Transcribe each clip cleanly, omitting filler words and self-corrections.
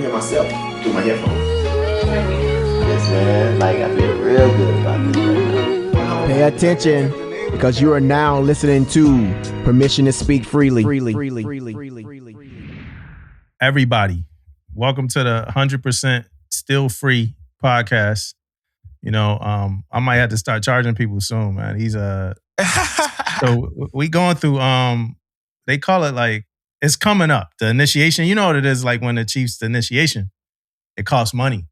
hear myself through my headphones. Yes, man. Like, I feel real good about this right now. Pay attention, because you are now listening to Permission to Speak Freely. Everybody, welcome to the 100% Still Free podcast. You know, I might have to start charging people soon, man. So we going through, they call it like, it's coming up, the initiation. You know what it is like when the Chiefs, the initiation, it costs money.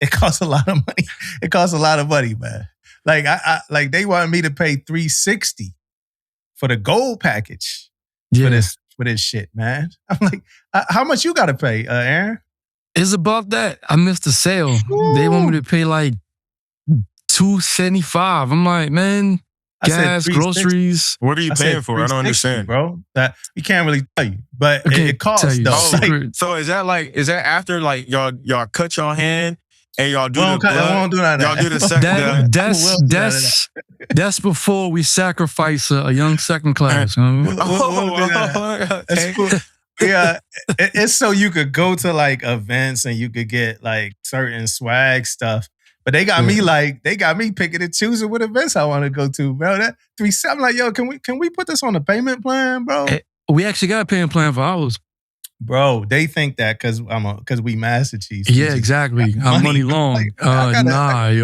It costs a lot of money. It costs a lot of money, man. Like, I like they wanted me to pay $360 for the gold package for this shit, man. I'm like, how much you got to pay, Aaron? It's above that. I missed the sale. Ooh. They want me to pay like $275. I'm like, man, gas, groceries. What are you paying for? I don't understand, bro. That we can't really tell you, but it costs though. So is that after like y'all cut your hand and y'all do the blood? I won't do that. Y'all do the second. That's before we sacrifice a young second class. Yeah, it's so you could go to like events and you could get like certain swag stuff. But they got me picking and choosing what events I want to go to, bro. That I'm like, yo, can we put this on a payment plan, bro? We actually got a payment plan for ours. Bro, they think that because we Master Chiefs. Yeah, exactly. I'm money long. Like, nah. I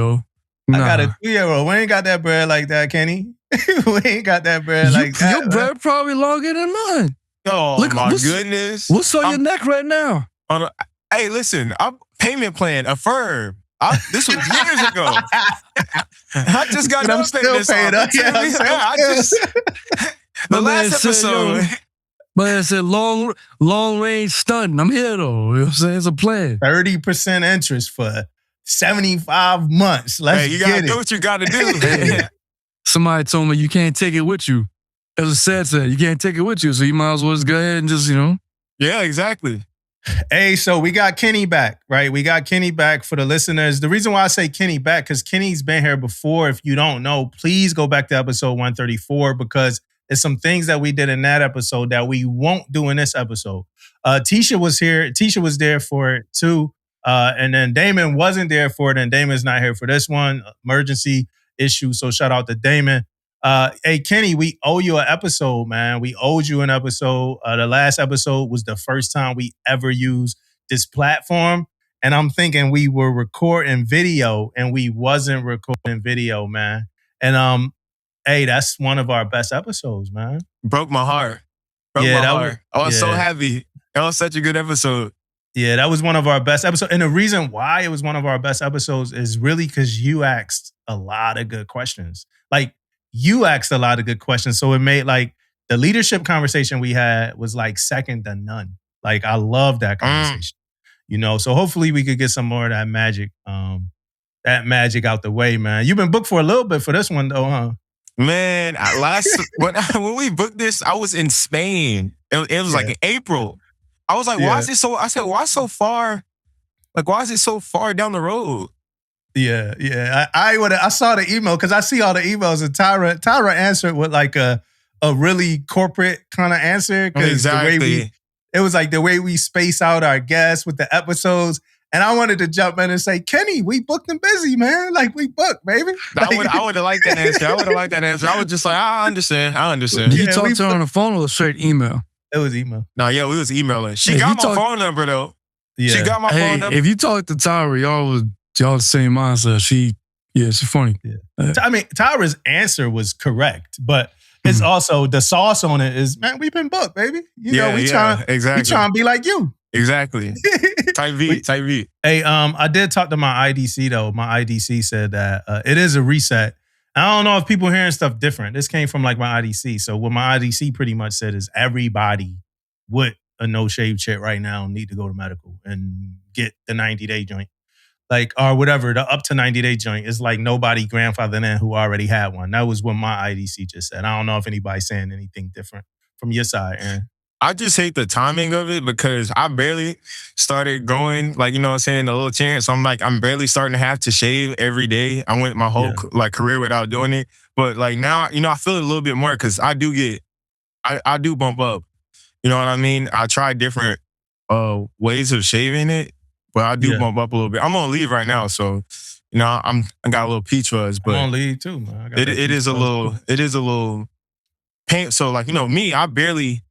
got a 2-year-old. We ain't got that bread like that, Kenny. We ain't got that bread like that. Your bread probably longer than mine. Oh, my goodness. What's on your neck right now? Hey, listen, payment plan, affirm. This was years ago. I just got done paying this off. The last episode. But it's a long range stunt. I'm here though. You know what I'm saying? It's a plan. 30% interest for 75 months. You gotta do what you gotta do. Somebody told me you can't take it with you. It was a sad. You can't take it with you, so you might as well just go ahead and just, Yeah, exactly. Hey, so we got Kenny back, right? We got Kenny back for the listeners. The reason why I say Kenny back, because Kenny's been here before. If you don't know, please go back to episode 134, because there's some things that we did in that episode that we won't do in this episode. Tisha was here. Tisha was there for it too. And then Damon wasn't there for it, and Damon's not here for this one. Emergency issue, so shout out to Damon. Hey, Kenny, we owe you an episode, man. We owed you an episode. The last episode was the first time we ever used this platform. And I'm thinking we were recording video and we wasn't recording video, man. And hey, that's one of our best episodes, man. Broke my heart. I was so happy. That was such a good episode. Yeah, that was one of our best episodes. And the reason why it was one of our best episodes is really because you asked a lot of good questions. Like, you asked a lot of good questions. So it made like the leadership conversation we had was like second to none. Like, I love that conversation, so hopefully we could get some more of that magic out the way, man. You've been booked for a little bit for this one though, huh? Man, when we booked this, I was in Spain. It was like in April. I was like, why is it so, I said, why so far? Like, why is it so far down the road? Yeah. I saw the email because I see all the emails, and Tyra answered with like a really corporate kind of answer. Exactly. It was like the way we space out our guests with the episodes. And I wanted to jump in and say, Kenny, we booked and busy, man. Like, we booked, baby. I would have liked that answer. I was just like, I understand. Did you talk to her on the phone or straight email? It was email. No, we was emailing. She got my phone number though. Yeah. She got my phone number. If you talk to Tyra, y'all the same mindset. She's funny. Yeah. I mean, Tyra's answer was correct, but it's also the sauce on it is, man, we've been booked, baby. We trying to be like you. Exactly. Type V. Hey, I did talk to my IDC though. My IDC said that it is a reset. I don't know if people hearing stuff different. This came from like my IDC. So what my IDC pretty much said is everybody with a no shave chit right now need to go to medical and get the 90-day joint. Like, or whatever, the up to 90-day joint is like nobody grandfathered in who already had one. That was what my IDC just said. I don't know if anybody's saying anything different from your side, Aaron. I just hate the timing of it because I barely started growing, like, a little chance. So I'm barely starting to have to shave every day. I went my whole career without doing it. But like now, I feel it a little bit more because I do bump up. You know what I mean? I try different ways of shaving it. but I do bump up a little bit. I'm on leave right now, so you know I got a little peach fuzz, but I'm on leave too, man. It is a little pain. So like, you know, me, I barely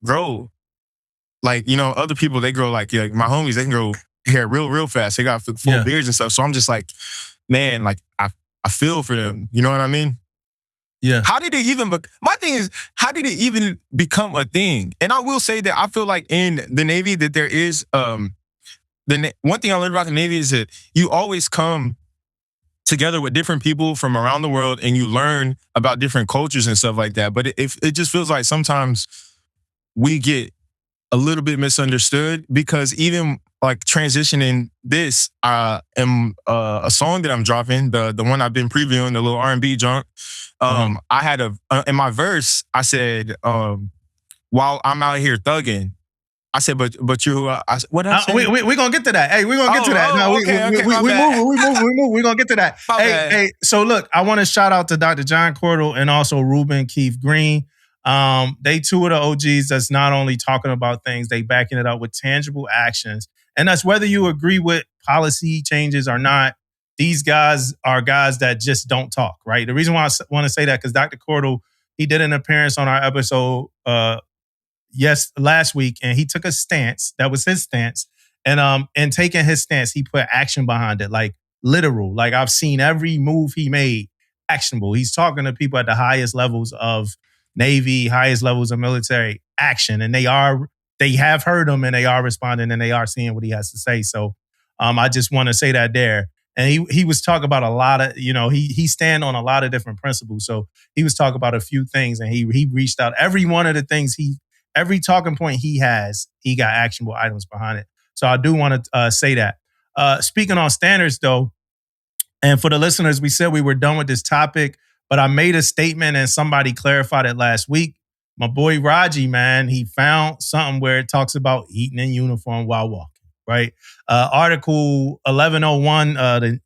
grow. Like, you know, other people, they grow like my homies, they can grow hair real fast. They got full beards and stuff. So I'm just like, man, like I feel for them. You know what I mean? Yeah. How did it even, my thing is, how did it even become a thing? And I will say that I feel like in the Navy that there is, one thing I learned about the Navy is that you always come together with different people from around the world and you learn about different cultures and stuff like that. But it just feels like sometimes we get a little bit misunderstood because even like transitioning this, a song that I'm dropping, the one I've been previewing, the little R&B junk. I had in my verse, I said, while I'm out here thugging, I said, but you, what did I say? We're going to get to that. Hey, we're going to get to that. No, we move. We're going to get to that. Hey, so look, I want to shout out to Dr. John Cordell and also Ruben Keith Green. They two of the OGs that's not only talking about things, they backing it up with tangible actions. And that's whether you agree with policy changes or not. These guys are guys that just don't talk, right? The reason why I want to say that, because Dr. Cordell, he did an appearance on our episode last week, and he took a stance. That was his stance. And taking his stance, he put action behind it, like literal. Like I've seen every move he made actionable. He's talking to people at the highest levels of Navy, highest levels of military action. And they have heard him and they are responding and they are seeing what he has to say. So I just want to say that there. And he was talking about a lot of, you know, he stand on a lot of different principles. So he was talking about a few things and he reached out. Every one of the things every talking point he has, he got actionable items behind it. So I do want to say that. Speaking on standards though, and for the listeners, we said we were done with this topic, but I made a statement and somebody clarified it last week. My boy Raji, man, he found something where it talks about eating in uniform while walking. Right. Article 1101,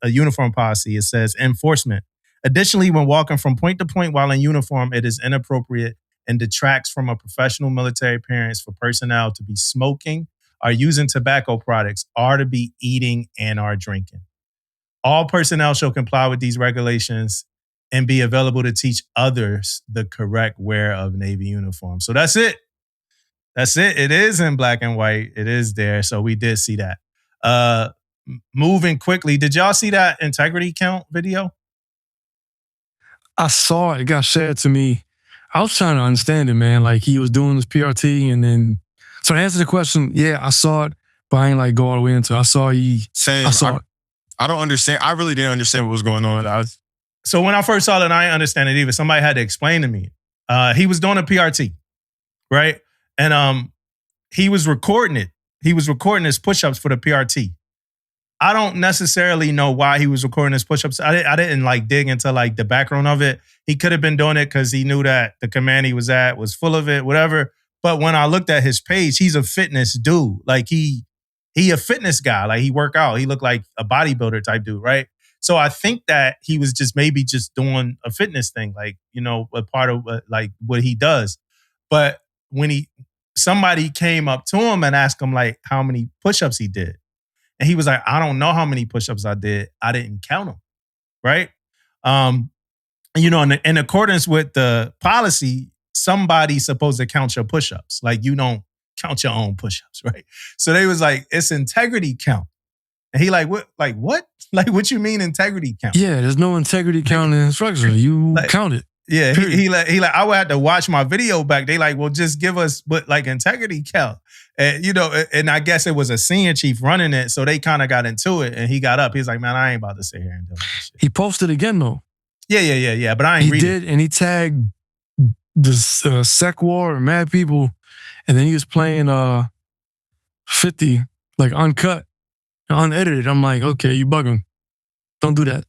a uniform policy, it says enforcement. Additionally, when walking from point to point while in uniform, it is inappropriate and detracts from a professional military appearance for personnel to be smoking or using tobacco products or to be eating and or drinking. All personnel shall comply with these regulations and be available to teach others the correct wear of Navy uniform. So that's it. That's it. It is in black and white. It is there. So we did see that. Moving quickly. Did y'all see that integrity count video? I saw it. It got shared to me. I was trying to understand it, man. Like he was doing this PRT and then... So to answer the question, yeah, I saw it, but I ain't like go all the way into it. I saw it. I don't understand. I really didn't understand what was going on. So when I first saw it, I didn't understand it either. Somebody had to explain to me. He was doing a PRT, right? And he was recording it. He was recording his push-ups for the PRT. I don't necessarily know why he was recording his push-ups. I didn't like dig into like the background of it. He could have been doing it because he knew that the command he was at was full of it, whatever. But when I looked at his page, he's a fitness dude. Like he a fitness guy. Like he work out. He looked like a bodybuilder type dude, right? So I think that he was just maybe just doing a fitness thing, like, you know, a part of like what he does. But when somebody came up to him and asked him like how many push-ups he did. And he was like, I don't know how many push-ups I did. I didn't count them, right? You know, in accordance with the policy, somebody's supposed to count your push-ups. Like you don't count your own push-ups, right? So they was like, it's integrity count. And he like, what? Like what? Like what you mean integrity count? Yeah, there's no integrity count in the instruction. You like, count it. Yeah, he like I would have to watch my video back. They like, well, just give us but like integrity count. And you know, and I guess it was a senior chief running it, so they kind of got into it. And he got up. He's like, man, I ain't about to sit here and do this shit. He posted again though. Yeah. But I ain't reading. He did, and he tagged the Sec War and Mad People, and then he was playing 50 like uncut, unedited. I'm like, okay, you bugging. Don't do that.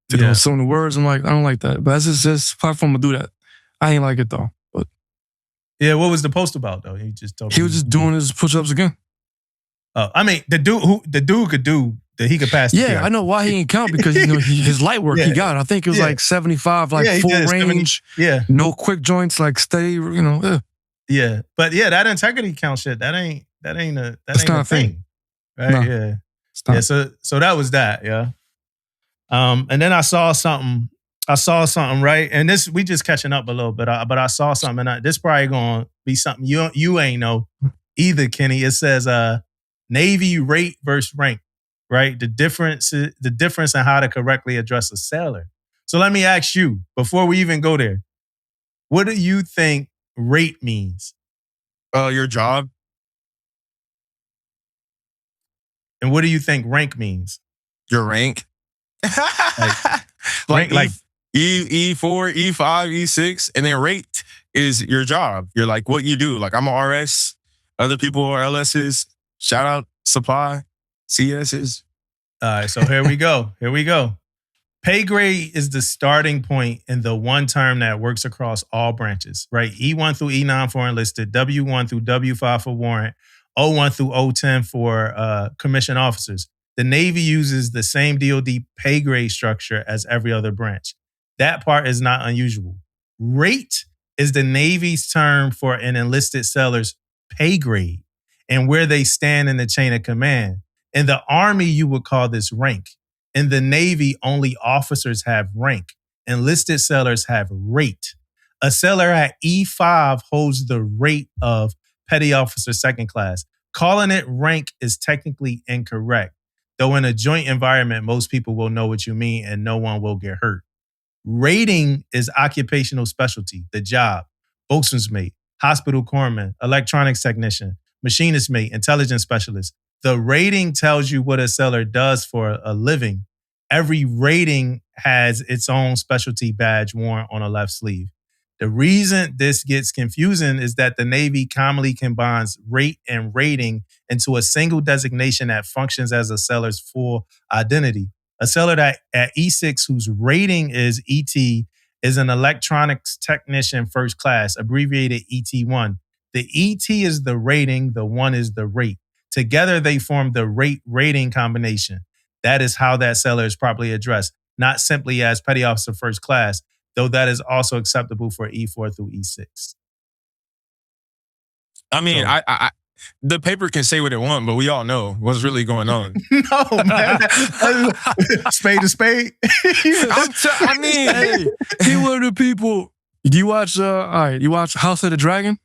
You know, some of the words, I'm like, I don't like that. But that's just this platform to do that. I ain't like it though. But yeah, what was the post about though? He just told he was just doing his push-ups again. Oh, I mean, the dude could do that. He could pass. Yeah, I know why he didn't count because you know his light work he got. I think it was like 75, like full range. 70, no quick joints, like steady. You know. Yeah, but yeah, that integrity count shit. That's not a thing. Right? No, Yeah. it's not. Yeah. So that was that. Yeah. And then I saw something. Right, and this we just catching up a little bit. But I saw something. And this probably gonna be something you ain't know either, Kenny. It says Navy rate versus rank. Right, the difference in how to correctly address a sailor. So let me ask you before we even go there. What do you think rate means? Your job. And what do you think rank means? Your rank. Rank, like E4, E5, E6, and then rate is your job. You're like what you do. Like I'm a RS, other people are LSs. Shout out supply, CSs. All right, so here we go. Pay grade is the starting point in the one term that works across all branches, right? E1 through E9 for enlisted, W1 through W5 for warrant, O1 through O10 for commissioned officers. The Navy uses the same DoD pay grade structure as every other branch. That part is not unusual. Rate is the Navy's term for an enlisted sailor's pay grade and where they stand in the chain of command. In the Army, you would call this rank. In the Navy, only officers have rank. Enlisted sailors have rate. A sailor at E5 holds the rate of petty officer second class. Calling it rank is technically incorrect. Though in a joint environment, most people will know what you mean and no one will get hurt. Rating is occupational specialty, the job, boatswain's mate, hospital corpsman, electronics technician, machinist mate, intelligence specialist. The rating tells you what a sailor does for a living. Every rating has its own specialty badge worn on a left sleeve. The reason this gets confusing is that the Navy commonly combines rate and rating into a single designation that functions as a sailor's full identity. A sailor that at E6 whose rating is ET is an electronics technician first class, abbreviated ET1. The ET is the rating, the 1 is the rate. Together they form the rate-rating combination. That is how that sailor is properly addressed, not simply as petty officer first class, though that is also acceptable for E4 through E6. I mean, So- I the paper can say what it wants, but we all know what's really going on. No, man. Spade to spade. I mean, Hey, he one of the people. Do you watch? All right, you watch House of the Dragon?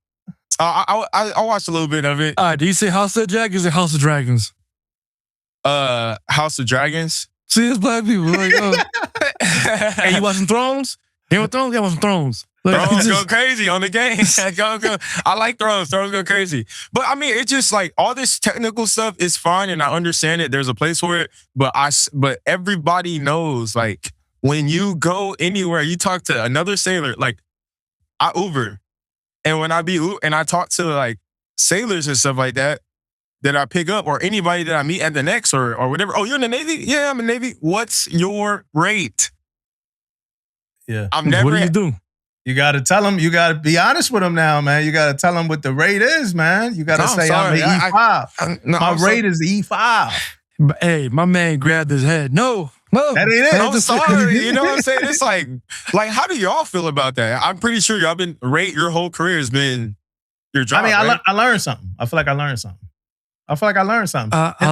I watched a little bit of it. All right, do you say House of the Dragon or is it House of Dragons? House of Dragons. See, it's black people. Like, hey, you watching Thrones? Game of Thrones? Yeah, watching Thrones. Like, Thrones you go crazy on the game. go. I like Thrones. Thrones go crazy. But I mean, it's just like all this technical stuff is fine, and I understand it. There's a place for it. But everybody knows, like, when you go anywhere, you talk to another sailor. Like, I Uber, and when I talk to like sailors and stuff like that I pick up, or anybody that I meet at the next or whatever. Oh, you're in the Navy? Yeah, I'm in the Navy. What's your rate? Yeah. I'm never. What do you do? You got to tell them. You got to be honest with them now, man. You got to tell them what the rate is, man. You got to say, I'm sorry. an E5. My rate is E5. But, hey, my man grabbed his head. No. That ain't it. I'm sorry. You know what I'm saying? It's like how do y'all feel about that? I'm pretty sure y'all been rate your whole career has been your job. I mean, right? I learned something. I feel like I learned something. I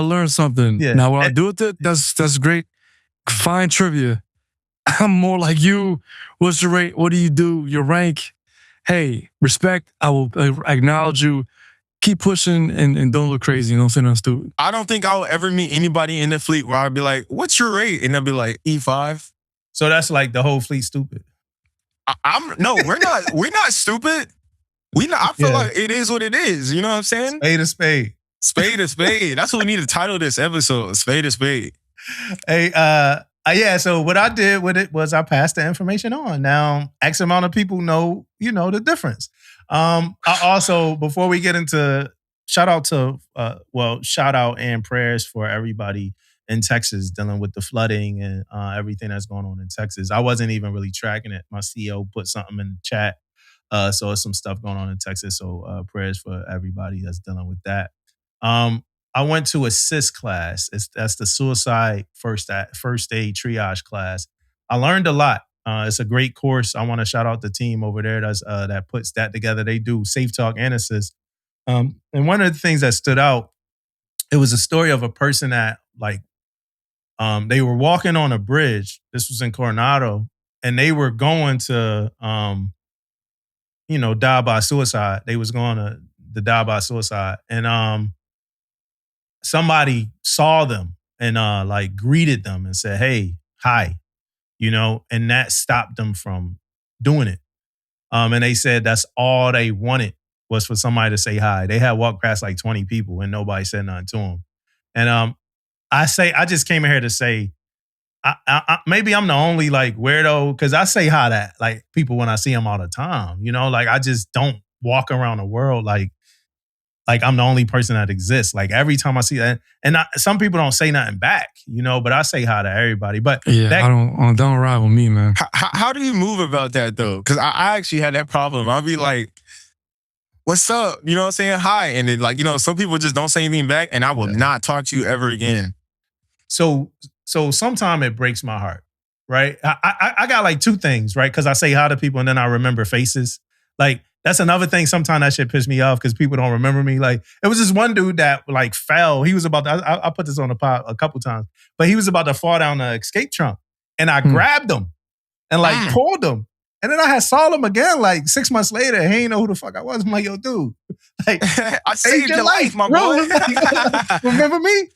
learned something. Yeah. Now, what I do with it, that's great. Fine trivia. I'm more like you. What's your rate? What do you do? Your rank? Hey, respect. I will acknowledge you. Keep pushing and don't look crazy. You know what I'm saying? I'm stupid. I don't think I'll ever meet anybody in the fleet where I'd be like, what's your rate? And they'll be like, E5. So that's like the whole fleet stupid. No, we're not stupid. I feel Yeah. like it is what it is. You know what I'm saying? Spade to spade. Spade to spade. That's what we need to title this episode. Spade to spade. Hey, yeah. So what I did with it was I passed the information on. Now, X amount of people know, the difference. I also, before we get into shout out and prayers for everybody in Texas dealing with the flooding and everything that's going on in Texas. I wasn't even really tracking it. My CEO put something in the chat. So it's some stuff going on in Texas. So prayers for everybody that's dealing with that. I went to ASIST class. That's the suicide first aid triage class. I learned a lot. It's a great course. I want to shout out the team over there that puts that together. They do Safe Talk and ASIST. And one of the things that stood out it was a story of a person that like, they were walking on a bridge. This was in Coronado, and they were going to, die by suicide. They was going to die by suicide, and somebody saw them and like greeted them and said, "Hey, hi," and that stopped them from doing it. And they said that's all they wanted was for somebody to say hi. They had walked past like 20 people and nobody said nothing to them. And I just came in here to say, maybe I'm the only like weirdo, because I say hi to like people when I see them all the time. Like I just don't walk around the world like I'm the only person that exists. Like every time I see that, and some people don't say nothing back, but I say hi to everybody. But yeah, I don't ride with me, man. How do you move about that though? Because I actually had that problem. I'll be like, "What's up?" You know what I'm saying? Hi, and then like some people just don't say anything back, and I will not talk to you ever again. So sometimes it breaks my heart, right? I got like two things, right? Because I say hi to people and then I remember faces. Like that's another thing. Sometimes that shit piss me off because people don't remember me. Like it was this one dude that like fell. He was about to, I put this on the pod a couple times, but he was about to fall down the escape trunk, and I grabbed him and like pulled him. And then I had saw him again like 6 months later. He ain't know who the fuck I was. I'm like, yo, dude, like I saved your life, my boy. Remember me?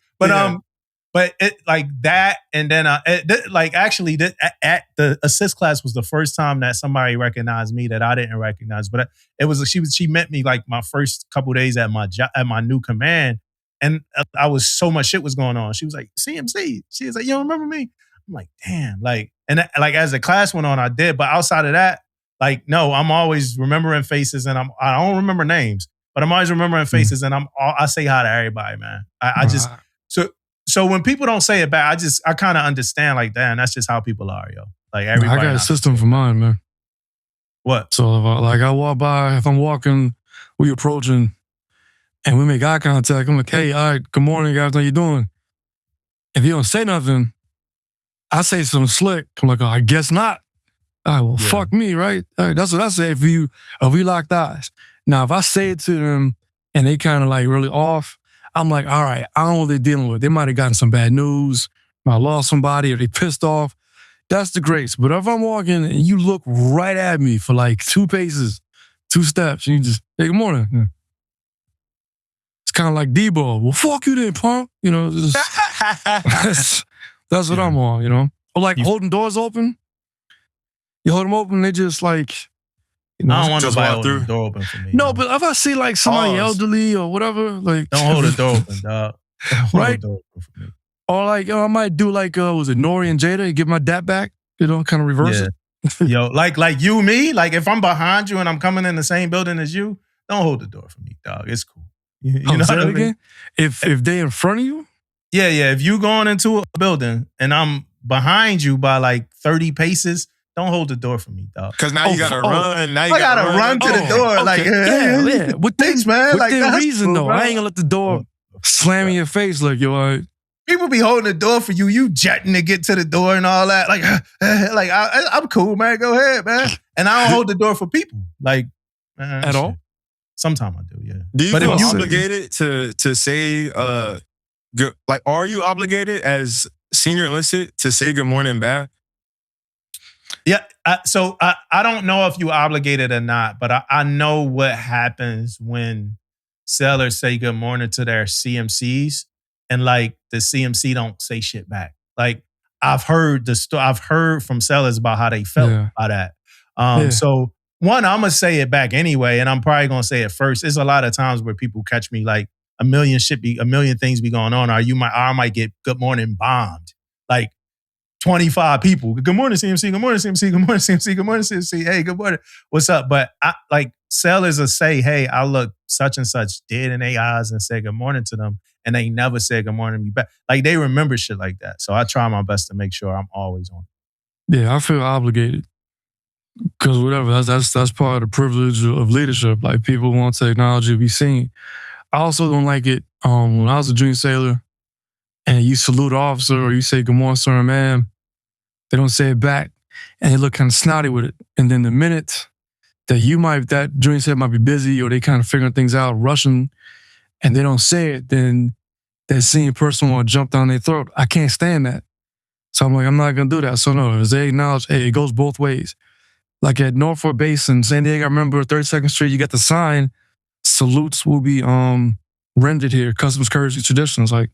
But it like that, and then actually at the ASIST class was the first time that somebody recognized me that I didn't recognize. But it was she met me like my first couple days at my new command, and I was so much shit was going on. She was like, CMC. She was like, you don't remember me? I'm like, damn, like, and like as the class went on, I did. But outside of that, like, no, I'm always remembering faces, and I don't remember names, but I'm always remembering faces, and I say hi to everybody, man. I just So when people don't say it back, I kind of understand like that, and that's just how people are, yo. Like everybody. I got a system for mine, man. What? So if I walk by, if I'm walking, we approaching, and we make eye contact, I'm like, hey, all right, good morning, guys, how you doing? If you don't say nothing, I say something slick. I'm like, oh, I guess not. All right, well, fuck me, right? All right, that's what I say if we locked eyes. Now, if I say it to them and they kind of like really off, I'm like, all right, I don't know what they're dealing with. They might have gotten some bad news, might have lost somebody, or they pissed off. That's the grace. But if I'm walking and you look right at me for like 2 paces, 2 steps, and you just, hey, good morning. Yeah. It's kind of like D-ball. Well, fuck you then, punk. That's what I'm on, Or like holding doors open. You hold them open, they just like, I don't want nobody holding the door open for me. No, but if I see like somebody elderly or whatever, like don't hold the door open, dog. Right? The door open for me. Or like, I might do like, was it Nori and Jada? Give my dap back, kind of reverse it. Yo, like you, me, like if I'm behind you and I'm coming in the same building as you, don't hold the door for me, dog. It's cool. You know what I mean? If they in front of you? Yeah. If you going into a building and I'm behind you by like 30 paces, don't hold the door for me, dog. Because now you gotta run. Now you gotta run to the door. Okay. Like, yeah. Thanks, man. Within reason, though. I ain't gonna let the door slam in your face like, yo, all right. People be holding the door for you. You jetting to get to the door and all that. Like, I'm cool, man. Go ahead, man. And I don't hold the door for people. Like, at all? Sometimes I do, yeah. Do you feel obligated to say, like, are you obligated as senior enlisted to say good morning back? Yeah, so I don't know if you obligated or not, but I know what happens when sellers say good morning to their CMCs and like the CMC don't say shit back. Like I've heard from sellers about how they felt about that. So one, I'm gonna say it back anyway, and I'm probably gonna say it first. There's a lot of times where people catch me like a million things be going on, or I might get good morning bombed. Like 25 people. Good morning, CMC. Good morning, CMC. Good morning, CMC. Good morning, CMC. Hey, good morning. What's up? But I like sellers will say, hey, I look such and such dead in their eyes and say good morning to them. And they never say good morning to me back. Like they remember shit like that. So I try my best to make sure I'm always on it. Yeah, I feel obligated. Because whatever, that's part of the privilege of leadership. Like people want technology to be seen. I also don't like it when I was a junior sailor and you salute an officer or you say good morning, sir and ma'am. They don't say it back, and they look kind of snotty with it. And then the minute that junior sailor might be busy or they kind of figuring things out, rushing, and they don't say it, then that senior person want to jump down their throat. I can't stand that. So I'm like, I'm not going to do that. So no, as they acknowledge, hey, it goes both ways. Like at Norfolk Base in San Diego, I remember 32nd Street, you got the sign, salutes will be rendered here, customs, courtesy, traditions. Like,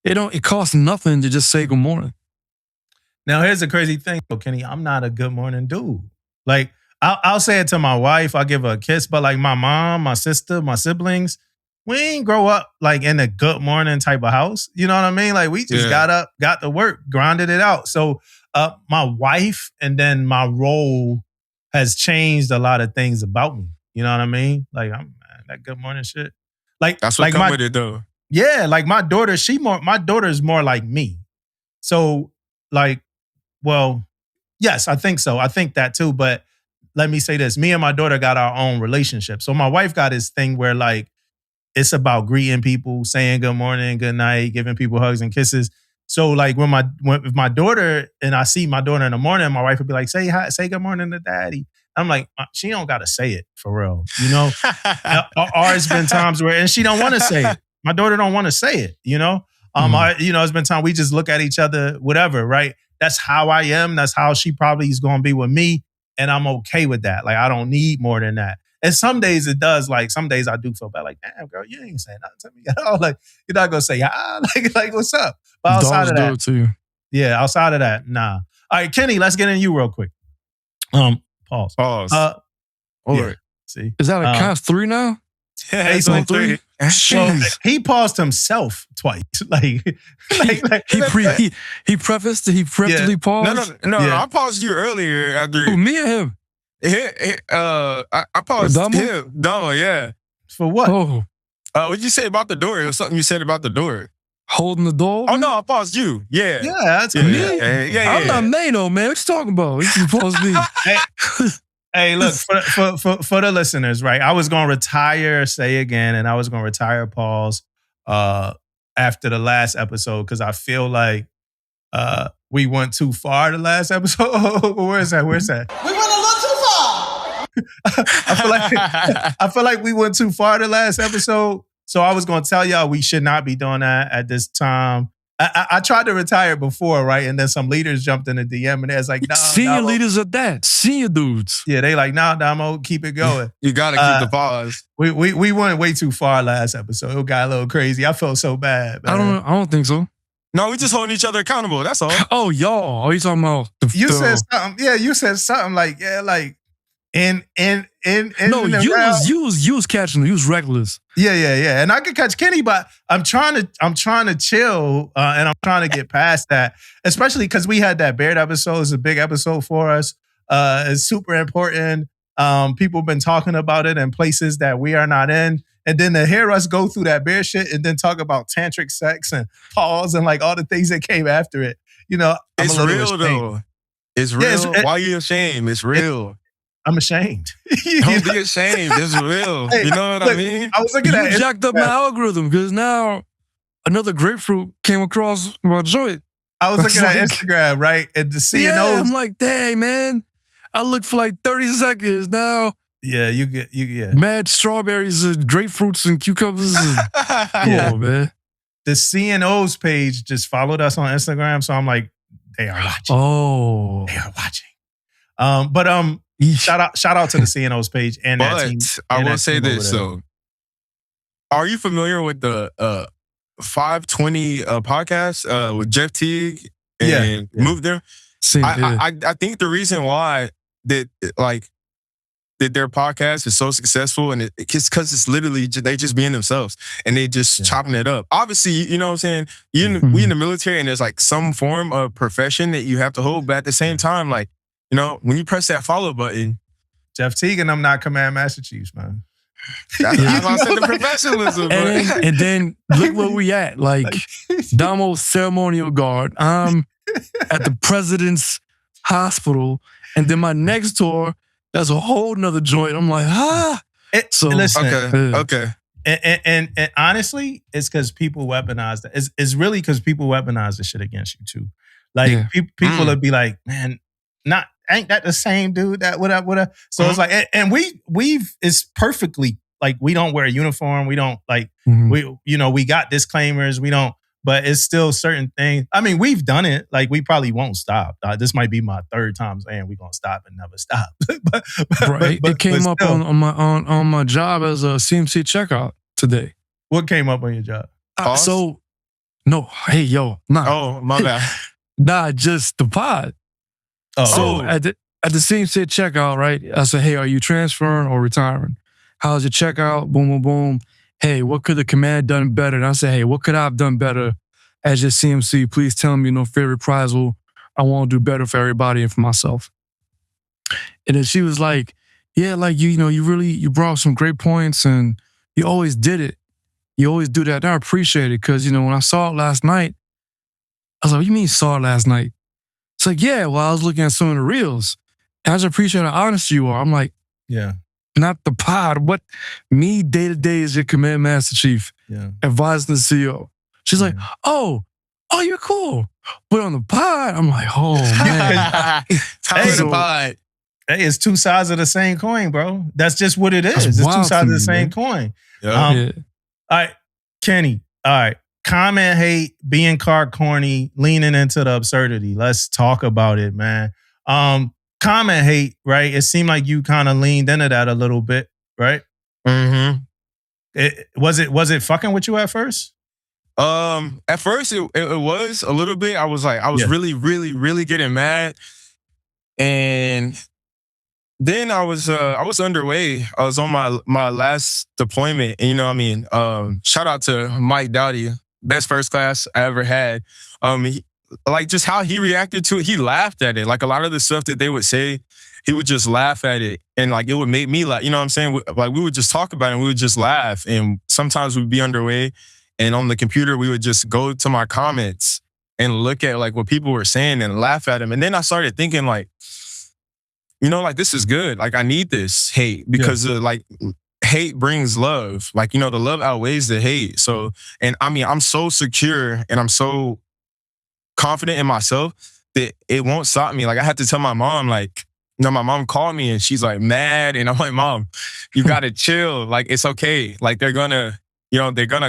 it costs nothing to just say good morning. Now, here's the crazy thing, though, Kenny. I'm not a good morning dude. Like, I'll say it to my wife. I'll give her a kiss. But like my mom, my sister, my siblings, we ain't grow up like in a good morning type of house. You know what I mean? Like we just got up, got to work, grinded it out. So my wife and then my role has changed a lot of things about me. You know what I mean? Like that good morning shit. Like that's what come with it though. Yeah, like my daughter, my daughter is more like me. So like, well, yes, I think so. I think that too. But let me say this. Me and my daughter got our own relationship. So my wife got this thing where like, it's about greeting people, saying good morning, good night, giving people hugs and kisses. So like when my daughter, and I see my daughter in the morning, my wife would be like, say hi, say good morning to daddy. I'm like, she don't got to say it for real. You know, ours been times where, and she don't want to say it. My daughter don't want to say it, you know? It's been time we just look at each other, whatever, right? That's how I am. That's how she probably is going to be with me. And I'm okay with that. Like, I don't need more than that. And some days it does, like, some days I do feel bad. Like, damn, girl, you ain't saying nothing to me at all. Like, you're not going to say, like, what's up? But outside of that, do it to you. Yeah, outside of that, nah. All right, Kenny, let's get in you real quick. Pause. Yeah, see? Is that a cast 3 now? Yeah, it's on 3. So he paused himself twice. He preemptively paused? No, I paused you earlier after. Who, me or him? I paused him. Damo, yeah. For what? Oh. What'd you say about the door? It was something you said about the door. Holding the door? Oh, no, I paused you. Yeah. Yeah, that's me. Yeah. I'm not Mano, man. What you talking about? You supposed to be. Hey, look, for the listeners, right? I was going to retire Say Again, and I was going to retire Pause after the last episode because I feel like we went too far the last episode. Where's that? We went a little too far. I feel like we went too far the last episode. So I was going to tell y'all we should not be doing that at this time. I tried to retire before, right? And then some leaders jumped in the DM and they was like, nah. Senior leaders at that. Senior dudes. Yeah, they like, nah, Damo, keep it going. You got to keep the pause. We went way too far last episode. It got a little crazy. I felt so bad, man. I don't think so. No, we just holding each other accountable. That's all. Oh, y'all. Are you talking about? You said something. Yeah, you said something like, yeah, like, no, you was catching them. You was reckless. Yeah. And I could catch Kenny, but I'm trying to chill and I'm trying to get past that, especially because we had that Baird episode. It's a big episode for us. It's super important. People have been talking about it in places that we are not in. And then to hear us go through that Baird shit and then talk about tantric sex and pause and like all the things that came after it, you know, it's real though. It's real. Why are you ashamed? It's real. I'm ashamed. Don't be ashamed. It's real. Hey, you know what I mean? I was looking at it. You jacked up my algorithm because now another grapefruit came across my joint. I was looking at Instagram, right? And the CNOs. Yeah, I'm like, dang, man. I looked for like 30 seconds now. Yeah, you get mad strawberries and grapefruits and cucumbers. Come on, man. The CNOs page just followed us on Instagram, so I'm like, they are watching. Oh. They are watching. Shout out to the CNOs page and that team. I will say this though. Are you familiar with the 520 podcast with Jeff Teague and Move There? I think the reason why that their podcast is so successful and it's because it's literally they just being themselves and they just chopping it up. Obviously, you know what I'm saying? We in the military and there's like some form of profession that you have to hold, but at the same time, like, you know, when you press that follow button. Jeff Teague and I'm not Command Master Chiefs, man. That's how I said the professionalism. And then look where we at. Like, Damo's ceremonial guard. I'm at the president's hospital. And then my next tour, that's a whole nother joint. I'm like, Listen, okay. And honestly, it's because people weaponize that. It's really because people weaponize the shit against you too. Like people would be like, man, ain't that the same dude that whatever. So it's like, and we've it's perfectly we don't wear a uniform. We don't we got disclaimers. We don't, but it's still certain things. I mean, we've done it. Like, we probably won't stop. This might be my third time saying we're gonna stop and never stop. It came up on my job as a CMC checkout today. What came up on your job? Oh, my bad. Nah, just the pod. So at the CMC checkout, right? I said, hey, are you transferring or retiring? How's your checkout? Boom, boom, boom. Hey, what could the command done better? And I said, hey, what could I have done better as your CMC? Please tell me, favorite reprisal. I want to do better for everybody and for myself. And then she was like, yeah, like, you brought some great points and you always did it. You always do that. And I appreciate it because, when I saw it last night, I was like, what do you mean you saw it last night? It's like, yeah, well, I was looking at some of the reels. And I just appreciate how honest you are. I'm like, yeah. Not the pod. What me day to day is your command master chief, advising the CEO. She's like, oh, you're cool. But on the pod, I'm like, oh man. The pod. Hey, it's two sides of the same coin, bro. That's just what it is. It's two sides of the same coin. Yeah. All right, Kenny. All right. Comment hate, being corny, leaning into the absurdity. Let's talk about it, man. Comment hate, right? It seemed like you kind of leaned into that a little bit, right? Mm-hmm. Was it fucking with you at first? At first it was a little bit. I was really, really, really getting mad. And then I was underway. I was on my last deployment. And shout out to Mike Dowdy, best first class I ever had. Just how he reacted to it, he laughed at it. Like, a lot of the stuff that they would say, he would just laugh at it. And it would make me laugh. You know what I'm saying? Like, we would just talk about it and we would just laugh. And sometimes we'd be underway. And on the computer, we would just go to my comments and look at what people were saying and laugh at them. And then I started thinking this is good. Like, I need this hate because hate brings love. The love outweighs the hate. So, and I'm so secure and I'm so confident in myself that it won't stop me. I had to tell my mom, my mom called me and she's mad. And I'm like, Mom, you gotta chill. It's okay. They're gonna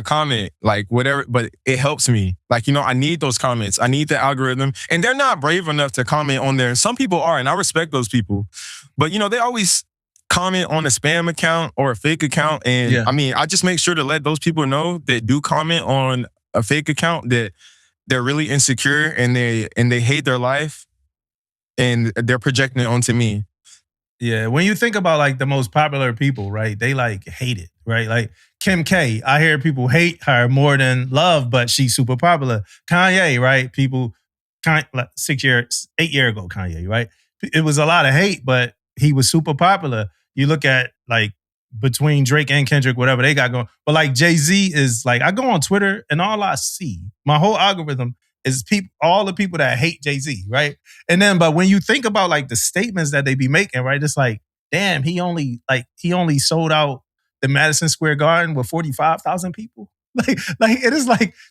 comment, whatever, but it helps me. I need those comments. I need the algorithm. And they're not brave enough to comment on there. Some people are, and I respect those people. But, they always comment on a spam account or a fake account. And I just make sure to let those people know that do comment on a fake account that they're really insecure and they hate their life and they're projecting it onto me. Yeah, when you think about the most popular people, right? They hate it, right? Kim K, I hear people hate her more than love, but she's super popular. Kanye, right? 8 years ago, Kanye, right? It was a lot of hate, but he was super popular. You look at between Drake and Kendrick, whatever they got going. But Jay-Z is I go on Twitter and all I see, my whole algorithm is all the people that hate Jay-Z, right? And then, but when you think about the statements that they be making, right? It's damn, he only sold out the Madison Square Garden with 45,000 people. It is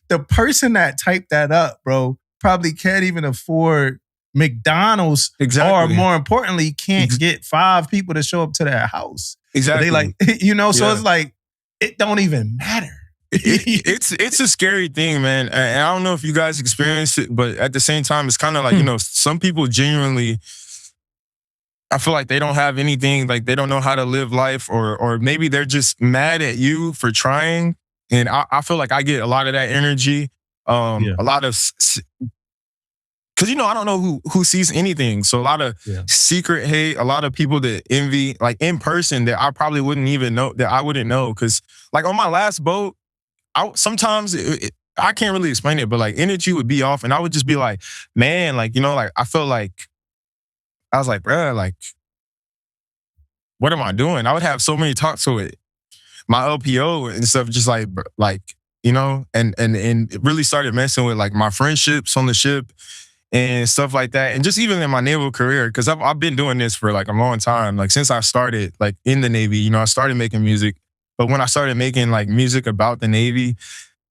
the person that typed that up, bro, probably can't even afford McDonald's, or more importantly, can't get 5 people to show up to their house. Exactly. So it's it don't even matter. It's a scary thing, man. And I don't know if you guys experience it, but at the same time, it's kind of some people genuinely, I feel like they don't have anything, they don't know how to live life, or maybe they're just mad at you for trying. And I feel like I get a lot of that energy, a lot of, because I don't know who sees anything. So a lot of secret hate, a lot of people that envy, in person, that I probably wouldn't even know, that I wouldn't know. Because on my last boat, sometimes I can't really explain it, but energy would be off, and I would just be man, I felt I was bruh, what am I doing? I would have so many talks with it. My LPO and stuff, just and it really started messing with my friendships on the ship and stuff like that. And just even in my naval career, because I've been doing this for a long time. Since I started in the Navy, I started making music. But when I started making music about the Navy,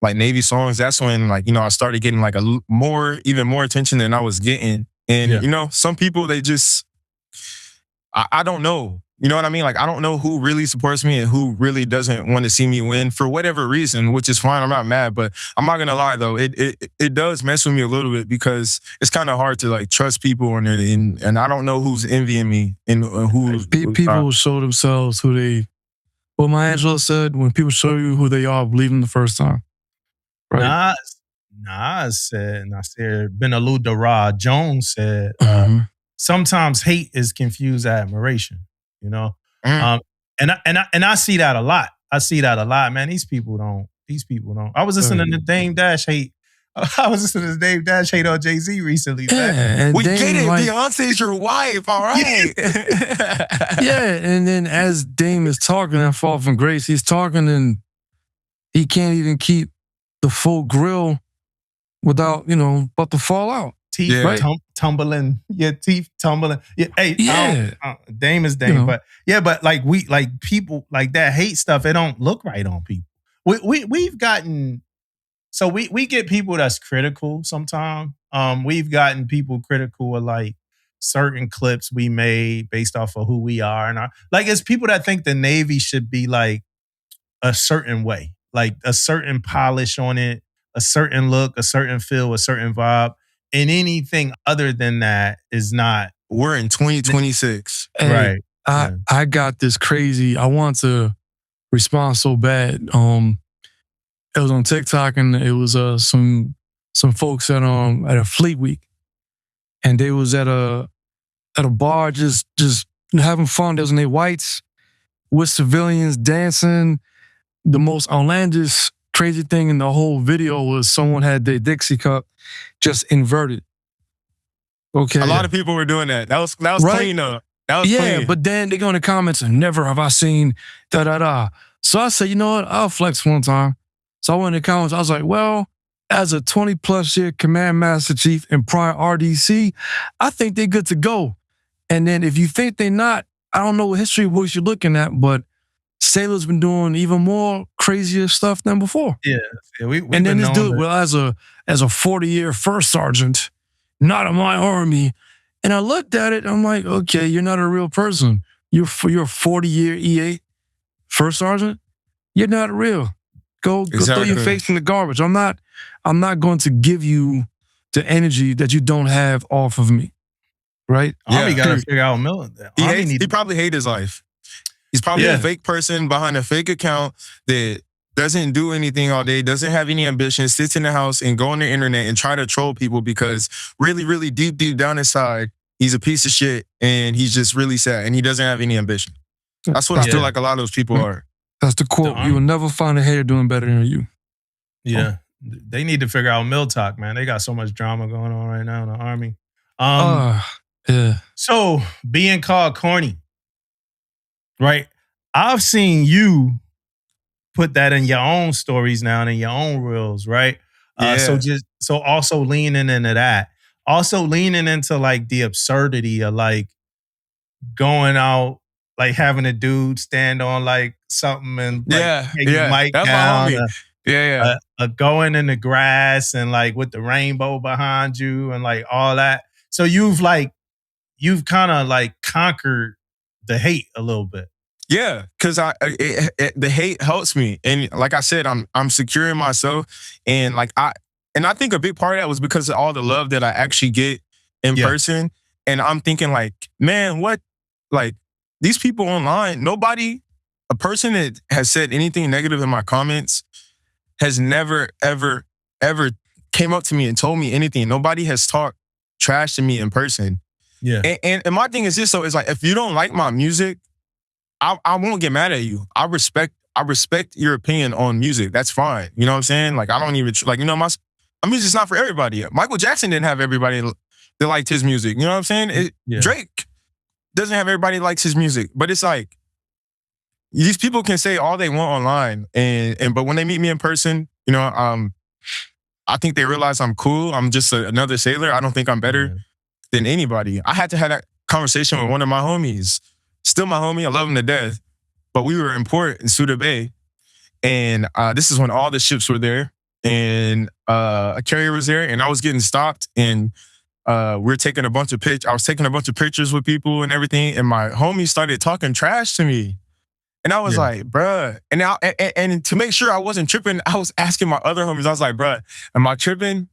Navy songs, that's when I started getting even more attention than I was getting. And some people, they just, I don't know. You know what I mean? Like, I don't know who really supports me and who really doesn't want to see me win for whatever reason, which is fine. I'm not mad, but I'm not gonna lie though. It does mess with me a little bit because it's kind of hard to like trust people on it, and I don't know who's envying me and who's people will show themselves who they. What Maya Angelou said: when people show you who they are, believe them the first time. Right? Nas said, Nasir Benalou Dara Jones said, sometimes hate is confused admiration. You know, and I see that a lot. I see that a lot, man. These people don't. I was listening to Dame Dash hate. I was listening to Dame Dash hate on Jay-Z recently. Yeah, we get it. Like, Beyonce's your wife, all right. Yeah, and then as Dame is talking and Fall from Grace, he's talking and he can't even keep the full grill without, about to fall out. Teeth tumbling. Yeah, teeth tumbling. Yeah, hey, Dame is Dame, but like people like that hate stuff. It don't look right on people. We've gotten we get people that's critical sometimes. We've gotten people critical of like certain clips we made based off of who we are, and it's people that think the Navy should be like a certain way, like a certain polish on it, a certain look, a certain feel, a certain vibe. And anything other than that is not. We're in 2026. Right. I got this crazy. I want to respond so bad. It was on TikTok and it was some folks at a Fleet Week, and they was at a bar just having fun. They was in their whites with civilians dancing. The most outlandish crazy thing in the whole video was someone had their Dixie cup just inverted. Okay. A lot of people were doing that. That was right? clean up. That was clean. But then they go in the comments and never have I seen da-da-da. So I said, you know what? I'll flex one time. So I went in the comments. I was like, well, as a 20-plus year Command Master Chief and prior RDC, I think they're good to go. And then if you think they're not, I don't know what history books you're looking at, but Sailor's been doing even more crazier stuff than before. Yeah, and then this dude, as a 40-year first sergeant, not in my army, and I looked at it, I'm like, okay, you're not a real person. You're a 40-year EA first sergeant. You're not real. Go throw your face in the garbage. I'm not going to give you the energy that you don't have off of me. Right? Army got to figure out He probably hates his life. He's probably a fake person behind a fake account that doesn't do anything all day, doesn't have any ambition, sits in the house and go on the internet and try to troll people because really, really deep down inside, he's a piece of shit and he's just really sad and he doesn't have any ambition. That's what I feel like a lot of those people are. That's the quote. You will never find a hater doing better than you. Yeah. They need to figure out Mill Talk, man. They got so much drama going on right now in the Army. Yeah. So being called corny, right? I've seen you put that in your own stories now and in your own reels, right? So also leaning into that. Also leaning into like the absurdity of like going out, like having a dude stand on like something and like take the mic down. Going in the grass and like with the rainbow behind you and like all that. So you've kind of like conquered the hate a little bit. Yeah, because the hate helps me, and like I said, I'm securing myself, and I think a big part of that was because of all the love that I actually get in person, and I'm thinking like, man, what, like these people online, a person that has said anything negative in my comments has never ever came up to me and told me anything. Nobody has talked trash to me in person. Yeah, and my thing is this, so it's like if you don't like my music, I won't get mad at you. I respect your opinion on music. That's fine. You know what I'm saying? Like, I don't even, like, my music's not for everybody. Michael Jackson didn't have everybody that liked his music. You know what I'm saying? Drake doesn't have everybody that likes his music. But it's like, these people can say all they want online. But when they meet me in person, I think they realize I'm cool. I'm just another sailor. I don't think I'm better than anybody. I had to have that conversation with one of my homies. Still my homie, I love him to death. But we were in port in Suda Bay. And this is when all the ships were there. And a carrier was there. And I was getting stopped. And we're taking a bunch of pictures. I was taking a bunch of pictures with people and everything, and my homie started talking trash to me. And I was like, bruh. And to make sure I wasn't tripping, I was asking my other homies, I was like, bruh, am I tripping?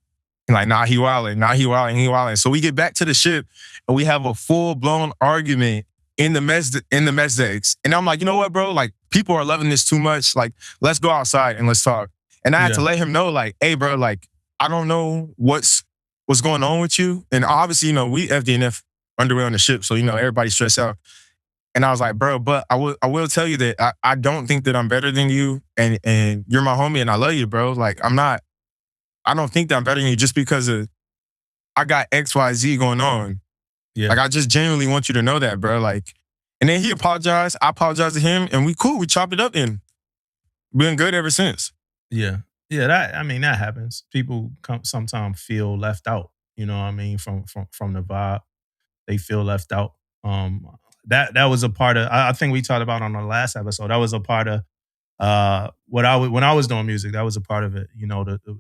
And like, nah, he wilding. So we get back to the ship and we have a full-blown argument in the mess decks. And I'm like, you know what, bro? Like, people are loving this too much. Like, let's go outside and let's talk. And I had to let him know, like, hey, bro, like, I don't know what's going on with you. And obviously, we FDNF underway on the ship, so everybody's stressed out. And I was like, bro, but I will tell you that I don't think that I'm better than you, and you're my homie and I love you, bro. Like, I don't think that I'm better than you just because I got XYZ going on. Yeah. Like, I just genuinely want you to know that, bro. Like, and then he apologized. I apologized to him, and we cool. We chopped it up, and been good ever since. Yeah. Yeah, that happens. People sometimes feel left out, from the vibe. They feel left out. That was a part of, I think we talked about on the last episode, that was a part of when I was doing music, that was a part of it,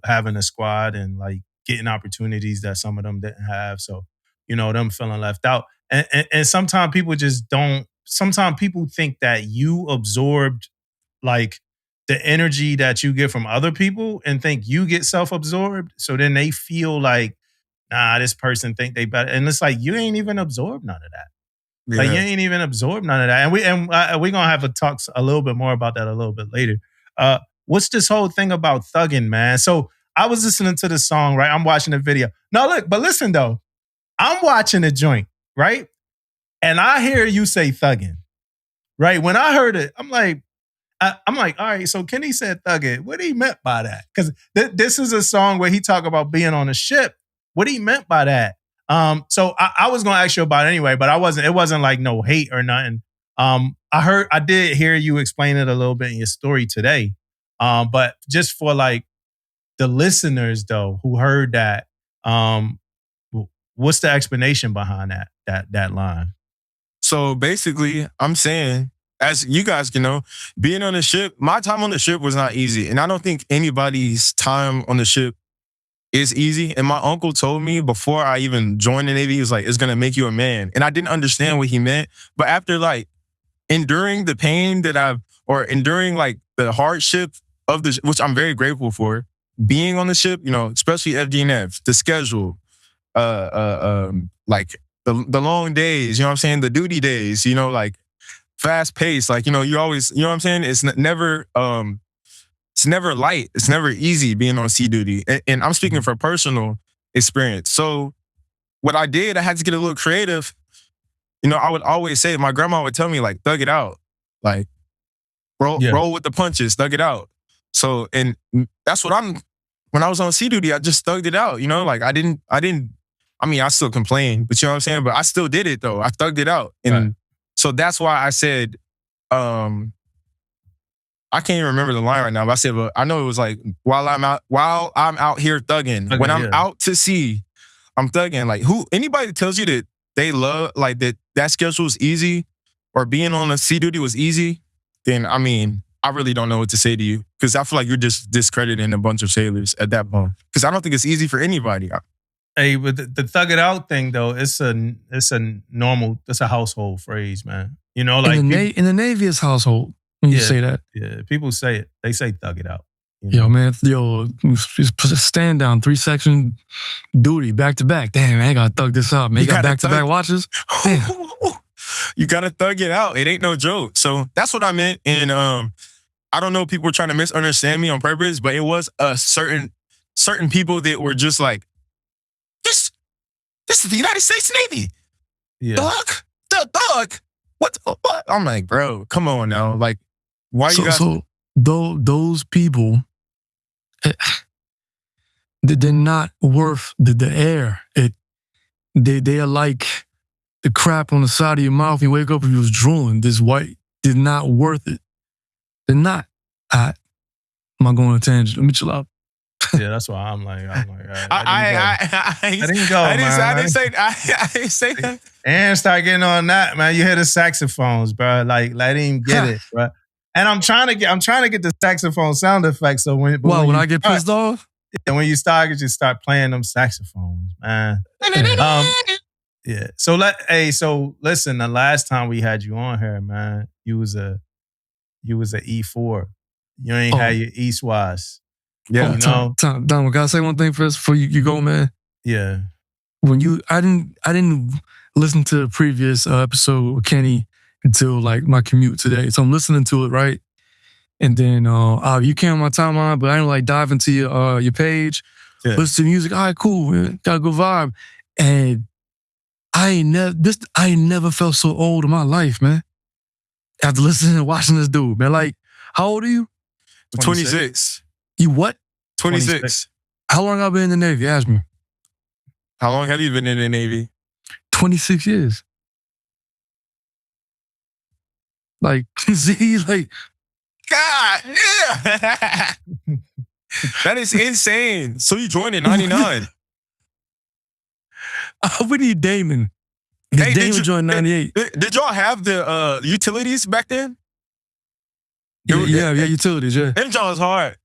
having a squad and like getting opportunities that some of them didn't have. So, them feeling left out. And sometimes people just don't, sometimes people think that you absorbed like the energy that you get from other people and think you get self-absorbed. So then they feel like, nah, this person think they better. And it's like, you ain't even absorbed none of that. Yeah. Like, you ain't even absorbed none of that. And we're going to have to talk a little bit more about that a little bit later. What's this whole thing about thugging, man? So I was listening to the song, right? I'm watching the video. No, look, but listen though. I'm watching the joint, right? And I hear you say thugging, right? When I heard it, I'm like, all right, so Kenny said thugging. What he meant by that? Because this is a song where he talk about being on a ship. What he meant by that? So I was gonna ask you about it anyway, but it wasn't like no hate or nothing. I did hear you explain it a little bit in your story today. But just for like the listeners though who heard that, what's the explanation behind that line? So basically, I'm saying, as you guys can know, being on the ship, my time on the ship was not easy. And I don't think anybody's time on the ship is easy. And my uncle told me before I even joined the Navy, he was like, it's going to make you a man. And I didn't understand what he meant. But after like enduring the pain enduring like the hardship of which I'm very grateful for, being on the ship, especially FDNF, the schedule, like the long days, what I'm saying? The duty days, like fast paced, like, you always, what I'm saying? It's never light. It's never easy being on sea duty. And I'm speaking from personal experience. So what I did, I had to get a little creative. I would always say, my grandma would tell me like, thug it out. Like roll with the punches, thug it out. So, and that's what when I was on sea duty, I just thugged it out, like I still complain, but you know what I'm saying? But I still did it though. I thugged it out. And so that's why I said, I can't even remember the line right now, but I said, but I know it was like, while I'm out here thugging, when I'm out to sea, I'm thugging. Like anybody that tells you that they love, like that schedule is easy or being on a sea duty was easy, then I really don't know what to say to you. Cause I feel like you're just discrediting a bunch of sailors at that point. Cause I don't think it's easy for anybody. Hey, but the thug it out thing though, it's a household phrase, man. Like in the Navy, it's household when you say that. Yeah, people say it. They say thug it out. Yo, man, just put a stand down, 3-section duty, back to back. Damn, man, I gotta thug this out. Man, you got back to back watches. Damn. You gotta thug it out. It ain't no joke. So that's what I meant. And I don't know if people were trying to misunderstand me on purpose, but it was a certain people that were just like, This is the United States Navy. Yeah. Thug. What? I'm like, bro, come on now. Like, why you guys? So those people, they're not worth the air. They are like the crap on the side of your mouth. You wake up and you was drooling. This white is not worth it. They're not. I'm not going on a tangent. Let me chill out. Yeah, that's why I'm like, I didn't say that. And start getting on that, man. You hear the saxophones, bro. Like, let him get it, bro. And I'm trying to get the saxophone sound effects. So when I get pissed off, And when you just start playing them saxophones, man. Yeah. So listen, the last time we had you on here, man, you was a E4. You ain't had your ESWS. Yeah. You know? Tom, I gotta say one thing first before you go, man. Yeah. I didn't listen to the previous episode with Kenny until like my commute today. So I'm listening to it, right? And then you came on my timeline, but I didn't like dive into your page, listen to music. All right, cool, man. Got a good vibe. And I ain't never felt so old in my life, man. After listening and watching this dude, man. Like, how old are you? 26. You what? 26. How long have I been in the Navy? Ask me. How long have you been in the Navy? 26 years. Like, see, like, God, yeah. That is insane. So you joined in 99. We need Damon. Hey, Damon joined 98. Did y'all have the utilities back then? Yeah, utilities, yeah. Them John was hard.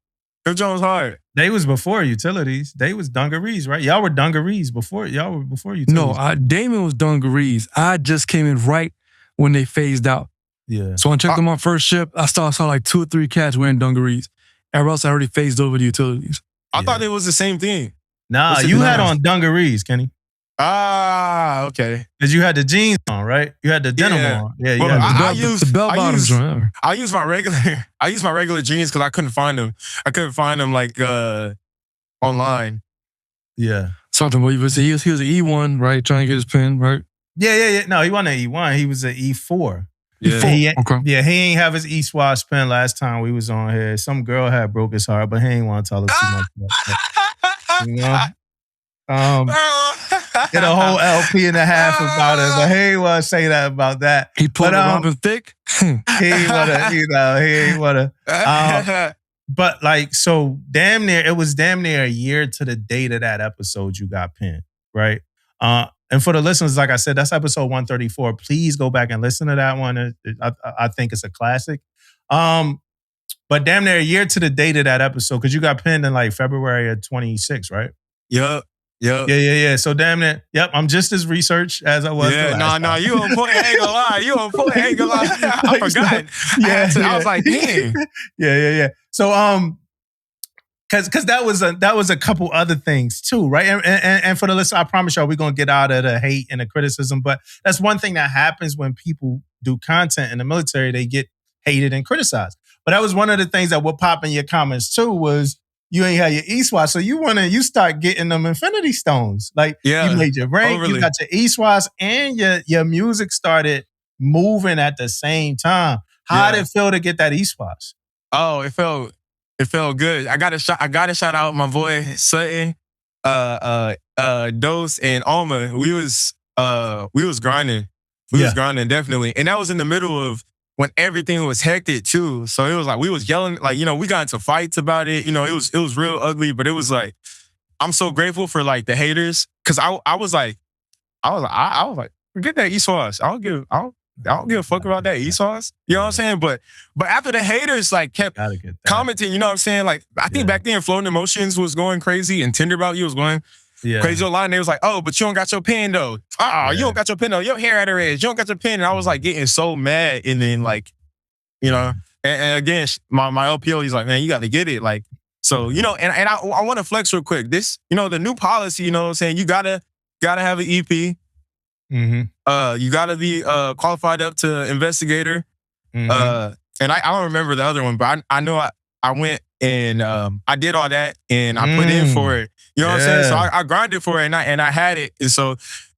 They was before utilities. They was dungarees, right? Y'all were dungarees before. Y'all were before utilities. No, Damon was dungarees. I just came in right when they phased out. Yeah. So when I checked on my first ship, I saw like 2 or 3 cats wearing dungarees. Everybody else already phased over to utilities. I thought it was the same thing. Nah, you had on dungarees, Kenny. Ah, okay. Because you had the jeans on, right? You had the denim on. Yeah, you had the bell bottoms. I use my regular jeans because I couldn't find them. Like online. Yeah. Something. He was an E1, right? Trying to get his pin, right? Yeah. No, he wasn't an E1. He was an E4. Yeah. He okay. He ain't have his ESWS pin last time we was on here. Some girl had broke his heart, but he ain't want to tell us too much about that. You know? Did a whole LP and a half about it, but he ain't want to say that about that. He put Robin thick. He ain't want to. But like, so it was damn near a year to the date of that episode you got pinned, right? And for the listeners, like I said, that's episode 134. Please go back and listen to that one. I think it's a classic. But damn near a year to the date of that episode, because you got pinned in like February of 26, right? Yup. Yeah. So damn near, I'm just as researched as I was. Yeah, no, you on point. I ain't gonna lie. I forgot. I was like, dang. Yeah. So Cause that was a couple other things too, right? And for the listener, I promise y'all we're gonna get out of the hate and the criticism. But that's one thing that happens when people do content in the military, they get hated and criticized. But that was one of the things that would pop in your comments too, was you ain't had your ESWS. So you start getting them Infinity Stones. Like you made your rank, you got your ESWS, and your music started moving at the same time. How did it feel to get that ESWS? Oh, it felt good. I got to shout out my boy Sutton, Dose, and Alma. We was grinding. We was grinding, definitely. And that was in the middle of when everything was hectic too. So it was like we was yelling, like, we got into fights about it. It was real ugly, but it was like, I'm so grateful for like the haters. Cause I was like, forget that ESWS. I don't give a fuck about that ESWS. You know what I'm saying? But after the haters like kept commenting, you know what I'm saying? Like I think back then Floating Emotions was going crazy and Tinder About You was going crazy online. They was like, oh, but you don't got your pin though. You don't got your pin though. Your hair at her edge. You don't got your pin. And I was like getting so mad. And then like, and again, my LPO, he's like, man, you got to get it. Like, so, and I want to flex real quick. This, the new policy, you know what I'm saying? You gotta have an EP. Mm-hmm. You gotta be qualified up to investigator. Mm-hmm. And I don't remember the other one, but I know I went and I did all that and I put in for it. You know what I'm saying? So I grinded for it and I had it. And so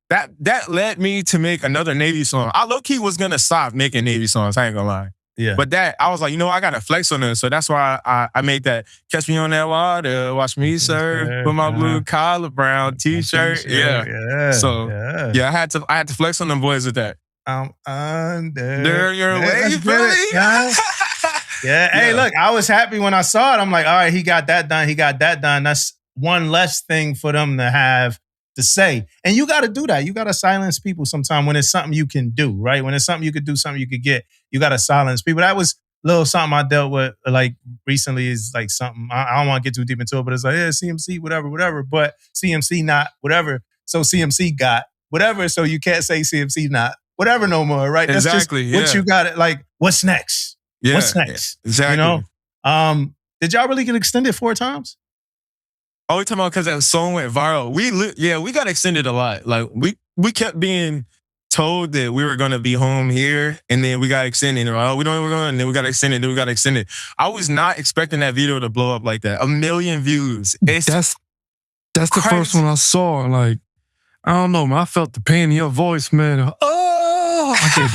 that led me to make another Navy song. I low-key was gonna stop making Navy songs, I ain't gonna lie. Yeah. But I was like, I gotta flex on this. So that's why I made that Catch Me on That Water, Watch Me Surf, with my blue collar, brown t-shirt. Yeah. So I had to flex on them boys with that. I'm under your wave, really? Yeah. Hey, look, I was happy when I saw it. I'm like, all right, he got that done. That's one less thing for them to have to say. And you got to do that. You got to silence people sometime when it's something you can do, right? When it's something you could do, something you could get, you got to silence people. That was little something I dealt with like recently is like something I don't want to get too deep into it, but it's like, yeah, CMC, whatever. But CMC not whatever. So CMC got whatever. So you can't say CMC not whatever no more, right? Exactly. That's just what you got it. Like, what's next? Yeah. What's next? Yeah, exactly. You know? Did y'all really get extended 4 times? Oh, we talking about because that song went viral. We got extended a lot. Like we kept being told that we were gonna be home here, and then we got extended. Oh, we don't know we're going, and then we got extended. Then we got extended. I was not expecting that video to blow up like that. 1 million views. That's the first one I saw. Like, I don't know, man. I felt the pain in your voice, man. Oh, I can't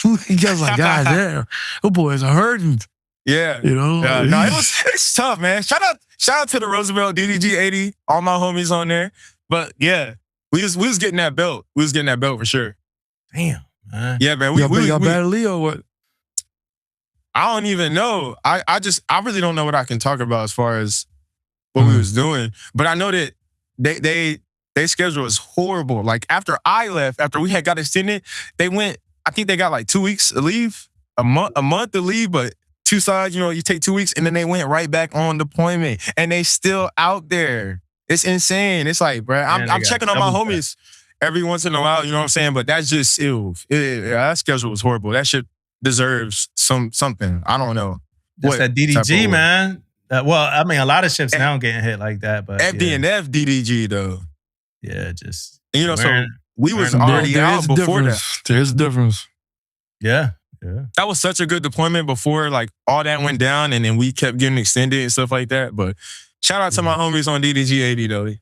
do it. You guys like, God damn, those boys are hurting. Yeah, you know. No, it's tough, man. Shout out to the Roosevelt DDG 80, all my homies on there. But yeah, we was getting that belt. We was getting that belt for sure. Damn, man. Yeah, man. Y'all battle Leo? What? I don't even know. I really don't know what I can talk about as far as what we was doing. But I know that their schedule was horrible. Like after I left, after we had got extended, they went. I think they got like 2 weeks of leave, a month of leave, but 2 sides, you know, you take 2 weeks, and then they went right back on deployment, and they still out there. It's insane. It's like, bro, I'm checking on my homies every once in a while, you know what I'm saying? But that's just ew. That schedule was horrible. That shit deserves something. I don't know. That's that DDG, man. Well, I mean, a lot of ships now getting hit like that, but FDNF DDG though. Yeah, just you know, so we was already out before that. There's a difference. Yeah. That was such a good deployment before like all that went down, and then we kept getting extended and stuff like that. But shout out to my homies on DDG 80 though.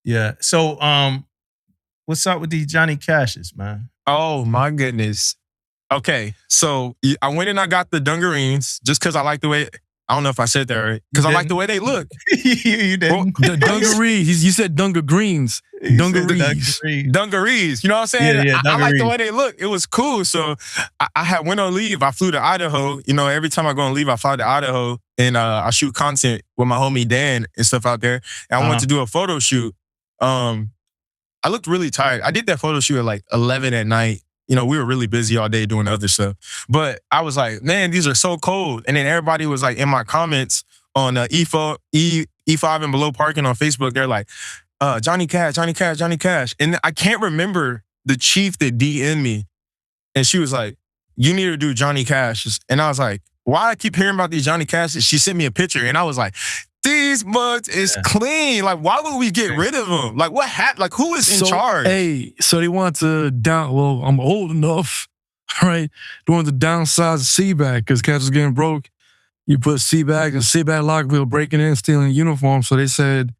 Yeah. So what's up with these Johnny Cashes, man? Oh my goodness. Okay, so I went and I got the dungareens just because I like the way. I don't know if I said that right. Because I like the way they look. You didn't. The dungarees. You said dungarees. Dungarees. You know what I'm saying? Yeah, I like the way they look. It was cool. So I had went on leave. I flew to Idaho. You know, every time I go on leave, I fly to Idaho and I shoot content with my homie Dan and stuff out there. And I went to do a photo shoot. I looked really tired. I did that photo shoot at like 11 at night. You know, we were really busy all day doing other stuff. But I was like, man, these are so cold. And then everybody was like in my comments on E5 and Below Parking on Facebook. They're like, Johnny Cash. And I can't remember the chief that DM'd me. And she was like, you need to do Johnny Cash. And I was like, why I keep hearing about these Johnny Cashes? She sent me a picture. And I was like, these mugs is clean. Like, why would we get rid of them? Like, what happened? Like, who is in charge? Hey, so they want to well, I'm old enough, right? They want to downsize the C-bag because cash was getting broke. You put C-bag and C-bag lock people breaking in, stealing uniforms. So they said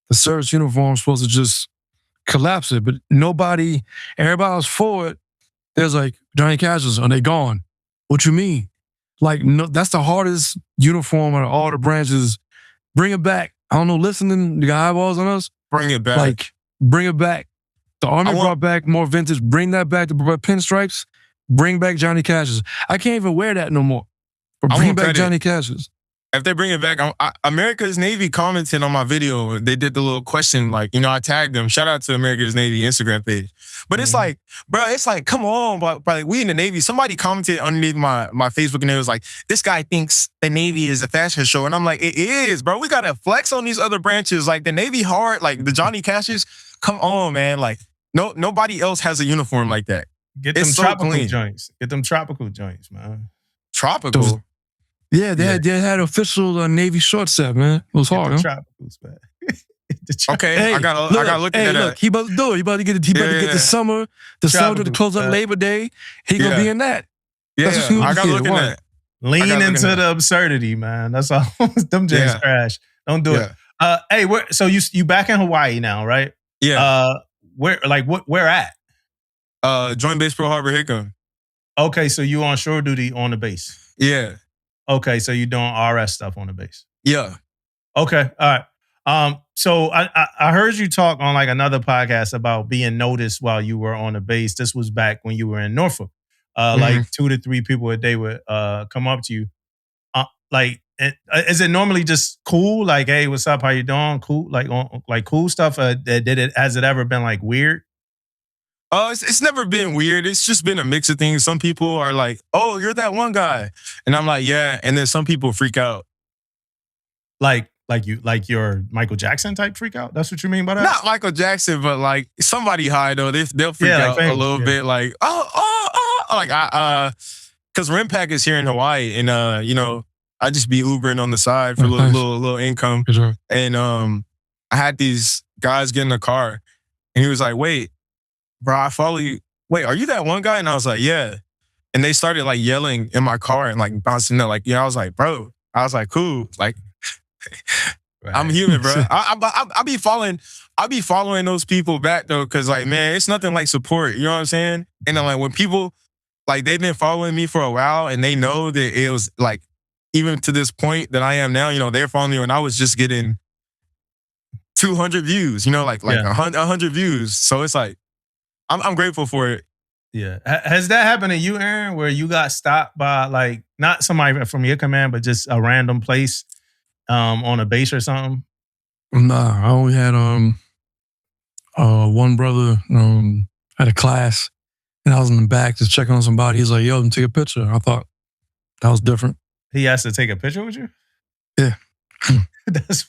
the service uniform was supposed to just collapse it. But everybody was for it. There's like, Johnny Cash's, are they gone? What you mean? Like, no, that's the hardest uniform out of all the branches. Bring it back. I don't know, listening, the eyeballs on us. Bring it back. Like, bring it back. The Army brought back more vintage. Bring that back to pinstripes. Bring back Johnny Cash's. I can't even wear that no more. But bring back Johnny Cash's. If they bring it back, America's Navy commented on my video. They did the little question, like, you know, I tagged them. Shout out to America's Navy Instagram page. But it's like, bro, it's like, come on, but like, we in the Navy. Somebody commented underneath my Facebook and it was like, this guy thinks the Navy is a fashion show. And I'm like, it is, bro. We got to flex on these other branches. Like the Navy hard, like the Johnny Cashes. Come on, man. Like, nobody else has a uniform like that. Get them tropical joints. Get them tropical joints, man. Tropical? Yeah, they had official Navy short set, man. It was hard, huh? Tropicals, man. Okay, hey, I gotta look at that. Look, he about to do it. He about to get the summer to close up Labor Day. He gonna be in that. Yeah, I gotta look at that. Lean into the absurdity, man. That's all. Them James crash. Don't do it. Hey, so you back in Hawaii now, right? Yeah. Where at? Joint Base Pearl Harbor Hickam. Okay, so you on shore duty on the base. Yeah. Okay, so you doing RS stuff on the base. Yeah. Okay, all right. So I heard you talk on like another podcast about being noticed while you were on the base. This was back when you were in Norfolk. Like 2 to 3 people a day would come up to you. Is it normally just cool? Like, hey, what's up? How you doing? Cool, like cool stuff. Has it ever been like weird? It's never been weird. It's just been a mix of things. Some people are like, "Oh, you're that one guy," and I'm like, "Yeah," and then some people freak out. Like your Michael Jackson type freak out? That's what you mean by that? Not Michael Jackson, but like somebody high though. They'll freak out famous, a little bit. Like, like because Rimpak is here in Hawaii, and I just be Ubering on the side for a little income. Sure. And I had these guys get in the car, and he was like, "Wait, bro, I follow you. Wait, are you that one guy?" And I was like, "Yeah." And they started like yelling in my car and like bouncing up. Like, I was like, "Bro," I was like, "Cool." Like, right. I'm human, bro. I be following those people back though, because like, man, it's nothing like support. You know what I'm saying? And then like when people like they've been following me for a while and they know that it was like even to this point that I am now, they're following me when I was just getting 200 views. Like 100 views. So it's like I'm grateful for it. Yeah. Has that happened to you, Aaron, where you got stopped by like not somebody from your command, but just a random place on a base or something? Nah, I only had one brother at a class, and I was in the back just checking on somebody. He's like, "Yo, take a picture." I thought that was different. He asked to take a picture with you? Yeah. That's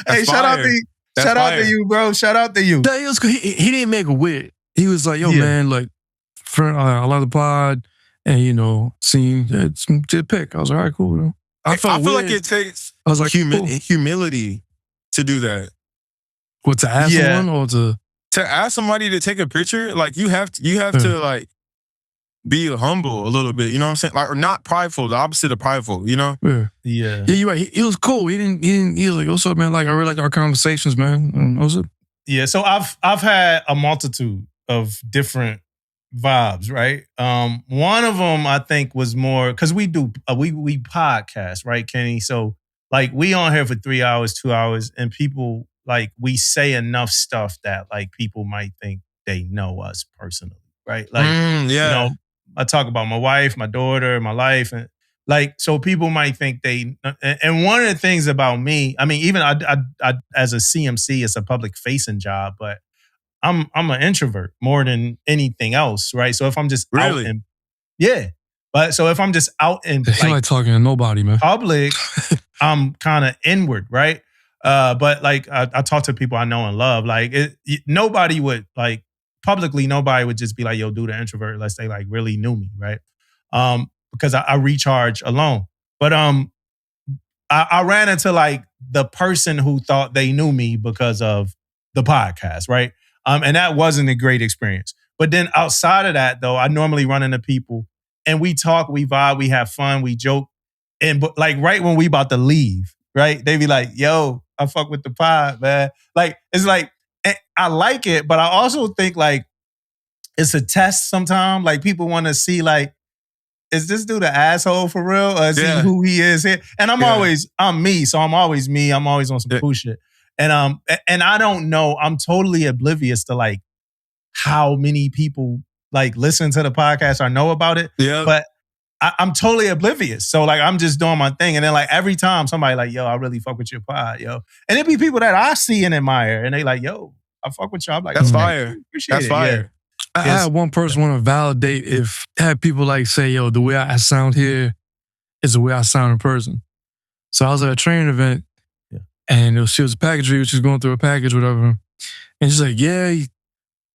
hey, shout out to you, bro. Shout out to you. He didn't make it weird. He was like, "Yo, man, like, friend, I love the pod, and seen some pic." I was like, "All right, cool." I feel like it takes humility to do that. What, to ask someone or to ask somebody to take a picture? Like you have to like be humble a little bit. You know what I'm saying? Like, or not prideful. The opposite of prideful. Yeah. Yeah. You're right. He was cool. He was like, "What's up, man? Like, I really like our conversations, man." What's up? Yeah. So I've had a multitude of different vibes, right? One of them I think was more because we do we podcast, right, Kenny? So like we on here for 3 hours, 2 hours, and people like we say enough stuff that like people might think they know us personally, right? Like I talk about my wife, my daughter, my life, and like so people might think they. And one of the things about me, I mean, even I as a CMC, it's a public facing job, but I'm an introvert more than anything else, right? So if I'm just out in, but so if I'm just out in like talking to nobody, man, public, I'm kind of inward, right? But like I talk to people I know and love, like nobody would like publicly, nobody would just be like, "Yo, do the introvert," unless they like really knew me, right? Because I recharge alone. But I ran into like the person who thought they knew me because of the podcast, right? And that wasn't a great experience. But then outside of that, though, I normally run into people and we talk, we vibe, we have fun, we joke. And but like right when we about to leave, right? They be like, "Yo, I fuck with the pod, man." Like, it's like, I like it, but I also think like it's a test sometimes. Like people want to see like, is this dude an asshole for real? Or is he who he is here? And I'm me. So I'm always me. I'm always on some cool shit. And I don't know, I'm totally oblivious to like how many people like listen to the podcast or know about it. Yeah. But I'm totally oblivious. So like I'm just doing my thing. And then like every time somebody like, "Yo, I really fuck with your pod, yo." And it be people that I see and admire. And they like, "Yo, I fuck with you." I'm like, "That's fire. That's fire." I had one person want to validate if had people like say, "Yo, the way I sound here is the way I sound in person." So I was at a training event. And she was a package reader. She was going through a package, whatever. And she's like, yeah,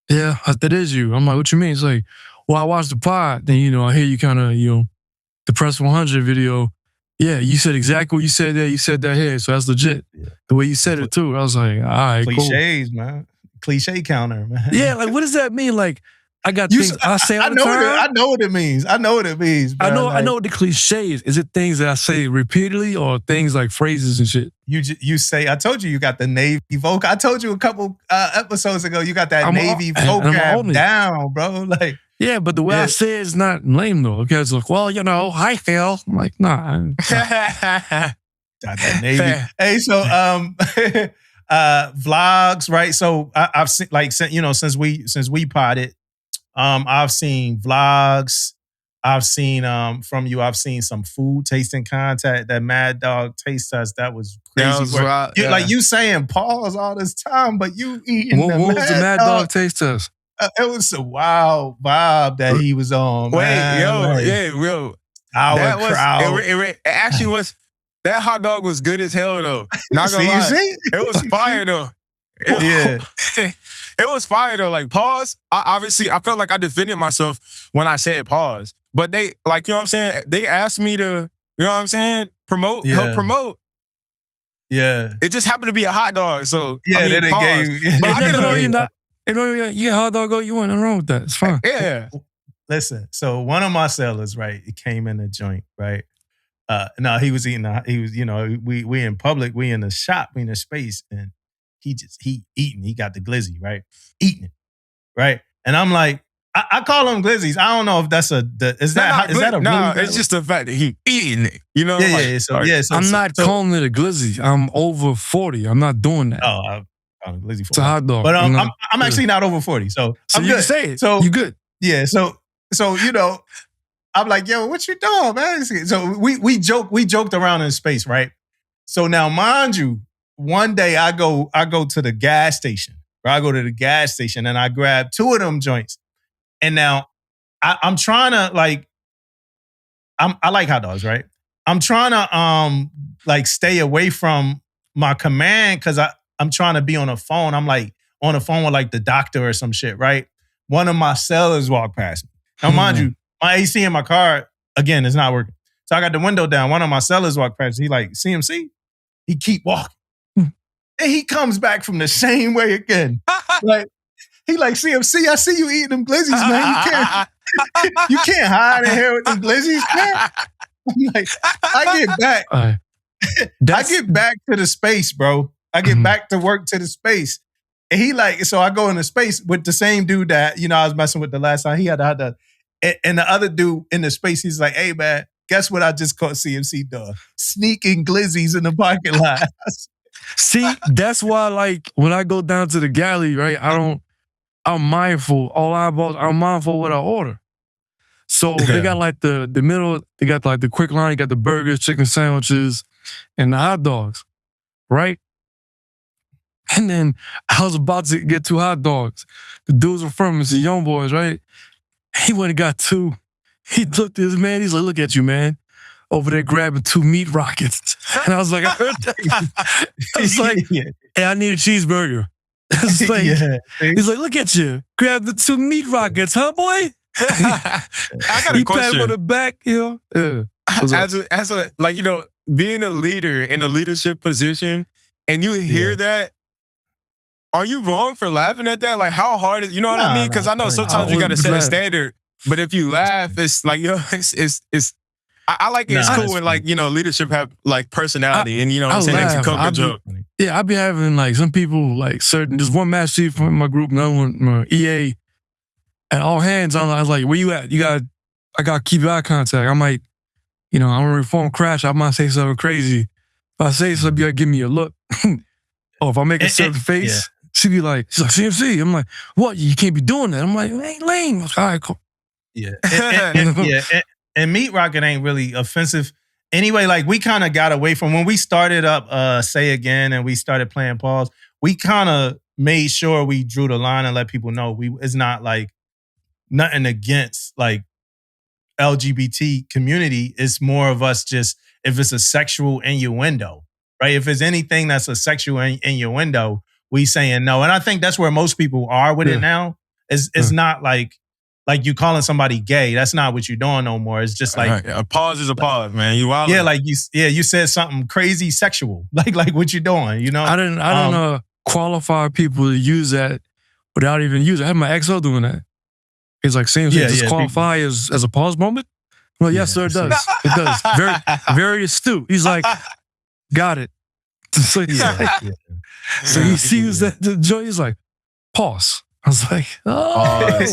that is you. I'm like, "What you mean?" It's like, "Well, I watched the pod. Then, I hear you kind of, the Press 100 video. Yeah, you said exactly what you said there. You said that here. So that's legit. Yeah. The way you said it, too." I was like, "All right, cliches, man. Cliche counter, man." Yeah, like, what does that mean? Like, I got things I say all the time. I know what it means. I know what it means. Bro. I know what the cliche is. Is it things that I say repeatedly or things like phrases and shit? You say, I told you got the Navy vocab. I told you a couple episodes ago, you got that Navy vocab down, bro. Like, yeah, but the way I say it is not lame though. Okay, it's like, "Well, hi Phil." I'm like, nah. Got that Navy. Hey, so vlogs, right? So I've seen like since we potted. I've seen vlogs. I've seen from you. I've seen some food tasting content. That Mad Dog taste test. That was crazy. Like you saying pause all this time, but you eating. What was the Mad Dog taste test? it was a wild vibe that he was on. Wait, man. yo, Like, yeah, yo. our That was, crowd. it actually was, that hot dog was good as hell, though. Not gonna See, you lie. see? It was fire, though. Yeah. It was fire, though. Like, pause. I felt like I defended myself when I said pause. But they, like, you know what I'm saying? They asked me to, you know what I'm saying? Promote, help promote. Yeah. It just happened to be a hot dog, so Yeah, I mean, then they pause. gave. But I You didn't know, know you're not. You know, you get hot dog. You ain't nothing wrong with that. It's fine. Yeah. Listen, so one of my sellers, right, he came in the joint, right? No, he was eating. He was, you know, we in public, we in the shop, we in the space, and he eating. He got the glizzy, right? Eating it, right? And I'm like, I call them glizzies. I don't know if that's is that a no? really It's just the fact that he eating it. You know? Yeah. I'm not calling it a glizzy. I'm over 40. I'm not doing that. Oh, I'm calling it glizzy. It's a hot dog. But I'm I'm actually not over 40, so I'm you good. can say it. So you good. yeah, so you know, I'm like, yo, what you doing, man? So we joked around in space, right? So now, mind you, one day I go to the gas station. Or I go to the gas station and I grab 2 of them joints. And now I'm trying to like, I like hot dogs, right? I'm trying to like stay away from my command because I'm trying to be on the phone. I'm like on the phone with like the doctor or some shit, right? One of my sellers walked past me. Now, mind you, my AC in my car, again, is not working. So I got the window down. One of my sellers walked past. He like, CMC? He keep walking. And he comes back from the same way again. Like, he like, CMC, I see you eating them glizzies, man. You can't hide in here with them glizzies, man. I'm like, I get back. I get back to the space, bro. I get back to work to the space. And he like, so I go into space with the same dude that, you know, I was messing with the last time. He had a hot dog. And the other dude in the space, he's like, hey, man, guess what I just caught CMC doing? Sneaking glizzies in the parking lot. See, that's why, like, when I go down to the galley, right, I'm mindful. I'm mindful what I order. So they got like the middle, they got like the quick line, you got the burgers, chicken sandwiches, and the hot dogs, right? And then I was about to get 2 hot dogs. The dudes were from us, the young boys, right? He went and got 2. He looked at his man, he's like, look at you, man. Over there grabbing 2 meat rockets. And I was like, I heard that. I was like, hey, I need a cheeseburger. It's like, he's like, look at you. Grab the 2 meat rockets, huh, boy? I got a he question. pat him on the back, you know. As a like, you know, being a leader in a leadership position, and you hear that, are you wrong for laughing at that? Like, how hard is, you know what I mean? Because I know sometimes you got to set a standard, but if you laugh, it's like, yo, it's. I like it. It's cool when, like, you know, leadership have like personality, and you know what I'm saying, they can come and joke. Yeah, I be having like some people like certain. There's one master chief from my group, another one my EA, and all hands. I was like, where you at? I got to keep eye contact. I might, you know, I'm gonna reform crash. I might say something crazy. If I say something, you gotta give me a look. Or if I make a certain face, she's like, CMC. I'm like, what? You can't be doing that. I'm like, ain't lame. All right, cool. Yeah. And meat rocket ain't really offensive. Anyway, like we kind of got away from when we started up Say Again and we started playing pause, we kind of made sure we drew the line and let people know it's not like nothing against like LGBT community. It's more of us just, if it's a sexual innuendo, right? If it's anything that's a sexual innuendo, we saying no. And I think that's where most people are with it now. It's not like you calling somebody gay. That's not what you're doing no more. It's just like a pause is a pause, man. You wild. Yeah, like you said something crazy sexual. Like what you doing, you know? I didn't qualify people to use that without even using it. I had my XO doing that. He's like, seems does this qualify as a pause moment? Well, yes, sir, it does. It does. Very, very astute. He's like, got it. So he sees that the joint, he's like, pause. I was like, oh.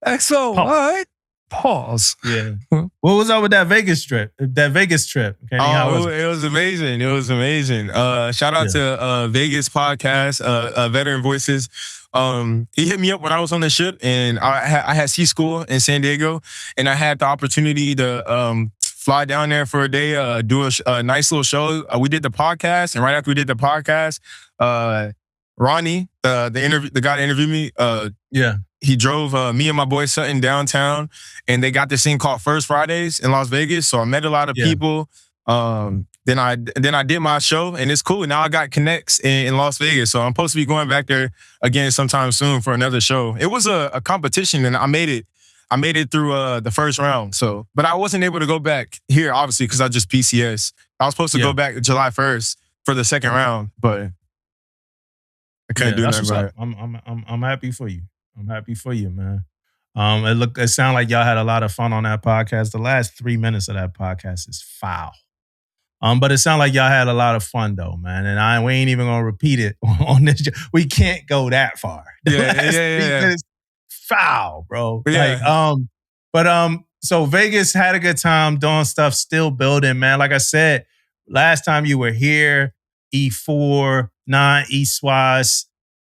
XO, all right. Pause. Yeah. What was up with that Vegas trip? Kenny, it was amazing. It was amazing. Shout out to Vegas podcast, Veteran Voices. He hit me up when I was on the ship, and I had C school in San Diego, and I had the opportunity to fly down there for a day, do a nice little show. We did the podcast, and right after we did the podcast, Ronnie, the guy that interviewed me, Yeah. he drove me and my boy Sutton downtown, and they got this thing called First Fridays in Las Vegas. So I met a lot of people. Then I did my show, and it's cool. Now I got connects in Las Vegas, so I'm supposed to be going back there again sometime soon for another show. It was a competition, and I made it. I made it through the first round. So, but I wasn't able to go back here, obviously, because I just PCS. I was supposed to go back July 1st for the second round, but I couldn't do nothing about it. I'm happy for you. I'm happy for you, man. It sounded like y'all had a lot of fun on that podcast. The last 3 minutes of that podcast is foul. But it sounded like y'all had a lot of fun though, man. And we ain't even gonna repeat it on this. We can't go that far. The last 3 minutes, foul, bro. Yeah. So Vegas had a good time doing stuff, still building, man. Like I said, last time you were here, E4, ESWS,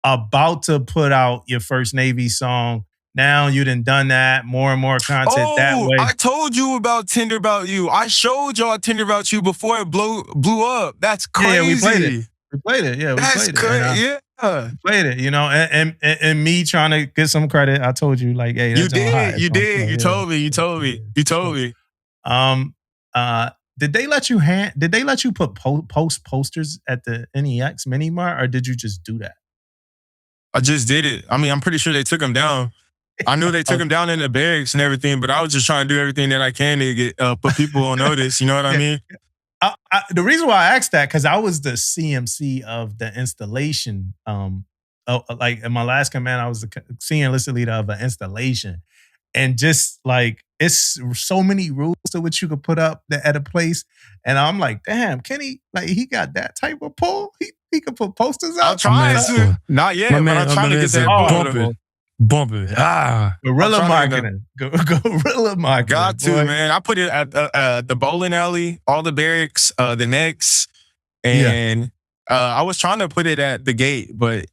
about to put out your first Navy song. Now you done that, more and more content that way. I told you about Tinder About You. I showed y'all Tinder About You before it blew up. That's crazy. Yeah, we played it. We played it. Yeah, we That's played crazy. it. Yeah. Played it, you know, and me trying to get some credit. I told you, like, hey, you did. You told me. You told me. Did they let you put posters at the NEX Mini Mart, or did you just do that? I just did it. I mean, I'm pretty sure they took them down. I knew they took them down in the barracks and everything, but I was just trying to do everything that I can to get put people on notice. You know what I mean? The reason why I asked that, because I was the CMC of the installation. Like in my last command, I was the senior enlisted leader of an installation. And just like, it's so many rules to which you could put up at a place. And I'm like, damn, Kenny, like he got that type of pull? He could put posters out? I'm trying to. Not yet, but I'm trying to get that bump it. Guerrilla marketing. Guerrilla marketing. Got to, man. I put it at the bowling alley, all the barracks, the necks. And I was trying to put it at the gate, but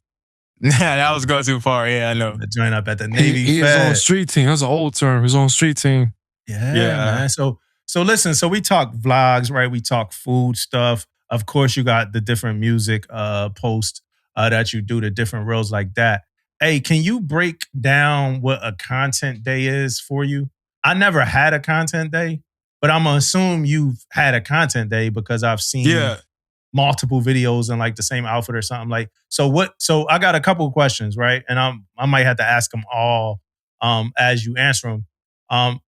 that was going too far. Yeah, I know. Join up at the Navy. He is on street team. That's an old term. He's on street team. Yeah, man. So listen, so we talk vlogs, right? We talk food stuff. Of course, you got the different music posts that you do, the different reels like that. Hey, can you break down what a content day is for you? I never had a content day, but I'm going to assume you've had a content day because I've seen multiple videos in like the same outfit or something. Like, so I got a couple of questions, right? And I might have to ask them all as you answer them.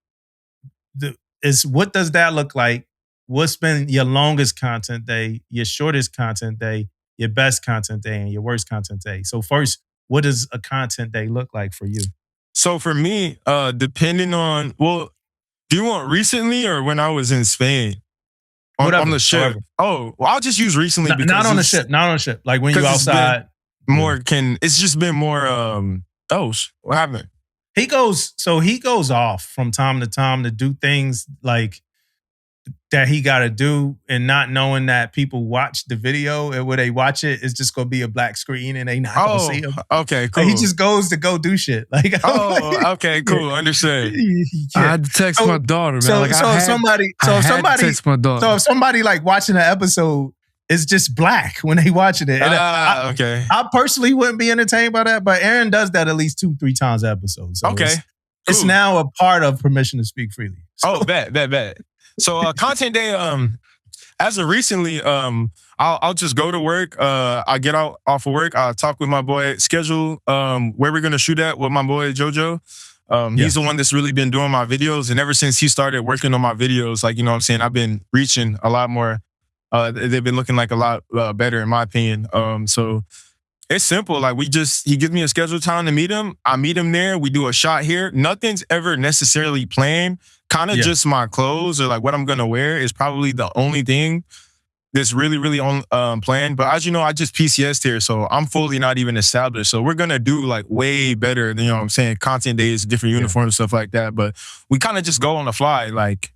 What does that look like? What's been your longest content day, your shortest content day, your best content day, and your worst content day? So first, what does a content day look like for you? So for me, depending on, do you want recently or when I was in Spain? On the ship. Whatever. Oh, well, I'll just use recently because not on the ship. Not on the ship. Like when you outside. It's just been more, what happened? He goes off from time to time to do things like that he got to do, and not knowing that people watch the video, and when they watch it, it's just gonna be a black screen and they not gonna see him. Okay, cool. Like, he just goes to go do shit. Like, okay, cool. Understood. I had to text my daughter, man. If somebody like watching an episode, it's just black when they watching it. And I personally wouldn't be entertained by that, but Aaron does that at least 2-3 times an episode. So it's now a part of Permission to Speak Freely. So, bet. So content day, as of recently, I'll just go to work. I get off of work. I talk with my boy, schedule where we're gonna shoot at with my boy JoJo. He's the one that's really been doing my videos, and ever since he started working on my videos, like, you know what I'm saying, I've been reaching a lot more. They've been looking like a lot better in my opinion. So it's simple. Like he gives me a scheduled time to meet him. I meet him there. We do a shot here. Nothing's ever necessarily planned. Kind of just my clothes or like what I'm gonna wear is probably the only thing that's really, really on planned. But as you know, I just PCS'd here, so I'm fully not even established. So we're gonna do like way better than, you know what I'm saying, content days, different uniforms, stuff like that. But we kind of just go on the fly. Like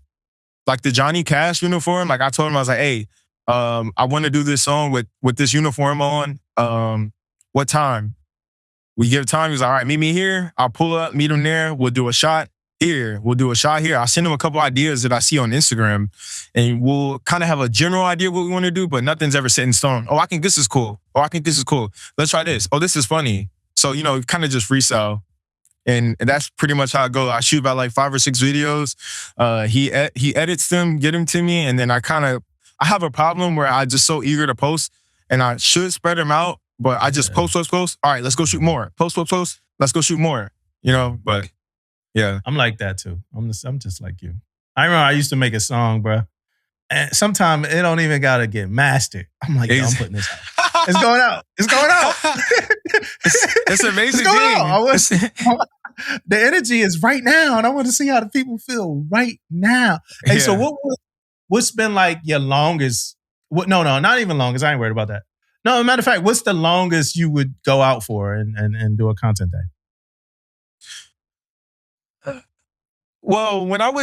the Johnny Cash uniform, like I told him, I was like, hey, I want to do this song with this uniform on. What time? We give time. He's like, all right, meet me here. I'll pull up, meet him there. We'll do a shot. here. We'll do a shot here. I'll send him a couple ideas that I see on Instagram, and we'll kind of have a general idea what we want to do, but nothing's ever set in stone. Oh, I think this is cool. Oh, I think this is cool. Let's try this. Oh, this is funny. So, kind of just freestyle. And that's pretty much how I go. I shoot about like 5 or 6 videos. He edits them, get them to me, and then I have a problem where I'm just so eager to post, and I should spread them out, but I just post. All right, let's go shoot more. Post. Let's go shoot more. But yeah, I'm like that too. I'm just like you. I remember I used to make a song, bro, and sometimes it don't even gotta get mastered. I'm like, yo, I'm putting this out. It's going out. It's going out. It's amazing. The energy is right now, and I want to see how the people feel right now. Hey, so what's been like your longest? No, not even longest. I ain't worried about that. No, matter of fact, what's the longest you would go out for and do a content day? Well, I'll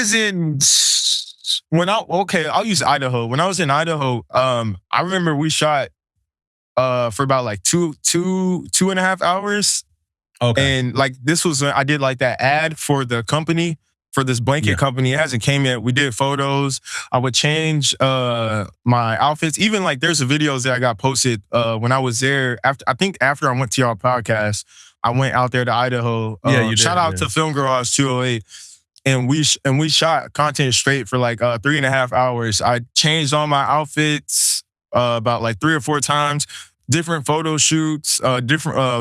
use Idaho. When I was in Idaho, I remember we shot for about like two and a half hours. Okay. And like this was when I did like that ad for the company, for this blanket company. It hasn't came yet. We did photos. I would change my outfits. Even like there's videos that I got posted when I was there. After I went to y'all podcast, I went out there to Idaho. Shout out to Film Garage 208. And we shot content straight for like 3.5 hours. I changed all my outfits about like 3 or 4 times. Different photo shoots,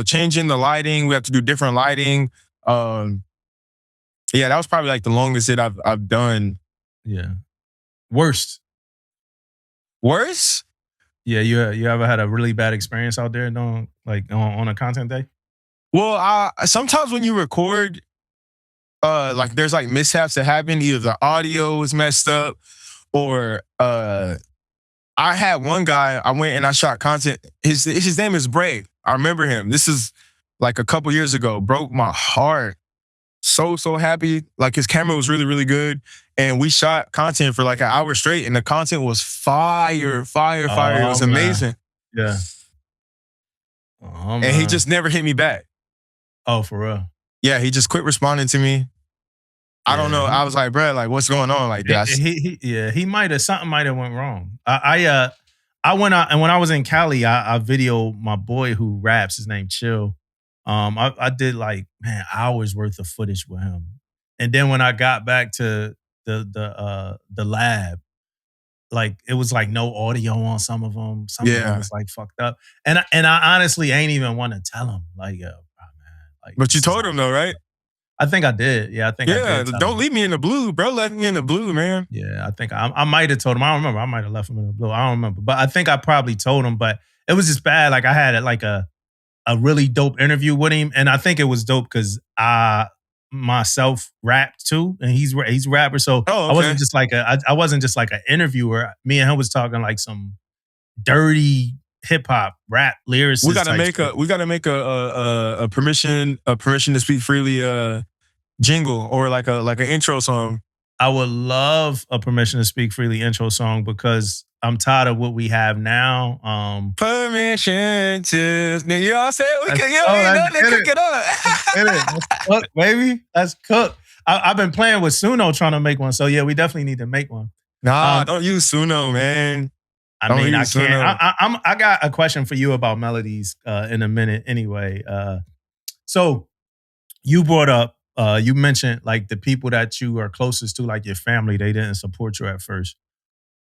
changing the lighting. We have to do different lighting. That was probably like the longest that I've done. Yeah. Worst? Yeah, you ever had a really bad experience out there on a content day? Well, sometimes when you record, like there's like mishaps that happen. Either the audio was messed up, or I had one guy. I went and I shot content. His name is Bray. I remember him. This is like a couple years ago. Broke my heart. So happy. Like his camera was really, really good, and we shot content for like an hour straight, and the content was fire. It was amazing. Yeah. And he just never hit me back. Oh, for real? Yeah, he just quit responding to me. I don't know. I was like, bro, like, what's going on? Like, something might have went wrong. I went out, and when I was in Cali, I videoed my boy who raps. His name Chill. I did like hours worth of footage with him, and then when I got back to the lab, like it was like no audio on some of them. Some of them was like fucked up, and I honestly ain't even want to tell him like, yo, man. Like, but you told him though, right? I think I did. Yeah, I think I did. Don't leave me in the blue, bro. Let me in the blue, man. Yeah, I think I might have told him. I don't remember. I might have left him in the blue. I don't remember. But I think I probably told him. But it was just bad. Like I had like a really dope interview with him. And I think it was dope because I myself rapped too. And he's a rapper. So I wasn't just like I wasn't just like an interviewer. Me and him was talking like some dirty hip hop rap lyrics. We gotta make a permission to speak freely jingle, or like an intro song. I would love a permission to speak freely intro song because I'm tired of what we have now. Permission to, you know what I'm saying? We can cook it up. Cook, baby. Let's cook. I've been playing with Suno trying to make one. So yeah, we definitely need to make one. Nah, don't use Suno, man. I mean, I can't. I got a question for you about melodies in a minute anyway. So you brought up, you mentioned like the people that you are closest to, like your family, they didn't support you at first.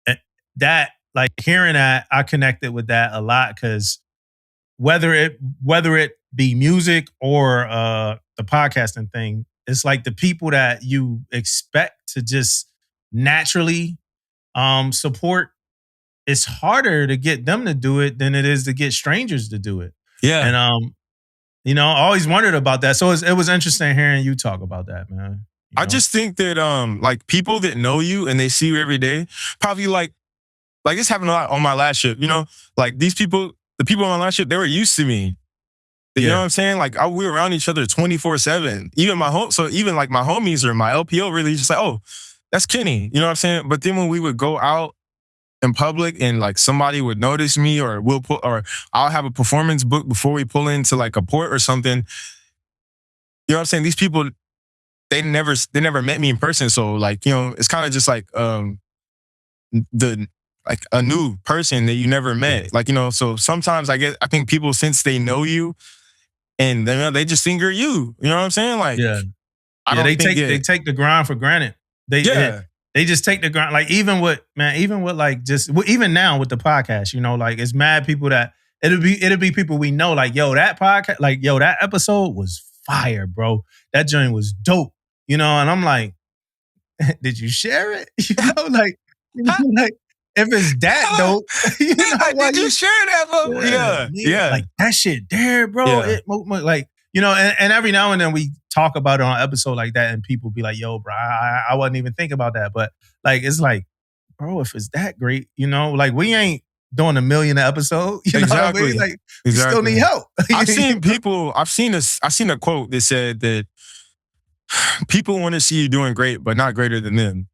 And that, like hearing that, I connected with that a lot because whether it be music or the podcasting thing, it's like the people that you expect to just naturally support, it's harder to get them to do it than it is to get strangers to do it. Yeah. And I always wondered about that. So it was interesting hearing you talk about that, man. I just think that like people that know you and they see you every day, probably like this happened a lot on my last ship, like the people on my last ship, they were used to me. You know what I'm saying? Like we were around each other 24/7. Even my homies or my LPO really just like, oh, that's Kenny. You know what I'm saying? But then when we would go out in public and like somebody would notice me, or I'll have a performance book before we pull into like a port or something. You know what I'm saying? These people, they never met me in person. So like, it's kind of just like like a new person that you never met. Like, so sometimes I think people, since they know you and they just think you're you. You know what I'm saying? Like, they take the grind for granted. They just take the grind. Like even with like even now with the podcast, like it's mad people that it'll be people we know. Like, yo, that podcast, like, yo, that episode was fire, bro. That joint was dope. And I'm like, did you share it? Like if it's that dope, did you share that, bro? Yeah. Like that shit there, bro. Yeah. And every now and then we talk about it on an episode like that, and people be like, yo, bro, I wasn't even thinking about that. But like, it's like, bro, if it's that great, like we ain't doing 1 million an episode. You know what I mean? Like, we still need help. I've seen a quote that said that people want to see you doing great, but not greater than them.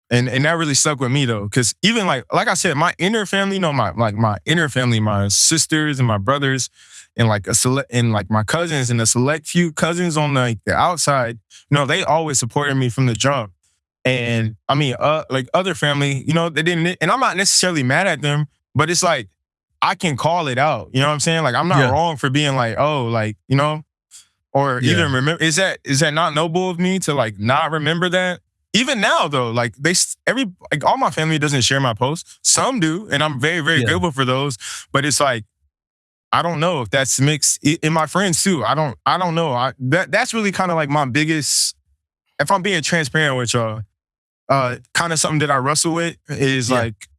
And that really stuck with me though, because even like I said, my inner family, my inner family, my sisters and my brothers, and like my cousins and a select few cousins on like the outside, they always supported me from the jump. And I mean, like other family, they didn't, and I'm not necessarily mad at them, but it's like I can call it out. You know what I'm saying? Like I'm not wrong for being like, oh, like or even remember. Is that not noble of me to like not remember that? Even now, though, like all my family doesn't share my posts. Some do, and I'm very, very grateful for those. But it's like, I don't know if that's mixed in my friends too. I don't know. That's really kind of like my biggest. If I'm being transparent with y'all, kind of something that I wrestle with is like,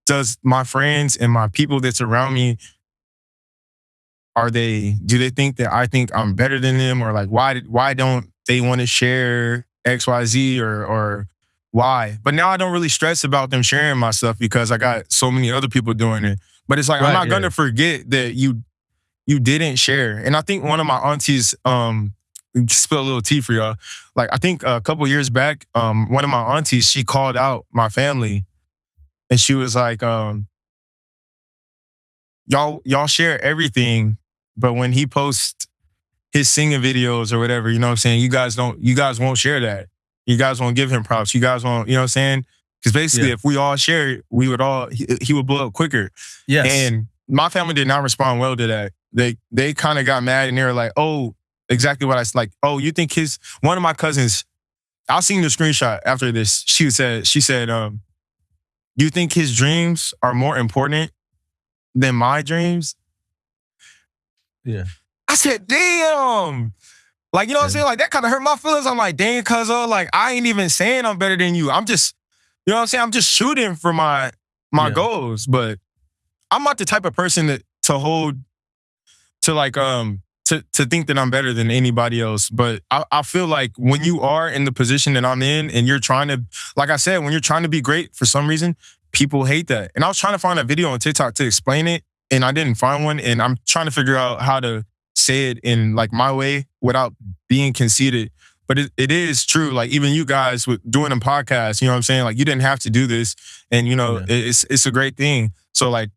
does my friends and my people that's around me, do they think that I think I'm better than them, or like why don't they want to share XYZ or why? But now I don't really stress about them sharing my stuff because I got so many other people doing it. But it's like, I'm not gonna forget that you didn't share. And I think one of my aunties, spill a little tea for y'all. Like I think a couple years back, one of my aunties, she called out my family, and she was like, y'all share everything, but when he posts his singing videos or whatever, you know what I'm saying? You guys won't share that. You guys won't give him props. You guys won't, you know what I'm saying? Because basically, if we all share it, he would blow up quicker. Yes. And my family did not respond well to that. They kind of got mad, and they were like, oh, exactly what I like. Oh, you think one of my cousins, I'll send you the screenshot after this. She said, you think his dreams are more important than my dreams? Yeah. I said, damn. Like, you know what I'm saying? Like, that kind of hurt my feelings. I'm like, dang, cuzzo, like, I ain't even saying I'm better than you. I'm just, you know what I'm saying? I'm just shooting for my goals. But I'm not the type of person to think that I'm better than anybody else. But I feel like when you are in the position that I'm in and you're trying to, like I said, when you're trying to be great, for some reason, people hate that. And I was trying to find a video on TikTok to explain it, and I didn't find one. And I'm trying to figure out how to say it in like my way without being conceited. But it is true. Like even you guys with doing a podcast, you know what I'm saying? Like you didn't have to do this, and it's a great thing. So like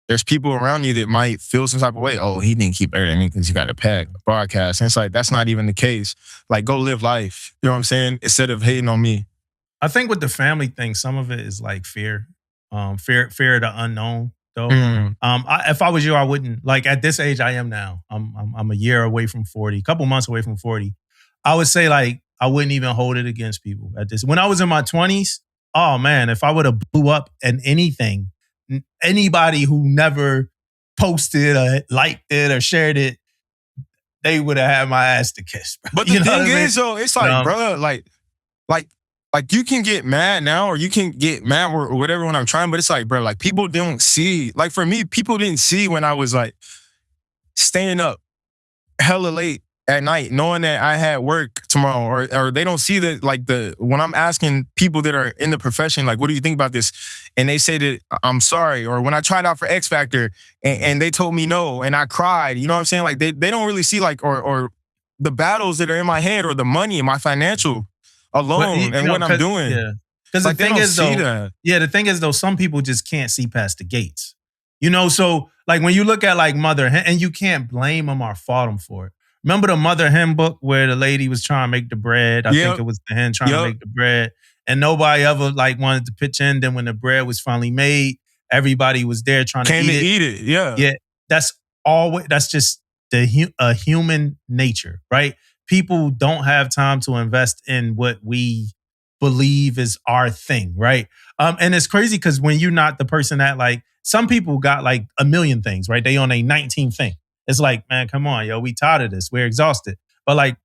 there's people around you that might feel some type of way. Oh, he didn't keep better than me because he got a pack broadcast. And it's like, that's not even the case. Like go live life. You know what I'm saying? Instead of hating on me. I think with the family thing, some of it is like fear. Fear of the unknown. Though, if I was you, I wouldn't. Like at this age I am now, I'm a year away from 40, a couple months away from 40. I would say like I wouldn't even hold it against people at this. When I was in my 20s, oh man, if I would have blew up in anything, anybody who never posted or liked it or shared it, they would have had my ass to kiss. Bro. But the thing is, though, it's like, brother, like you can get mad now, or you can get mad or whatever when I'm trying, but it's like, bro, like people don't see. Like for me, people didn't see when I was like staying up hella late at night, knowing that I had work tomorrow, or they don't see that like when I'm asking people that are in the profession, like, what do you think about this? And they say that I'm sorry, or when I tried out for X Factor and they told me no and I cried, you know what I'm saying? Like they don't really see like, or the battles that are in my head, or the money and my financial alone and what I'm doing. Yeah. Because like, the thing is though, some people just can't see past the gates. So like when you look at like mother, and you can't blame them or fault them for it, Remember the mother hen book where the lady was trying to make the bread? I think it was the hen trying to make the bread. And nobody ever like wanted to pitch in. Then when the bread was finally made, everybody was there trying to eat it. Yeah. That's just the human nature, right? People don't have time to invest in what we believe is our thing, right? And it's crazy because when you're not the person that like, some people got like a million things, right? They on a 19th thing. It's like, man, come on, yo, we tired of this. We're exhausted. But like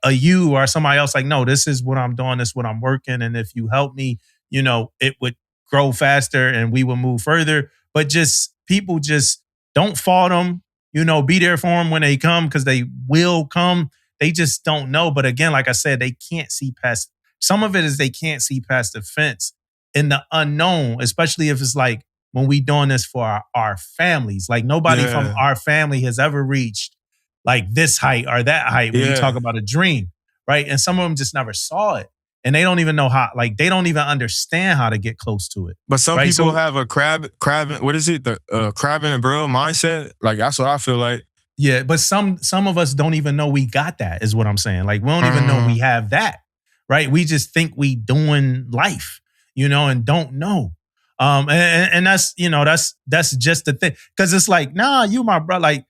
you or somebody else, like, no, this is what I'm doing. This is what I'm working. And if you help me, it would grow faster and we will move further. But just people just don't fault them, be there for them when they come because they will come. They just don't know. But again, like I said, they can't see past. Some of it is they can't see past the fence in the unknown, especially if it's like when we doing this for our families. Like nobody from our family has ever reached like this height or that height when you talk about a dream, right? And some of them just never saw it. And they don't even know how, like they don't even understand how to get close to it. But some people have a crab, what is it? The crab in a barrel mindset. Like that's what I feel like. Yeah, but some of us don't even know we got that, is what I'm saying. Like we don't even know we have that, right? We just think we doing life, and don't know. And that's, that's just the thing. Cause it's like, nah, you my bro. Like,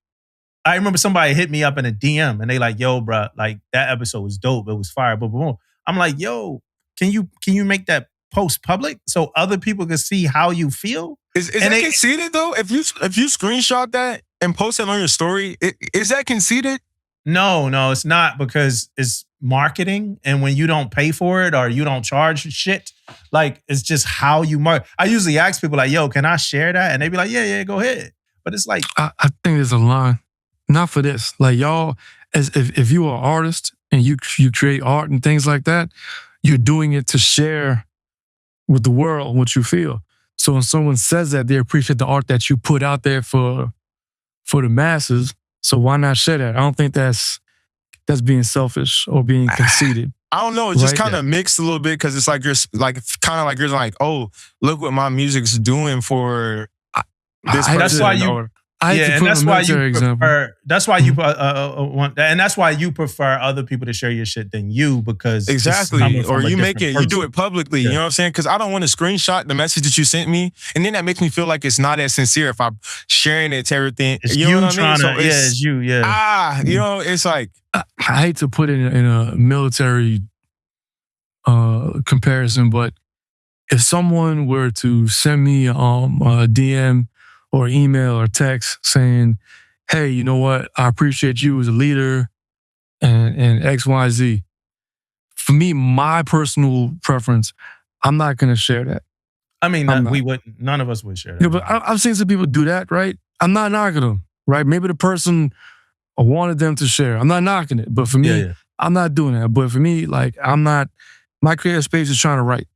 I remember somebody hit me up in a DM and they like, yo, bro, like that episode was dope. It was fire. Boom, boom, boom. I'm like, yo, can you make that post public so other people can see how you feel? Is that conceited though? If you screenshot that and post it on your story, is that conceited? No, it's not, because it's marketing, and when you don't pay for it or you don't charge shit, like it's just how you market. I usually ask people like, yo, can I share that? And they be like, yeah, go ahead. But it's like, I think there's a line, not for this. Like y'all, as if you are an artist and you create art and things like that, you're doing it to share with the world what you feel. So when someone says that, they appreciate the art that you put out there for the masses. So why not share that? I don't think that's being selfish or being conceited. I don't know. It's just kind of mixed a little bit because it's like you're like kind of like you're like, oh, look what my music's doing for this person. That's why you. And that's why you prefer. That's why you want, and that's why you prefer other people to share your shit than you, because exactly. Or you make it, you do it publicly. You know what I'm saying? Because I don't want to screenshot the message that you sent me, and then that makes me feel like it's not as sincere if I'm sharing it to everything. It's you know what I mean? So it's you. Yeah. It's like I hate to put it in a military comparison, but if someone were to send me a DM or email or text saying, hey, you know what? I appreciate you as a leader and X, Y, Z. For me, my personal preference, I'm not going to share that. I mean, we wouldn't. None of us would share that. Yeah, but I've seen some people do that, right? I'm not knocking them, right? Maybe the person wanted them to share. I'm not knocking it. But for me, I'm not doing that. But for me, like, my creative space is trying to write.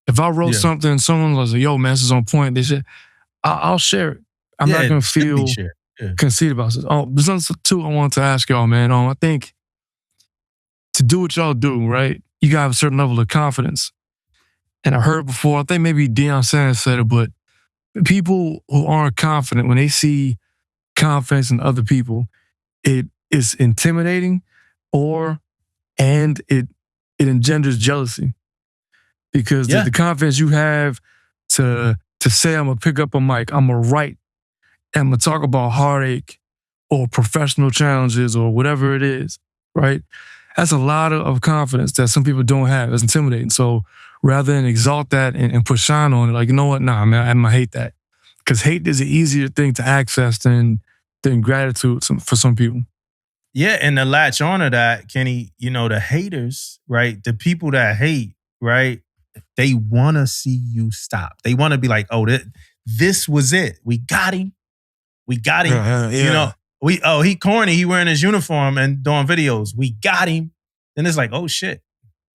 If I wrote something, someone was like, yo, man, this is on point. They said, I'll share it. I'm not going to feel conceited about this. Oh, there's something too I wanted to ask y'all, man. I think to do what y'all do, right, you got to have a certain level of confidence. And I heard before, I think maybe Deion Sanders said it, but people who aren't confident, when they see confidence in other people, it is intimidating and it engenders jealousy. Because the confidence you have to say, I'm going to pick up a mic, I'm going to write, and I'm going to talk about heartache or professional challenges or whatever it is, right? That's a lot of confidence that some people don't have. It's intimidating. So rather than exalt that and put shine on it, like, you know what? Nah, man, I'm going to hate that. Because hate is an easier thing to access than gratitude for some people. Yeah, and to latch on to that, Kenny, the haters, right? The people that hate, right? They want to see you stop. They want to be like, oh, this was it. We got him. He corny. He wearing his uniform and doing videos. We got him. Then it's like, oh shit,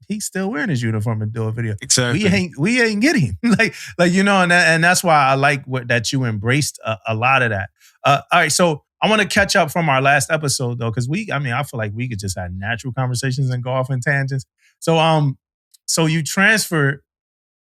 he's still wearing his uniform and doing a video. Exactly. We ain't get him. and that's why I like that you embraced a lot of that. All right, so I want to catch up from our last episode though, because I feel like we could just have natural conversations and go off in tangents. So you transferred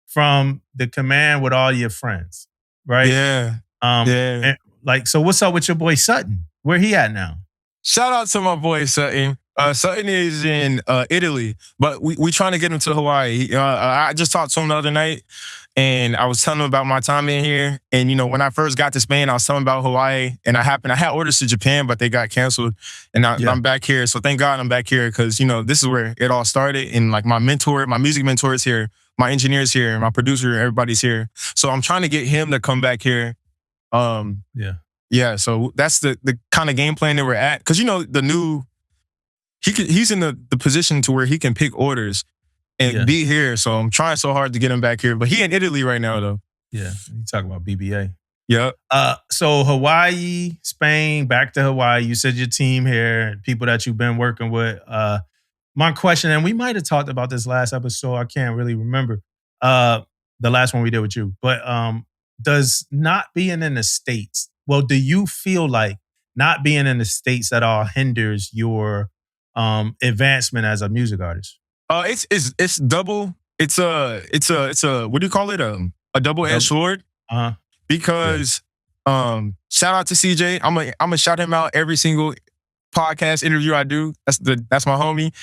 from the command with all your friends, right? Yeah. And, so what's up with your boy Sutton? Where he at now? Shout out to my boy Sutton. Sutton is in Italy, but we trying to get him to Hawaii. I just talked to him the other night, and I was telling him about my time in here. And you know, when I first got to Spain, I was telling him about Hawaii, and I had orders to Japan, but they got canceled. And I'm back here, so thank God I'm back here because you know this is where it all started. And like my music mentor is here, my engineer's here, my producer, everybody's here. So I'm trying to get him to come back here. Yeah, so that's the kind of game plan that we're at. Because, you know, he's in the position to where he can pick orders and be here. So I'm trying so hard to get him back here. But he in Italy right now, though. Yeah, you talk about BBA. Yeah. So Hawaii, Spain, back to Hawaii. You said your team here, people that you've been working with. My question, and we might have talked about this last episode. I can't really remember the last one we did with you. But does not being in the States, do you feel like not being in the States at all hinders your advancement as a music artist? It's double. It's a what do you call it? A double-edged sword. Because shout out to CJ. I'm gonna shout him out every single podcast interview I do. That's my homie.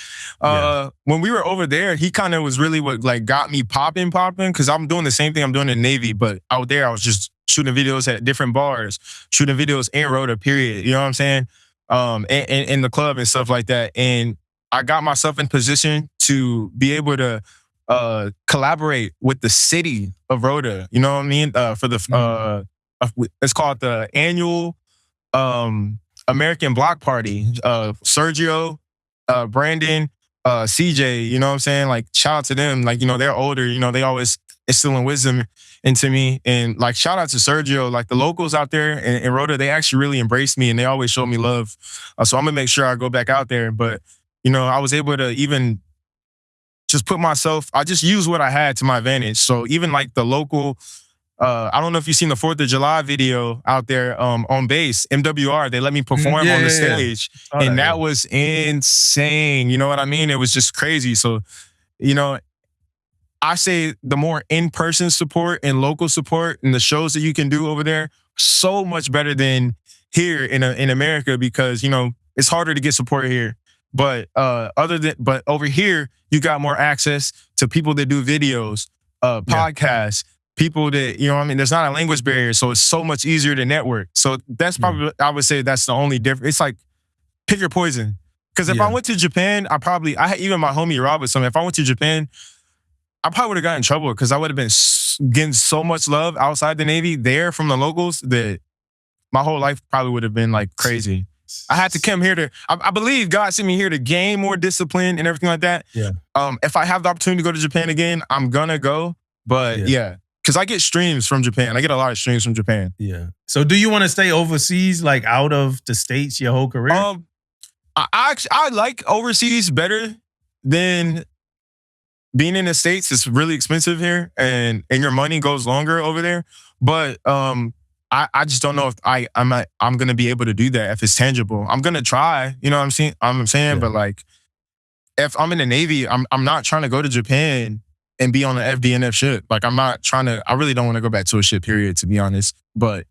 When we were over there, he kind of was really what like got me popping because I'm doing the same thing I'm doing in the Navy, but out there I was just shooting videos at different bars, shooting videos in Rhoda, period. You know what I'm saying? And in the club and stuff like that. And I got myself in position to be able to collaborate with the city of Rhoda. You know what I mean? For the it's called the annual American Block Party. Sergio, Brandon, CJ, you know what I'm saying? Like, shout out to them. Like, you know, they're older. You know, they always instilling wisdom into me. And like, shout out to Sergio. Like, the locals out there in Rhoda, they actually really embraced me and they always show me love. So I'm gonna make sure I go back out there. But, you know, I was able to even just I just used what I had to my advantage. So even like the local, I don't know if you've seen the 4th of July video out there on base, MWR, they let me perform on the stage. And that was insane. You know what I mean? It was just crazy. So, you know, I say the more in-person support and local support and the shows that you can do over there, so much better than here in America because, you know, it's harder to get support here. But but over here, you got more access to people that do videos, podcasts, people that, you know what I mean? There's not a language barrier, so it's so much easier to network. So that's probably, I would say that's the only difference. It's like, pick your poison. Because if I went to Japan, even my homie Rob was something, if I went to Japan, I probably would have gotten in trouble because I would have been getting so much love outside the Navy there from the locals that my whole life probably would have been like crazy. I had to come here I believe God sent me here to gain more discipline and everything like that. Yeah. If I have the opportunity to go to Japan again, I'm gonna go. But because I get streams from Japan. I get a lot of streams from Japan. Yeah. So do you want to stay overseas, like out of the States your whole career? I like overseas better than being in the States. It's really expensive here and your money goes longer over there. But I just don't know if I'm gonna be able to do that if it's tangible. I'm gonna try, you know what I'm saying? But like if I'm in the Navy, I'm not trying to go to Japan and be on an FDNF ship. Like I really don't want to go back to a ship, period, to be honest. But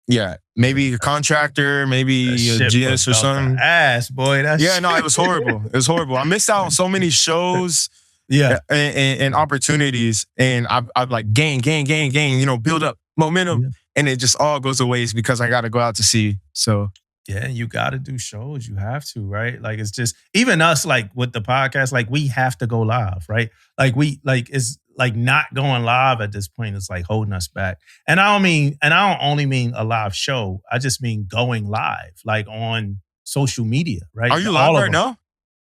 yeah, maybe a contractor, maybe a GS or something. Ass, boy. No, it was horrible. It was horrible. I missed out on so many shows. And opportunities, and I've like gain, you know, build up momentum, and it just all goes to waste because I got to go out to sea. So yeah, you got to do shows. You have to, right? Like it's just even us, like with the podcast, like we have to go live, right? Like it's like not going live at this point is like holding us back. And I don't only mean a live show. I just mean going live, like on social media, right? Are you live right now?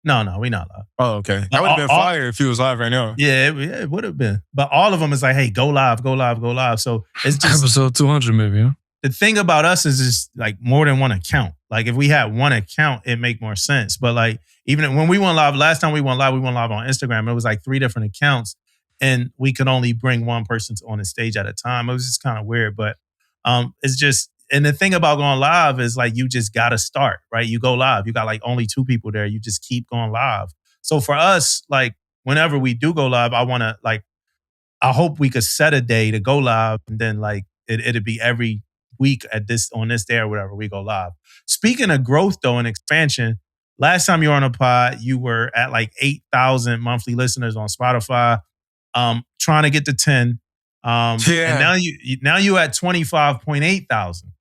No, we not live. Oh, okay. That would have been fire if he was live right now. Yeah, it would have been. But all of them is like, hey, go live. So it's just episode 200 maybe, huh? The thing about us is just like more than one account. Like if we had one account, it make more sense. But like even when we went live, last time we went live on Instagram. It was like 3 different accounts and we could only bring one person on the stage at a time. It was just kind of weird. But it's just, and the thing about going live is like, you just got to start, right? You go live. You got like only 2 people there. You just keep going live. So for us, like whenever we do go live, I hope we could set a day to go live and then like it'd be every week on this day or whatever, we go live. Speaking of growth though and expansion, last time you were on a pod, you were at like 8,000 monthly listeners on Spotify, trying to get to 10. And now you at 25.8 thousand.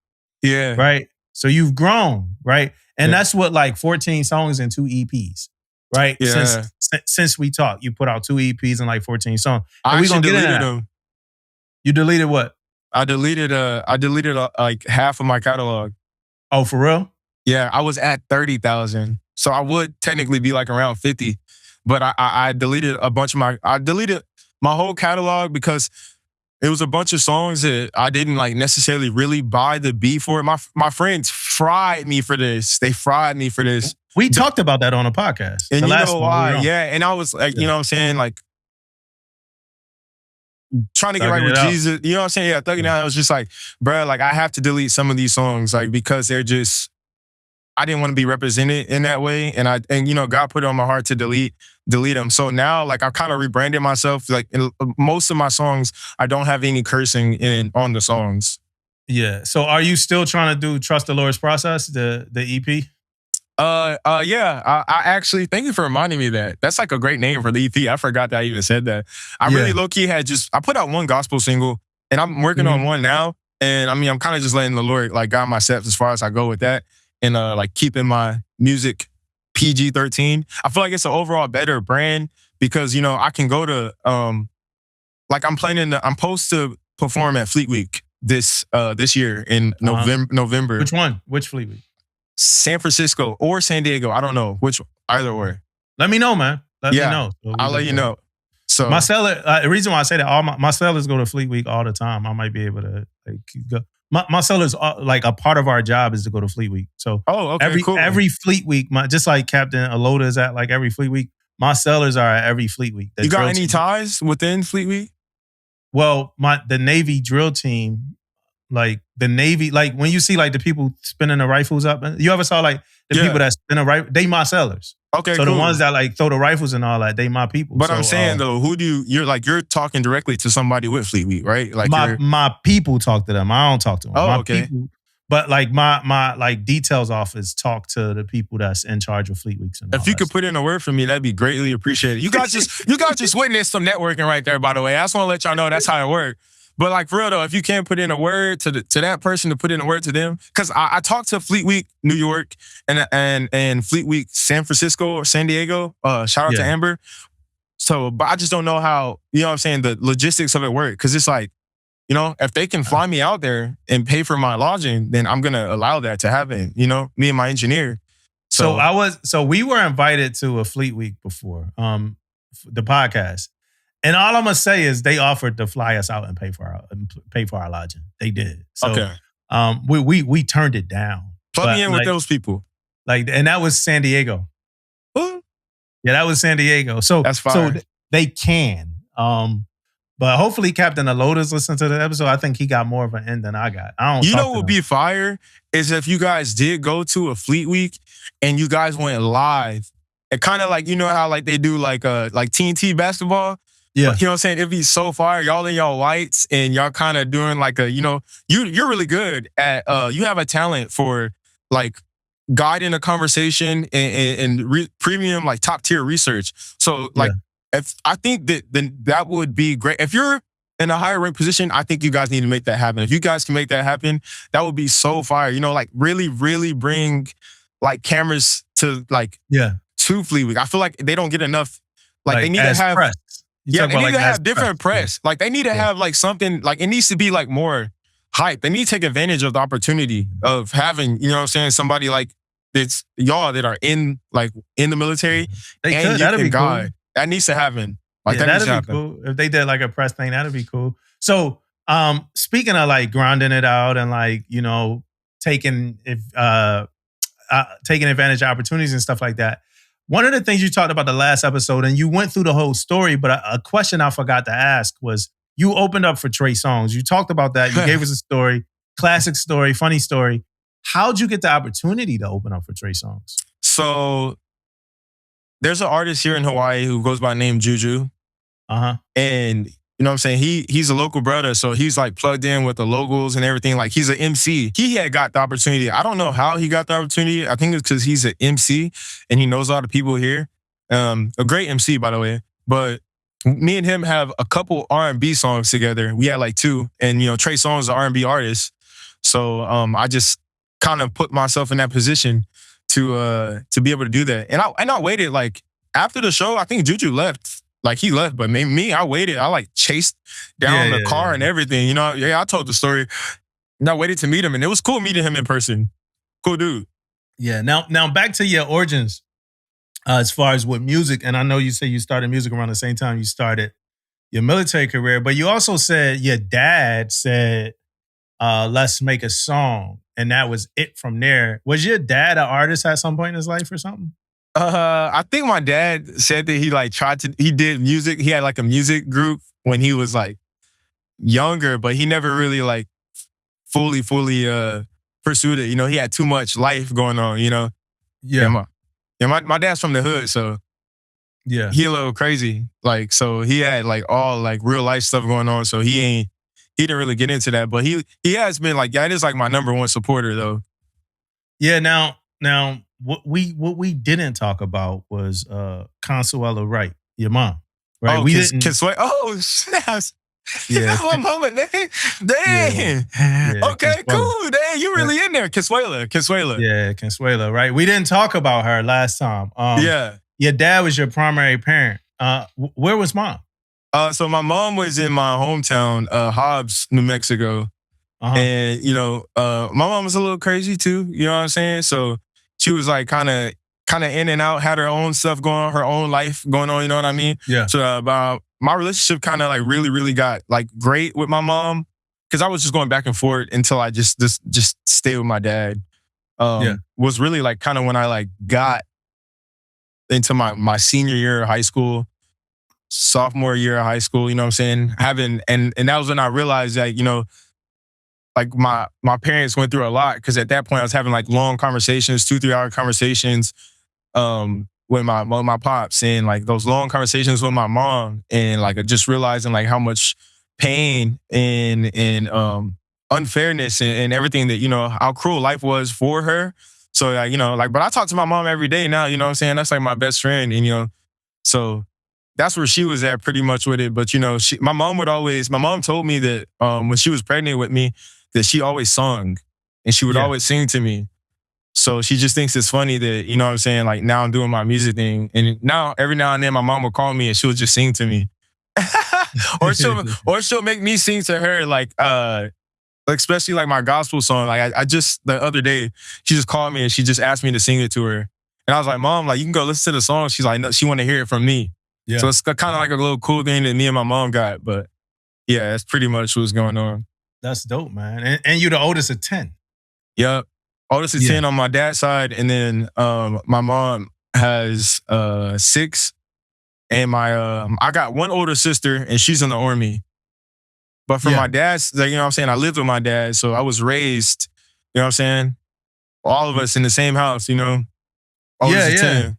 Yeah. Right. So you've grown, right? And that's what, like 14 songs and 2 EPs, right? Yeah. Since we talked, you put out 2 EPs and like 14 songs. I actually deleted them. You deleted what? I deleted like half of my catalog. Oh, for real? Yeah, I was at 30,000. So I would technically be like around 50. But I deleted I deleted my whole catalog because it was a bunch of songs that I didn't like necessarily really buy the beat for. My friends fried me for this. They fried me for this. We talked about that on a podcast. And you know why? Yeah. And I was like, you know what I'm saying? Like, trying to get right with Jesus. You know what I'm saying? Yeah, Thuggin out. I was just like, bro, like I have to delete some of these songs, like because they're just, I didn't want to be represented in that way. And you know, God put it on my heart to delete them. So now, like I've kind of rebranded myself. Like in most of my songs, I don't have any cursing on the songs. Yeah. So are you still trying to do Trust the Lord's Process, the EP? Yeah. I actually, thank you for reminding me of that. That's like a great name for the EP. I forgot that I even said that. I really low-key I put out one gospel single and I'm working on one now. And I mean, I'm kind of just letting the Lord like guide my steps as far as I go with that. And like keeping my music PG-13. I feel like it's an overall better brand because, you know, I can go to, like I'm supposed to perform at Fleet Week this year in November. Which one? Which Fleet Week? San Francisco or San Diego. I don't know which, either or. Let me know, man. Let me know. So I'll let you know. So my seller, the reason why I say that, all my sellers go to Fleet Week all the time. I might be able to like go. My sellers, like a part of our job is to go to Fleet Week. So every Fleet Week, just like Captain Aloda is at like every Fleet Week, my sellers are at every Fleet Week. You got any ties within Fleet Week? Well, the Navy drill team, like the Navy, like when you see like the people spinning the rifles up, you ever saw like the people that spin a rifle? They my sellers. Okay, so the ones that like throw the rifles and all that, they my people. But I'm saying though, you're talking directly to somebody with Fleet Week, right? Like my people talk to them. I don't talk to them. Oh, okay. People, but like my like details office talk to the people that's in charge of Fleet Weeks. And if you could put in a word for me, that'd be greatly appreciated. You guys just witnessed some networking right there, by the way. I just want to let y'all know that's how it works. But like for real though, if you can't put in a word to that person to put in a word to them, because I talked to Fleet Week New York and Fleet Week San Francisco or San Diego. Shout out to Amber. So, but I just don't know how, you know what I'm saying, the logistics of it work. Because it's like, you know, if they can fly me out there and pay for my lodging, then I'm gonna allow that to happen. You know, me and my engineer. So we were invited to a Fleet Week before, the podcast. And all I'm gonna say is they offered to fly us out and pay for our lodging. They did. So, we turned it down. Plug me in with those people. Like, and that was San Diego. Ooh. Yeah, that was San Diego. So that's fine. So they can. But hopefully Captain Aloda's listened to the episode. I think he got more of an end than I got. I don't. You know what would be fire is if you guys did go to a Fleet Week and you guys went live. And kind of like, you know how like they do like TNT basketball. Yeah. You know what I'm saying? It'd be so fire. Y'all in y'all whites and y'all kind of doing like a, you know, you're really good at, you have a talent for like guiding a conversation and premium, like top tier research. So like, if I think that would be great. If you're in a higher rank position, I think you guys need to make that happen. If you guys can make that happen, that would be so fire. You know, like really, really bring like cameras to like, to Fleet Week. I feel like they don't get enough, like they need to have press. They need to have different press. Like they need to have like something, like it needs to be like more hype. They need to take advantage of the opportunity of having, you know what I'm saying, somebody like it's y'all that are in the military. That'd be God. Cool. That needs to happen. Like that'd be cool. If they did like a press thing, that'd be cool. So speaking of like grinding it out and like, you know, taking advantage of opportunities and stuff like that. One of the things you talked about the last episode, and you went through the whole story, but a question I forgot to ask was, you opened up for Trey Songz. You talked about that. You gave us a story, classic story, funny story. How'd you get the opportunity to open up for Trey Songz? So there's an artist here in Hawaii who goes by the name Juju. Uh-huh. And You know what I'm saying? He's a local brother, so he's like plugged in with the locals and everything. Like he's an MC. He had got the opportunity. I don't know how he got the opportunity. I think it's because he's an MC and he knows a lot of people here. A great MC, by the way. But me and him have a couple R&B songs together. We had like 2, and Trey Songz is an R&B artist. So I just kind of put myself in that position to be able to do that. And I waited like after the show. I think Juju left. Like he left, but me, I waited. I like chased down the car and everything. I told the story. And I waited to meet him, and it was cool meeting him in person. Cool dude. Yeah. Now back to your origins as far as with music. And I know you say you started music around the same time you started your military career, but you also said your dad said, let's make a song. And that was it from there. Was your dad an artist at some point in his life or something? I think my dad said that he like he did music. He had like a music group when he was like younger, but he never really like fully pursued it. He had too much life going on, Yeah. My dad's from the hood, so yeah, he a little crazy. Like, so he had like all like real life stuff going on. So he didn't really get into that, but he has been like, it is like my number one supporter though. Yeah. Now what we didn't talk about was Consuela Wright, your mom, right? Oh, we didn't. Oh, snaps. Yeah. One moment, man. Dang. Yeah, okay, cool. Dang, you really in there. Consuela. Yeah, Consuela, right? We didn't talk about her last time. Yeah. Your dad was your primary parent. Where was mom? So my mom was in my hometown, Hobbs, New Mexico. Uh-huh. And, my mom was a little crazy too. You know what I'm saying? So she was like kind of in and out, had her own stuff going on, her own life going on, you know what I mean? Yeah. So my relationship kind of like really, really got like great with my mom, because I was just going back and forth until I just stayed with my dad. Was really like kind of when I like got into my senior year of high school, sophomore year of high school, you know what I'm saying? And that was when I realized that, like my parents went through a lot, because at that point I was having like long conversations, 2-3 hour conversations with my pops, and like those long conversations with my mom, and like just realizing like how much pain and unfairness and everything that, how cruel life was for her. So but I talk to my mom every day now, you know what I'm saying? That's like my best friend, and so that's where she was at pretty much with it. But my mom told me that when she was pregnant with me, that she always sung, and she would always sing to me. So she just thinks it's funny that, you know what I'm saying, like now I'm doing my music thing. And now every now and then my mom would call me and she'll just sing to me. or she'll make me sing to her, like especially like my gospel song. Like I just, the other day, she just called me and she just asked me to sing it to her. And I was like, Mom, like you can go listen to the song. She's like, no, she want to hear it from me. Yeah. So it's kind of like a little cool thing that me and my mom got. But yeah, that's pretty much what's going on. That's dope, man. And you're the oldest of 10. Yep. Oldest of 10 on my dad's side. And then my mom has 6. And I got one older sister, and she's in the Army. But from my dad's, like, you know what I'm saying? I lived with my dad. So I was raised, you know what I'm saying? All of us in the same house, Oldest of 10.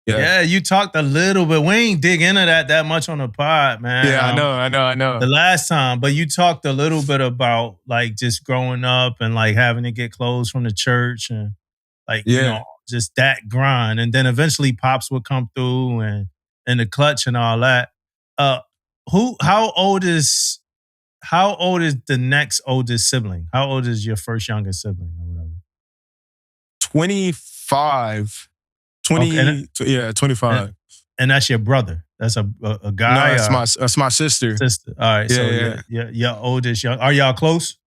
Yeah, you talked a little bit. We ain't dig into that much on the pod, man. Yeah, I know. The last time, but you talked a little bit about like just growing up and like having to get clothes from the church and like, just that grind. And then eventually Pops would come through and the clutch and all that. How old is the next oldest sibling? How old is your first youngest sibling or whatever? 25. 25. And that's your brother. That's a guy. No, that's my sister. Sister. All right. Your oldest. Are y'all close?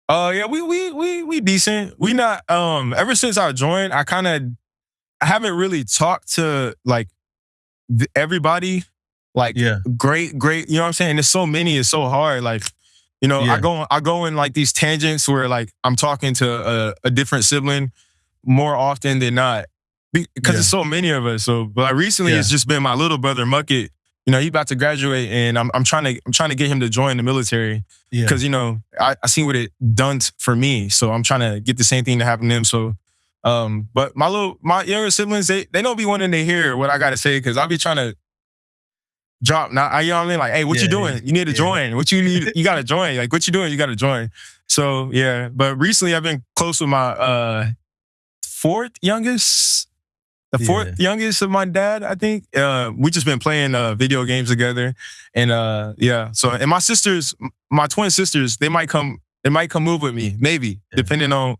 Yeah, we decent. We not. Ever since I joined, I haven't really talked to like everybody. Like great. You know what I'm saying? There's so many. It's so hard. Like, I go in like these tangents where like I'm talking to a different sibling more often than not. Because there's so many of us. So, but recently it's just been my little brother Mucket. He's about to graduate, and I'm trying to get him to join the military. Because I seen what it done for me. So I'm trying to get the same thing to happen to him. So, but my younger siblings, they don't be wanting to hear what I got to say, because I'll be trying to drop. Now, you know what I mean? Like, hey, what you doing? You need to join. What you need? You got to join. Like, what you doing? You got to join. So, yeah. But recently, I've been close with my fourth youngest of my dad, I think. We just been playing video games together. And so, and my sisters, my twin sisters, they might come move with me, maybe, depending on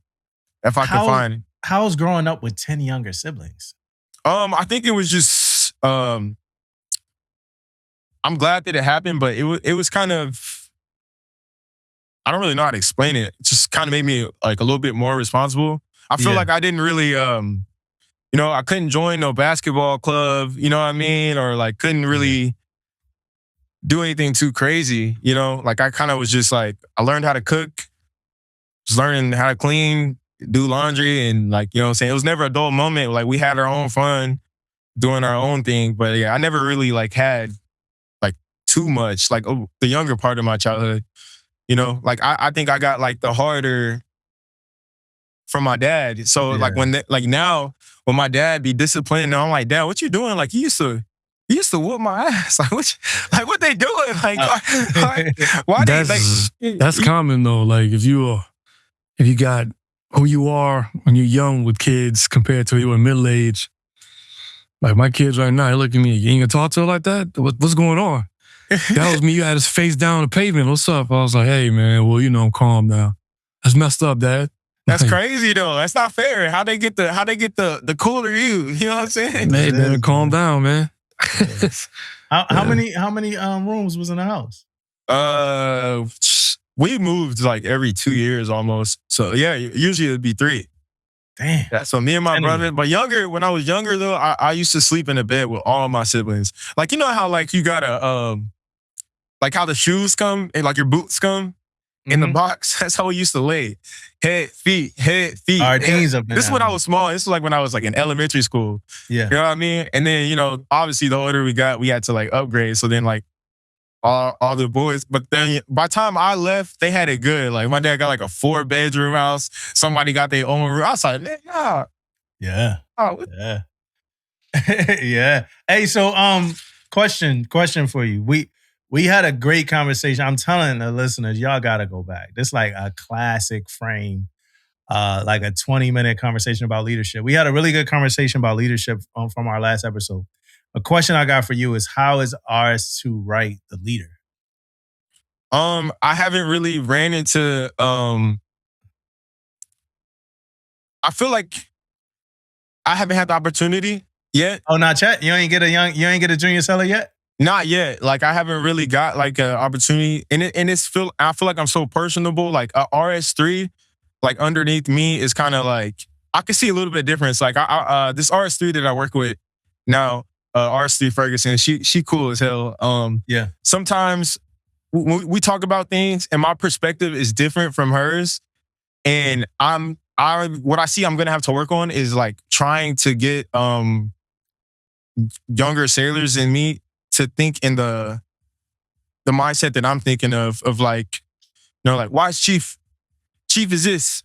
if I can find. How's growing up with 10 younger siblings? I think it was just, I'm glad that it happened, but it was kind of, I don't really know how to explain it. It just kind of made me like a little bit more responsible. I feel like I didn't really, I couldn't join no basketball club, you know what I mean? Or like couldn't really do anything too crazy, Like I kind of was just like, I learned how to cook, was learning how to clean, do laundry, and like, you know what I'm saying? It was never a dull moment. Like we had our own fun doing our own thing. But yeah, I never really like had like too much, like the younger part of my childhood, Like I think I got like the harder from my dad. So like now when my dad be disciplined, and I'm like, Dad, what you doing? Like he used to whoop my ass. Like what they doing? Like why that's common though. Like if you got who you are when you're young with kids compared to when you were middle age. Like my kids right now, they look at me, you ain't gonna talk to her like that? What's going on? That was me. You had his face down the pavement. What's up? I was like, hey man, well, I'm calm now. That's messed up, Dad. That's crazy though. That's not fair. How they get the cooler you? You know what I'm saying? Hey man, calm down, man. How many rooms was in the house? We moved like every 2 years almost. So yeah, usually it'd be 3. Damn. Yeah, so me and my brother, but when I was younger though, I used to sleep in a bed with all my siblings. Like you know how like you gotta like how the shoes come and like your boots come in the box. That's how we used to lay. Head, feet. Our knees up. This is when I was small. This is like when I was like in elementary school. Yeah. You know what I mean? And then, obviously the older we got, we had to like upgrade. So then like all the boys. But then by the time I left, they had it good. Like my dad got like a 4-bedroom house. Somebody got their own room. I was like, man, yeah. Oh, yeah. Yeah. Hey, so question for you. We had a great conversation. I'm telling the listeners, y'all gotta go back. This is like a classic frame, like a 20-minute conversation about leadership. We had a really good conversation about leadership from our last episode. A question I got for you is, how is ours to write the leader? I haven't really ran into I feel like I haven't had the opportunity yet. Oh, not yet? You ain't get a junior seller yet? Not yet. Like I haven't really got like an opportunity. I feel like I'm so personable. Like a RS3, like underneath me is kind of like, I can see a little bit of difference. Like this RS3 that I work with now, RS3 Ferguson, she cool as hell. Yeah. Sometimes we talk about things and my perspective is different from hers. And what I see I'm gonna have to work on is like trying to get younger sailors than me to think in the mindset that I'm thinking of like, like why is Chief is this,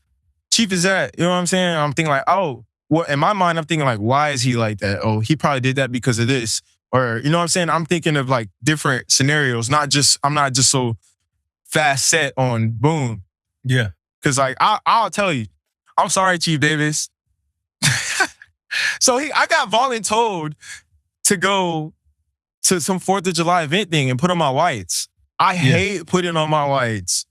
Chief is that, you know what I'm saying? I'm thinking like, oh, well, in my mind, I'm thinking like, why is he like that? Oh, he probably did that because of this. Or, you know what I'm saying? I'm thinking of like different scenarios, I'm not just so fast set on boom. Yeah. Cause like, I'll tell you, I'm sorry, Chief Davis. So I got voluntold to go to some 4th of July event thing and put on my whites. I hate putting on my whites,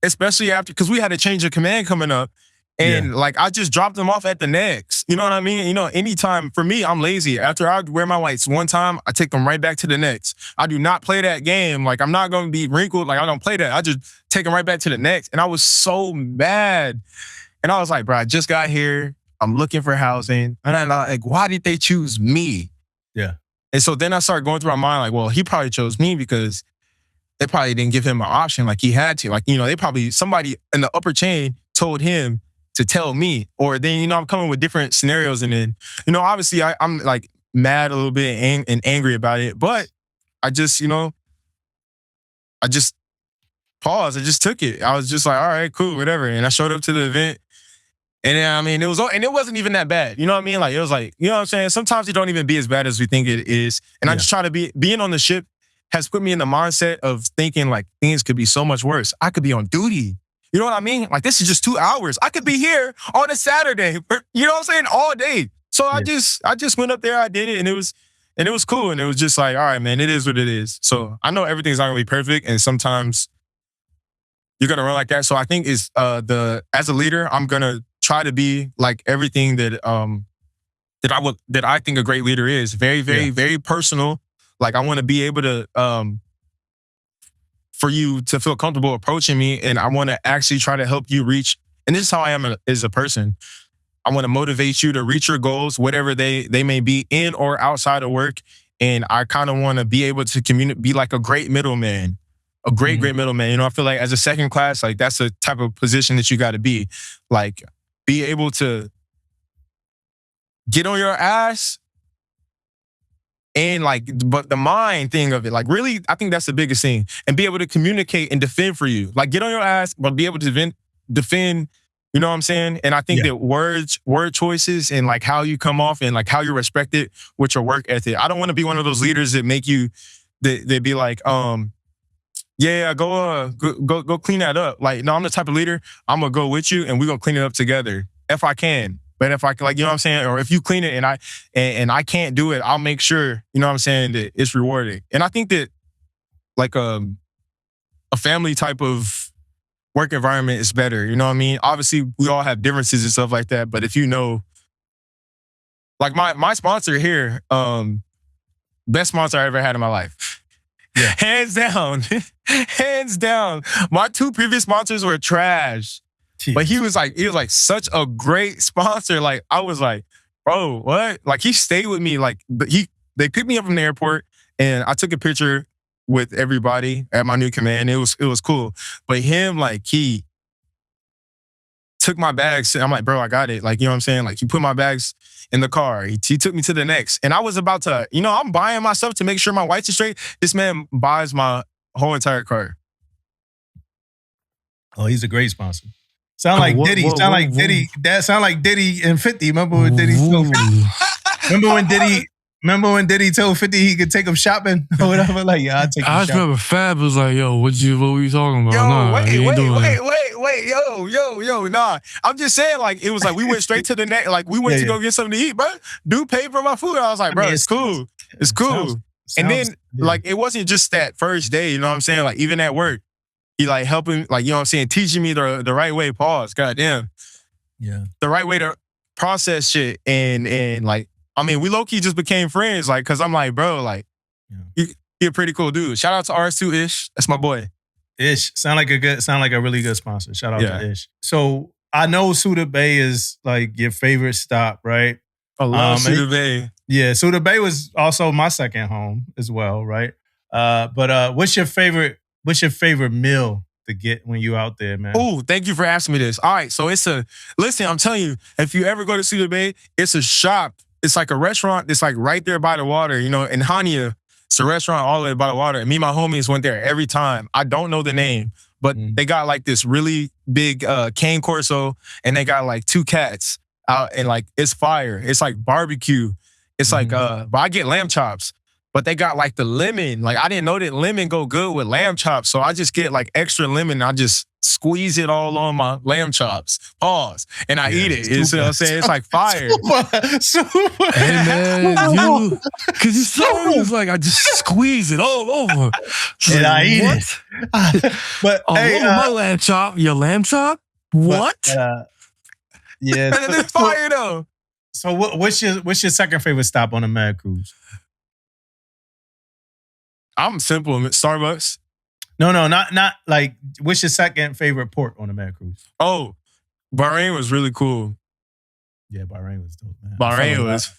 especially after, because we had a change of command coming up. And like, I just dropped them off at the next. You know what I mean? Anytime, for me, I'm lazy. After I wear my whites one time, I take them right back to the next. I do not play that game. Like, I'm not going to be wrinkled. Like, I don't play that. I just take them right back to the next. And I was so mad. And I was like, bro, I just got here. I'm looking for housing. And I'm like, why did they choose me? Yeah. And so then I started going through my mind like, well, he probably chose me because they probably didn't give him an option like he had to. Like, they probably, somebody in the upper chain told him to tell me. Or then, I'm coming with different scenarios. And then, obviously I'm like mad a little bit and angry about it. But I just, I just paused. I just took it. I was just like, all right, cool, whatever. And I showed up to the event. And then, it wasn't even that bad. You know what I mean? Like, it was like, you know what I'm saying? Sometimes it don't even be as bad as we think it is. And I just try to being on the ship, has put me in the mindset of thinking like things could be so much worse. I could be on duty. You know what I mean? Like this is just 2 hours. I could be here on a Saturday. You know what I'm saying? All day. So I just went up there. I did it, and it was cool. And it was just like, all right, man, it is what it is. So I know everything's not gonna be perfect, and sometimes you're gonna run like that. So I think as a leader, I'm gonna try to be like everything that I think a great leader is. Very, very, very personal. Like I want to be able to for you to feel comfortable approaching me, and I want to actually try to help you reach. And this is how I am as a person. I want to motivate you to reach your goals, whatever they may be, in or outside of work. And I kind of want to be able to be like a great middleman, great middleman. You know, I feel like as a second class, like that's the type of position that you got to be. Like, be able to get on your ass and like, but the mind thing of it, like really, I think that's the biggest thing. And be able to communicate and defend for you. Like get on your ass, but be able to defend. You know what I'm saying? And I think that word choices and like how you come off and like how you're respected with your work ethic. I don't want to be one of those leaders that make you, they be like, yeah, go clean that up. Like, no, I'm the type of leader, I'm gonna go with you and we're gonna clean it up together if I can. But if I like, you know what I'm saying? Or if you clean it and I can't do it, I'll make sure, you know what I'm saying, that it's rewarded. And I think that like a family type of work environment is better. You know what I mean? Obviously, we all have differences and stuff like that. But if you know, like my sponsor here, best sponsor I ever had in my life. Yeah. Hands down. Hands down. My 2 previous sponsors were trash. Jeez. But he was like such a great sponsor. Like, I was like, bro, what? Like, he stayed with me. Like, they picked me up from the airport and I took a picture with everybody at my new command. It was cool. But him, like, he took my bags. I'm like, bro, I got it. Like, you know what I'm saying? Like, he put my bags in the car. He took me to the next. And I was about to, you know, I'm buying my stuff to make sure my whites are straight. This man buys my whole entire car. Oh, he's a great sponsor. Sound like Diddy. Sound like Diddy. That sound like Diddy and 50. Remember when Diddy told 50? Remember when Diddy told 50 he could take him shopping or whatever? Like, yeah, I'll take him shopping. I just remember Fab was like, yo, what were you talking about? Yo, nah, wait, yo, nah. I'm just saying, like, it was like we went straight to the next, like we went to go get something to eat, bro. Dude paid for my food. I was like, bro, it's cool. It's cool. And then, like, it wasn't just that first day, you know what I'm saying? Like, even at work, he like helping, like, you know what I'm saying, teaching me the right way, pause, goddamn. Yeah. The right way to process shit. And like, I mean, we low-key just became friends, like, cause I'm like, bro, like, he a pretty cool dude. Shout out to RS2 Ish. That's my boy. Ish. Sound like a really good sponsor. Shout out to Ish. So I know Suda Bay is like your favorite stop, right? I love Suda Bay. Yeah, Suda Bay was also my second home as well, right? But what's your favorite meal to get when you out there, man? Oh, thank you for asking me this. All right, so listen, I'm telling you, if you ever go to Suda Bay, it's a shop. It's like a restaurant that's like right there by the water, you know, in Hania. It's a restaurant all the way by the water. And me and my homies went there every time. I don't know the name, but they got like this really big cane corso and they got like 2 cats out and like it's fire. It's like barbecue. It's like, but I get lamb chops. But they got like the lemon. Like I didn't know that lemon go good with lamb chops. So I just get like extra lemon and I just squeeze it all on my lamb chops. Pause. And I eat it. You know what I'm saying? It's like fire. Super. Hey man, cause you saw me, it's like I just squeeze it all over. And I eat it. But hey, my lamb chop. Your lamb chop? What? Yeah. It's fire though. So what's your second favorite stop on a Mad Cruise? I'm simple. Starbucks. No, not like. What's your second favorite port on the Mad Cruise? Oh, Bahrain was really cool. Yeah, Bahrain was dope, man. Bahrain was,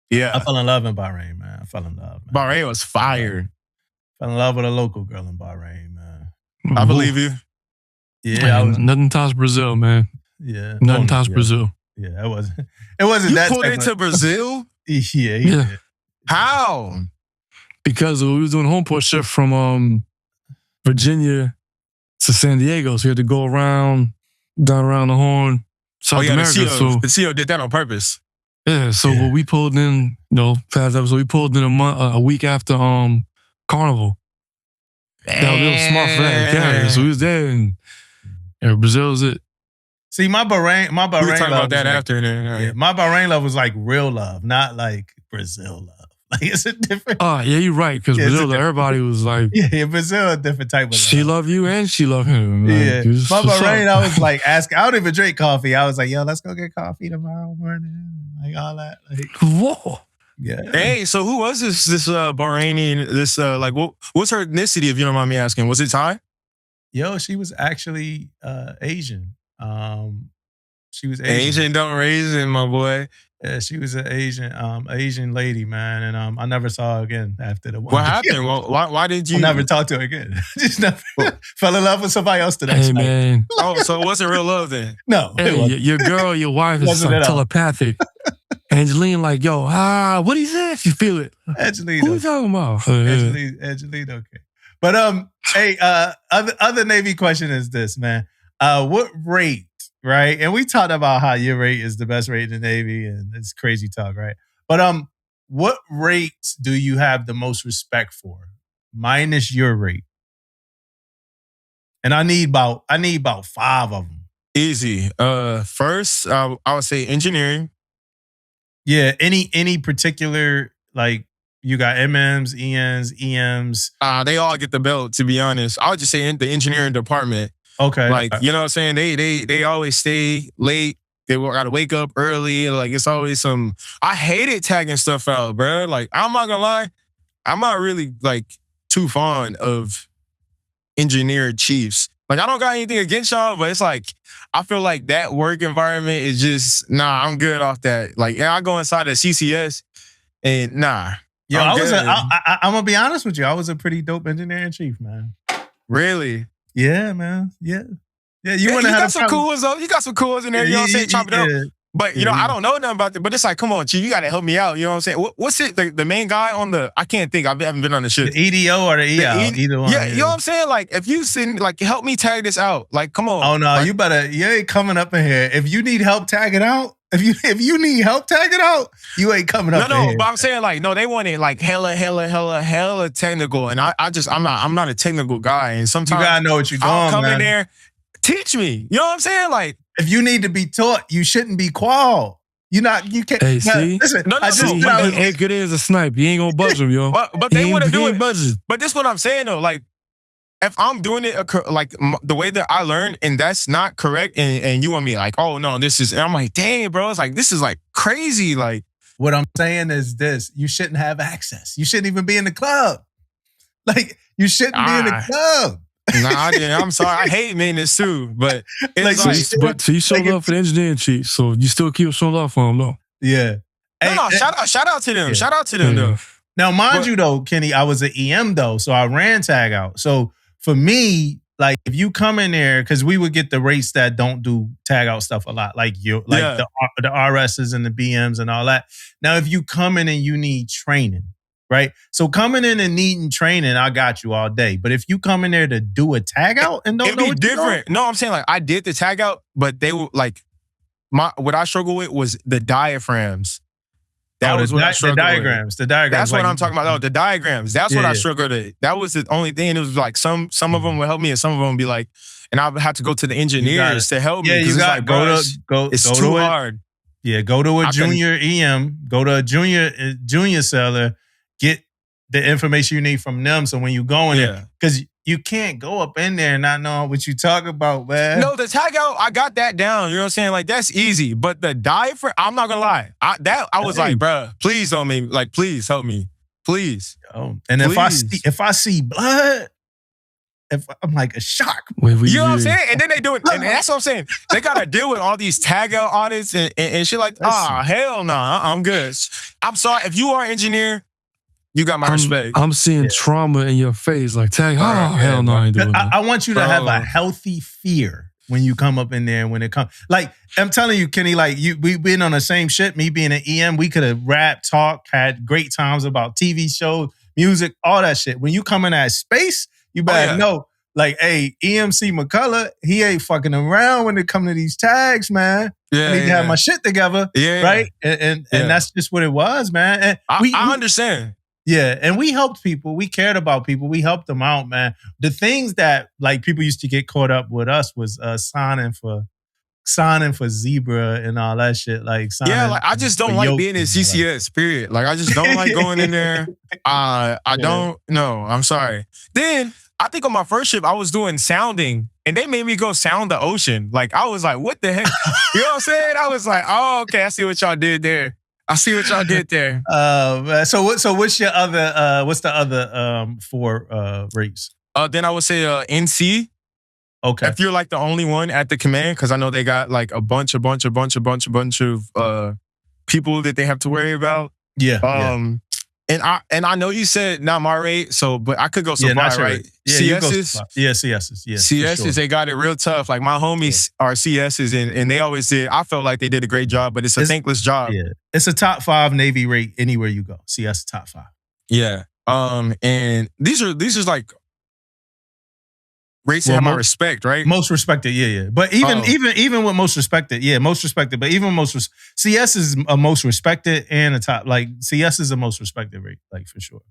yeah. I fell in love in Bahrain, man. I fell in love, man. Bahrain was fire. Fell in love with a local girl in Bahrain, man. I believe you. Yeah, nothing tops Brazil, man. Yeah, nothing tops Brazil. Yeah, it wasn't. It wasn't you that. You pulled into Brazil? Yeah. How? Because we was doing home port shift from Virginia to San Diego. So we had to go down around the Horn, South America. The CEO did that on purpose. Yeah, so when we pulled in, past episode, we pulled in a week after Carnival. That was real smart for that carrier. So we was there and Brazil was it. See, my Bahrain We were talking love about that was after. yeah, my Bahrain love was like real love, not like Brazil love. Like it's a different. Oh, yeah, you're right. Because Brazil, everybody was like, yeah, Brazil a different type of love. She love you and she love him. Like, Yeah, it's my what's Bahrain, up. I was like asking. I don't even drink coffee. I was like, yo, let's go get coffee tomorrow morning. Like all that. Like, whoa. yeah. Hey, so who was this Bahraini? This what's her ethnicity? If you don't mind me asking, was it Thai? Yo, she was actually Asian. She was Asian. Asian don't raise it, my boy. Yeah, she was an Asian lady, man, and I never saw her again after the one. What happened? Well, why did you I never talked to her again. Just never fell in love with somebody else the next Hey, night. man. Oh, so it wasn't real love then? No, it Hey, wasn't. your girl, your wife is Wasn't like at all. telepathic. Angeline like, yo, what he said? If you feel it. Angelina. Who you talking about? Angelina, okay. But hey, other Navy question is this, man. What rate, right? And we talked about how your rate is the best rate in the Navy, and it's crazy talk, right? But what rates do you have the most respect for, minus your rate? And I need about 5 of them. Easy. First, I would say engineering. Yeah. Any particular, like, you got MMs, ENs, EMs. They all get the belt, to be honest. I would just say in the engineering department. Okay. Like, you know what I'm saying? They always stay late. They gotta wake up early. Like, it's always some. I hated tagging stuff out, bro. Like, I'm not gonna lie, I'm not really like too fond of engineer chiefs. Like, I don't got anything against y'all, but it's like I feel like that work environment is just I'm good off that. Like, I go inside the CCS and nah. Yo, I'm gonna be honest with you. I was a pretty dope engineer in chief, man. Really? Yeah, man. Yeah. Yeah, you You want to have got some cool ones though. You got some cool ones in there. You know what I'm saying? Chop it up. But you know, I don't know nothing about it. But it's like, come on, Chief, you got to help me out. You know what I'm saying? What's it? The main guy on the? I can't think. I haven't been on the shit. The EDO or the EL, either one. Yeah, you know what I'm saying? Like, if you send, like, help me tag this out. Like, come on. Oh no, like, you ain't coming up in here. If you need help tagging out, if you need help tagging out, you ain't coming up. No, in here. but I'm saying like, no, they want it like hella technical, and I'm not a technical guy, and sometimes you gotta know what you're doing. I'll come man. in there, teach me. You know what I'm saying? Like, if you need to be taught, you shouldn't be qual. You can't. Hey, see? Listen, No, I just He ain't good as a snipe. You ain't gonna budge him, yo. but they want to do it. Budget. But this is what I'm saying though. Like, if I'm doing it like the way that I learned, and that's not correct, and you want me like, oh no, this is. And I'm like, dang, bro, it's like this is like crazy. Like, what I'm saying is this: you shouldn't have access. You shouldn't even be in the club. Like, you shouldn't be in the club. Nah, I'm sorry. I hate maintenance too, but it's like, So you showed love for the engineering chief, so you still keep showing love for him, though. Yeah. No, shout out to them. Yeah. Shout out to them though. Now, mind you though, Kenny, I was an EM though, so I ran tag out. So for me, like, if you come in there, because we would get the rates that don't do tag out stuff a lot, like the RSs and the BMs and all that. Now, if you come in and you need training, right? So coming in and needing training, I got you all day. But if you come in there to do a tag out and don't know what different. No, I'm saying like I did the tag out, but they were like what I struggled with was the diagrams. That was what I struggled with. The diagrams. That's what I'm talking about. Oh, the diagrams. That's what I struggled with. That was the only thing. It was like some of them would help me, and some of them would be like, and I would have to go to the engineers to help me. Yeah, you got to it's too hard. Yeah, go to a junior EM, go to a junior seller, get the information you need from them. So when you go in there, because you can't go up in there and not know what you talk about, man. No, the tag out, I got that down. You know what I'm saying? Like, that's easy. But the diaphragm, I'm not gonna lie. I was like, bruh, please help me. Like, please help me. Please. Oh, and please. if I see blood, if I'm like a shock. You know what I'm saying? And then they do it, and that's what I'm saying. They gotta deal with all these tag out audits and shit like, hell no, I'm good. I'm sorry. If you are an engineer, you got my respect. I'm seeing trauma in your face. Like, tag, hell no, I ain't doing that. I want you to have a healthy fear when you come up in there and when it comes. Like, I'm telling you, Kenny, like, we've been on the same shit. Me being an EM, we could have rapped, talked, had great times about TV shows, music, all that shit. When you come in that space, you better know, like, hey, EMC McCullough, he ain't fucking around when it come to these tags, man. I need to have my shit together, right? And that's just what it was, man. And I understand. Yeah, and we helped people. We cared about people. We helped them out, man. The things that like people used to get caught up with us was signing for Zebra and all that shit. Like signing like I just don't like being in CCS. Period. Like I just don't like going in there. I don't. No, I'm sorry. Then I think on my first trip I was doing sounding, and they made me go sound the ocean. Like I was like, what the heck? You know what I'm saying? I was like, oh, okay, I see what y'all did there. So what's your other what's the other 4 rates? Then I would say NC. Okay. If you're like the only one at the command, because I know they got like a bunch of people that they have to worry about. Yeah. And I know you said not my rate, but I could go so far, right? Yeah, CSs? CSs. Yeah. CSs, sure. they got it real tough. Like my homies are CSs and they always did. I felt like they did a great job, but it's a thankless job. Yeah. It's a top 5 Navy rate anywhere you go. CS top 5. Yeah. And these are like rates that have my respect, right? Most respected, yeah. But even with most respected, most respected. But even CS is a most respected and a top. Like CS is a most respected rate, like for sure.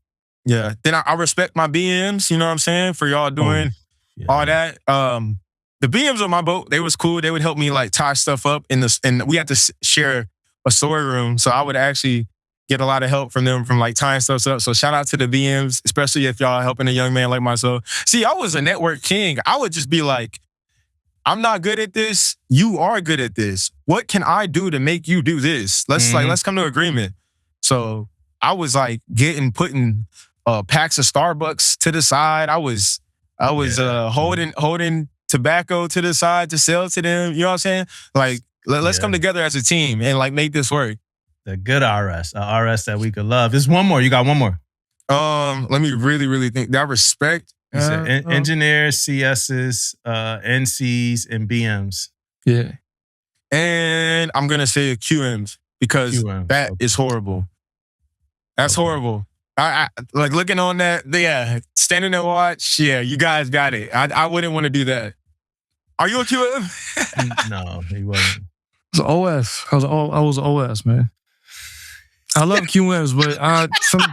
Yeah. Then I respect my BMs. You know what I'm saying? For y'all doing all that. The BMs on my boat, they was cool. They would help me like tie stuff up and we had to share a storeroom, so I would actually get a lot of help from them from like tying stuff up. So shout out to the BMs, especially if y'all helping a young man like myself. See, I was a network king. I would just be like, I'm not good at this. You are good at this. What can I do to make you do this? Let's come to agreement. So I was like putting packs of Starbucks to the side. I was holding tobacco to the side to sell to them. You know what I'm saying? Like, let's come together as a team and like make this work. The good RS, a RS that we could love. There's one more. You got one more. Let me really, really think. That respect. Engineers, CSs, NCs, and BMs. Yeah. And I'm gonna say QMs because that is horrible. That's horrible. I like looking on that. Yeah, standing there watch. Yeah, you guys got it. I wouldn't want to do that. Are you a QM? No, he wasn't. It was OS. I was OS, man. I love QMs, but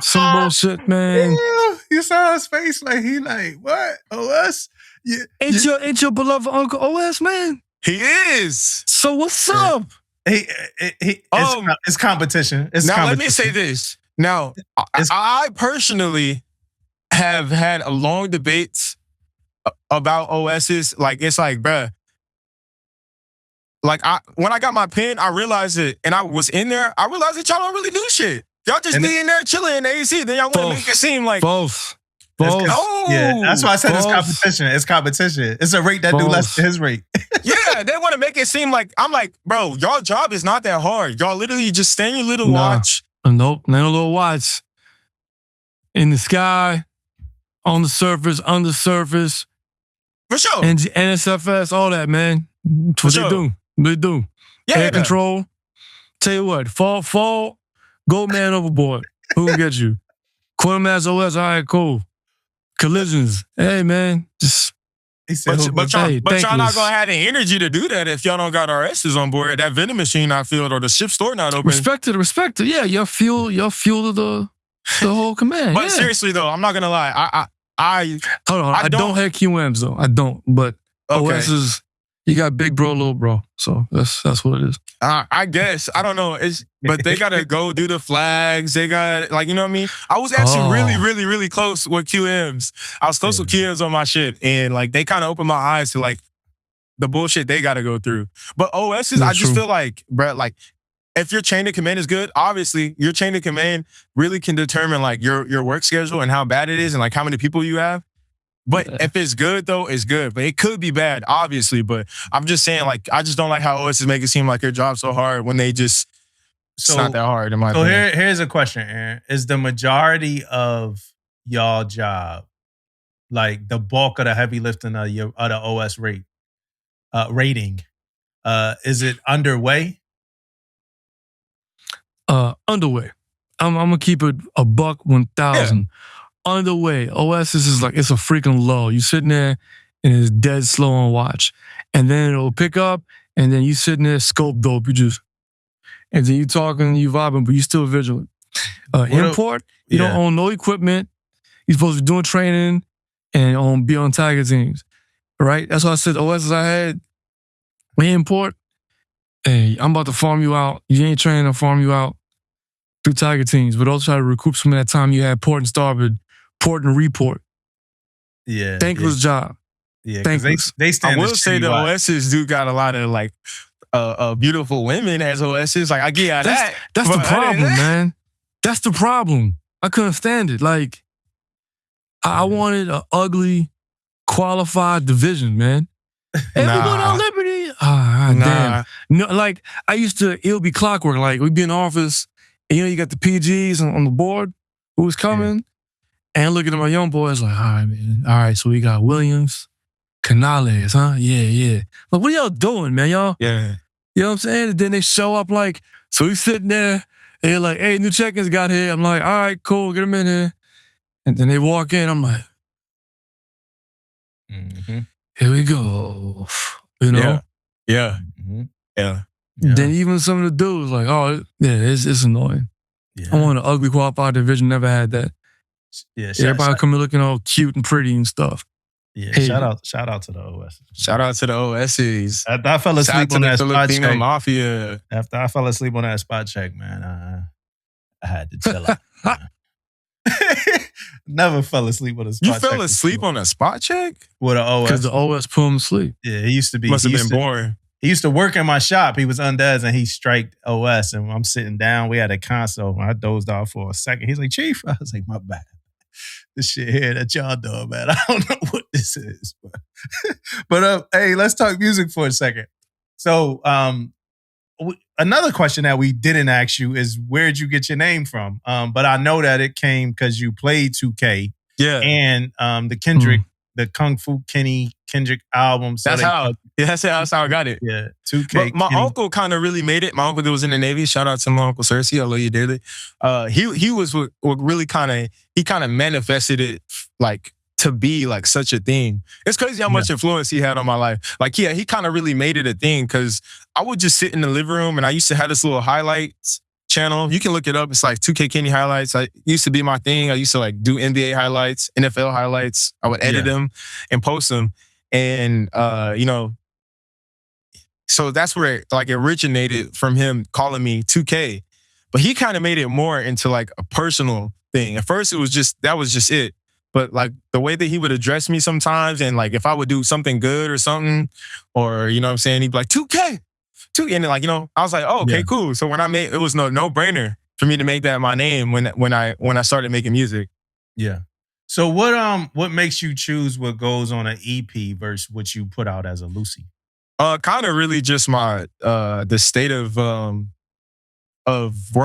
some bullshit, man. Yeah, you saw his face like he like, what? OS? Yeah. Ain't your beloved uncle OS, man? He is. So what's up? It's competition. Let me say this. Now, I personally have had a long debates about OSs. Like, it's like, bruh, like when I got my pen, I realized it, and I was in there. I realized that y'all don't really do shit. Y'all just be in there chilling in the AC. Then y'all want to make it seem like both. Yeah, that's why I said it's competition. It's competition. It's a rate that do less than his rate. Yeah, they want to make it seem like I'm like, bro, y'all job is not that hard. Y'all literally just stand your little watch. Nope, not a little watch. In the sky, on the surface, under the surface. For sure. And NSFS, all that, man. That's what they do. They do. Yeah, Air control. Tell you what, fall, go man overboard. Who will get you? Quartermaster OS, all right, cool. Collisions. Hey, man, just... But y'all not going to have the energy to do that if y'all don't got RSs on board. That vending machine not filled or the ship store not open. Respect it. Yeah, your fuel to the whole command. But seriously, though, I'm not going to lie. Hold on. I don't have QMs, though. I don't. But OSs... You got big bro, little bro. So that's what it is. I guess. I don't know. But they got to go do the flags. They got, like, you know what I mean? I was actually really, really, really close with QMs. I was close with QMs on my shit. And, like, they kind of opened my eyes to, like, the bullshit they got to go through. But OSs, I just feel like, bro, like, if your chain of command is good, obviously, your chain of command really can determine, like, your work schedule and how bad it is and, like, how many people you have. But if it's good, though, it's good. But it could be bad, obviously. But I'm just saying, like, I just don't like how OSs make it seem like their job's so hard when they just, it's not that hard, in my opinion. So here's a question, Aaron. Is the majority of y'all job, like the bulk of the heavy lifting of the OS rating, is it underway? Underway. I'm going to keep it a buck 1,000. Yeah. Underway. OS is like, it's a freaking low. You sitting there and it's dead slow on watch. And then it'll pick up and then you sitting there scope dope. And then you talking, you vibing, but you still vigilant. import. You don't own no equipment. You're supposed to be doing training and be on Tiger teams, right? That's why I said the OSs I had. We import. Hey, I'm about to farm you out. You ain't training to farm you out through Tiger teams, but also try to recoup some of that time you had port and starboard, port and report. Yeah. Thankless job. Yeah, they stand. I will say the OSs do got a lot of like beautiful women as OSs. Like I get that. That's the problem, man. That's the problem. I couldn't stand it. Like I wanted an ugly, qualified division, man. Hey, we going on Liberty. Damn. No, like I used to. It'll be clockwork. Like we'd be in the office, and you got the PGs on the board who was coming, and looking at my young boys like, all right, man. All right, so we got Williams. Canales, huh? Yeah. Like, what are y'all doing, man? Y'all? Yeah. You know what I'm saying? And then they show up like, so we sitting there, and they're like, hey, new check-ins got here. I'm like, all right, cool, get them in here. And then they walk in, I'm like, here we go. You know? Yeah. Then even some of the dudes like, oh, yeah, it's annoying. Yeah. I want an ugly qualified division, never had that. Yeah, everybody coming looking all cute and pretty and stuff. Yeah, shout out to the OS. Shout out to the OSs. After I fell asleep on that spot check, Mafia. After I fell asleep on that spot check, man, I had to chill out. Never fell asleep on a spot check. You fell asleep on a spot check? With an OS. Because the OS put him to sleep. Yeah, he used to be. Must have been boring. He used to work in my shop. He was undez and he striked OS. And I'm sitting down. We had a console. And I dozed off for a second. He's like, Chief. I was like, my bad. This shit here that y'all doing, man. I don't know what this is. But hey, let's talk music for a second. So another question that we didn't ask you is where'd you get your name from? But I know that it came because you played 2K. Yeah. And the Kendrick, the Kung Fu Kendrick album. So that's how I got it. Yeah. 2K. But my uncle kind of really made it. My uncle that was in the Navy. Shout out to my Uncle Cersei. I love you dearly. He was what really kind of manifested it like to be like such a thing. It's crazy how much influence he had on my life. Like, yeah, he kind of really made it a thing because I would just sit in the living room and I used to have this little highlights channel. You can look it up. It's like 2K Kenny highlights. It used to be my thing. I used to like do NBA highlights, NFL highlights. I would edit them and post them. And, so that's where it originated from him calling me 2K. But he kind of made it more into like a personal thing. At first, that was just it. But like the way that he would address me sometimes and like if I would do something good or something, or, you know what I'm saying? He'd be like, 2K. And like, I was like, oh, okay, cool. So when it was no brainer for me to make that my name when I started making music. Yeah. So what makes you choose what goes on an EP versus what you put out as a Lucy? Kind of really just my the state of where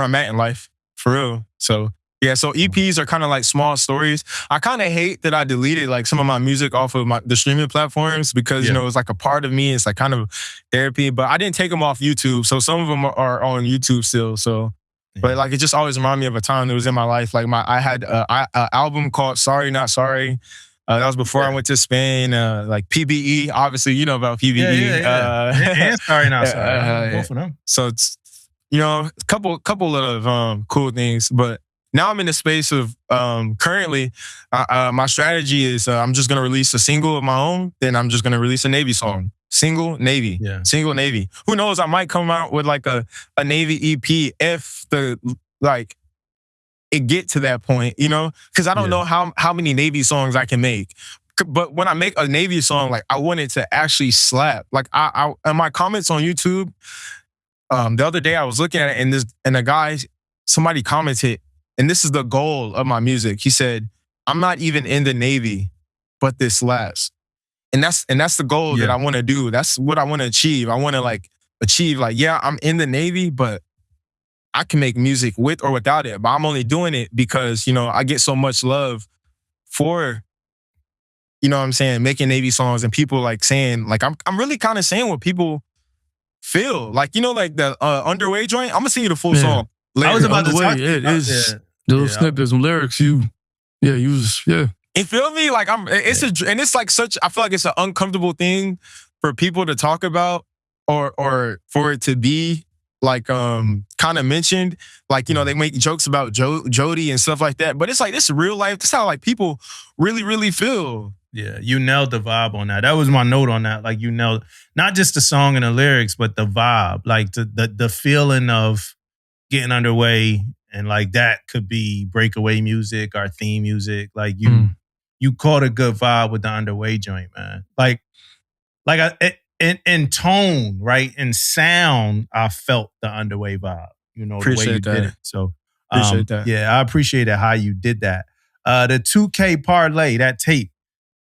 I'm at in life, for real. So yeah, so EPs are kind of like small stories. I kind of hate that I deleted like some of my music off of the streaming platforms because it's like a part of me. It's like kind of therapy, but I didn't take them off YouTube. So some of them are on YouTube still. So, but like it just always reminded me of a time that was in my life. Like I had an album called Sorry Not Sorry. That was before I went to Spain. Like PBE, obviously you know about PBE. And Sorry Not Sorry. Both of them. So it's a couple of cool things, but. Now I'm in the space of currently, my strategy is I'm just going to release a single of my own, then I'm just going to release a Navy song. Single Navy. Who knows? I might come out with like a Navy EP if it get to that point, because I don't know how many Navy songs I can make. But when I make a Navy song, like I want it to actually slap. Like I in my comments on YouTube, the other day I was looking at it and somebody commented. And this is the goal of my music. He said, I'm not even in the Navy, but this slaps. And that's the goal that I want to do. That's what I want to achieve. I want to achieve I'm in the Navy, but I can make music with or without it. But I'm only doing it because, I get so much love for, what I'm saying, making Navy songs and people saying, I'm really kind of saying what people feel. Like the Underway joint, I'm going to sing you the full song. Later. I was about to talk it is. Those snippets, some lyrics, you feel me? Like it's like such. I feel like it's an uncomfortable thing for people to talk about, or for it to be like kind of mentioned, like, you know, they make jokes about Jody and stuff like that, but it's like, this is real life. This is how like people really, really feel. Yeah, you nailed the vibe on that. That was my note on that. Like, you nailed not just the song and the lyrics, but the vibe, like the feeling of getting underway, and like that could be breakaway music or theme music. Like you caught a good vibe with the underway joint, man. In tone, right, and sound, I felt the underway vibe. You know, Appreciate the way you that. did it. So Appreciate that. Yeah, I appreciated how you did that. The 2K parlay, that tape.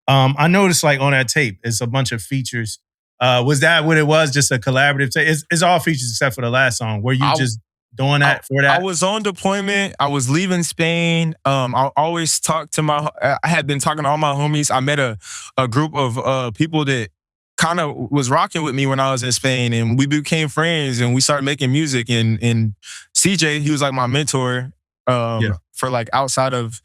I noticed like on that tape, it's a bunch of features. Was that what it was? Just a collaborative tape? It's all features except for the last song. Were you just doing that for that? I was on deployment. I was leaving Spain. I always talk to I had been talking to all my homies. I met a group of people that kind of was rocking with me when I was in Spain, and we became friends and we started making music. And CJ, he was like my mentor for like outside of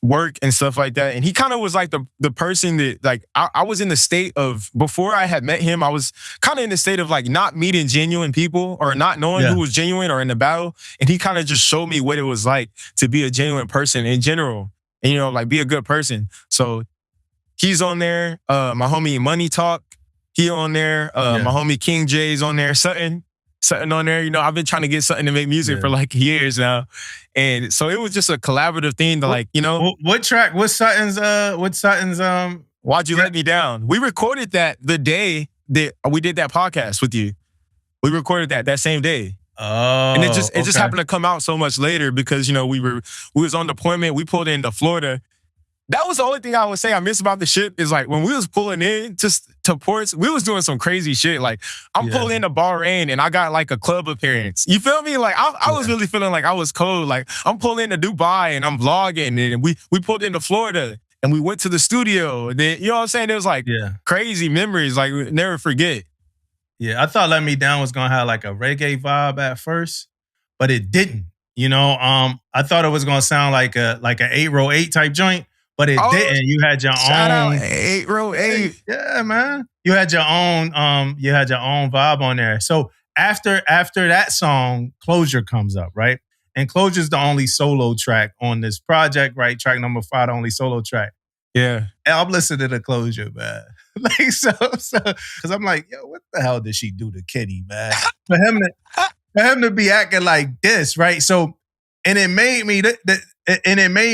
work and stuff like that. And he kind of was like the person that like I was in the state of, before I had met him, I was kind of in the state of like not meeting genuine people or not knowing who was genuine or in the battle. And he kind of just showed me what it was like to be a genuine person in general and, you know, like be a good person. So he's on there. My homie Money Talk, he on there. My homie King J's on there. Something on there. You know, I've been trying to get something to make music for like years now. And so it was just a collaborative thing to like, you know. What track? What's Sutton's Why'd You Let Me Down? We recorded that the day that we did that podcast with you. We recorded that same day. Oh. And it just happened to come out so much later because, you know, we was on deployment. We pulled into Florida. That was the only thing I would say I miss about the ship is like when we was pulling in just to ports, we was doing some crazy shit. Like I'm pulling into Bahrain and I got like a club appearance. You feel me? Like I was really feeling like I was cold. Like I'm pulling into Dubai and I'm vlogging, and we pulled into Florida and we went to the studio. And then, you know what I'm saying? It was like crazy memories. Like we never forget. Yeah, I thought Let Me Down was gonna have like a reggae vibe at first, but it didn't. You know, I thought it was gonna sound like an 808 type joint. But it didn't. You had your shout own. Shout out 808. Yeah, man. You had your own vibe on there. So after that song, Closure comes up, right? And Closure's the only solo track on this project, right? Track number 5, the only solo track. Yeah. And I'm listening to Closure, man. Like so, because I'm like, yo, what the hell did she do to Kenny, man? For him to be acting like this, right? So, and it made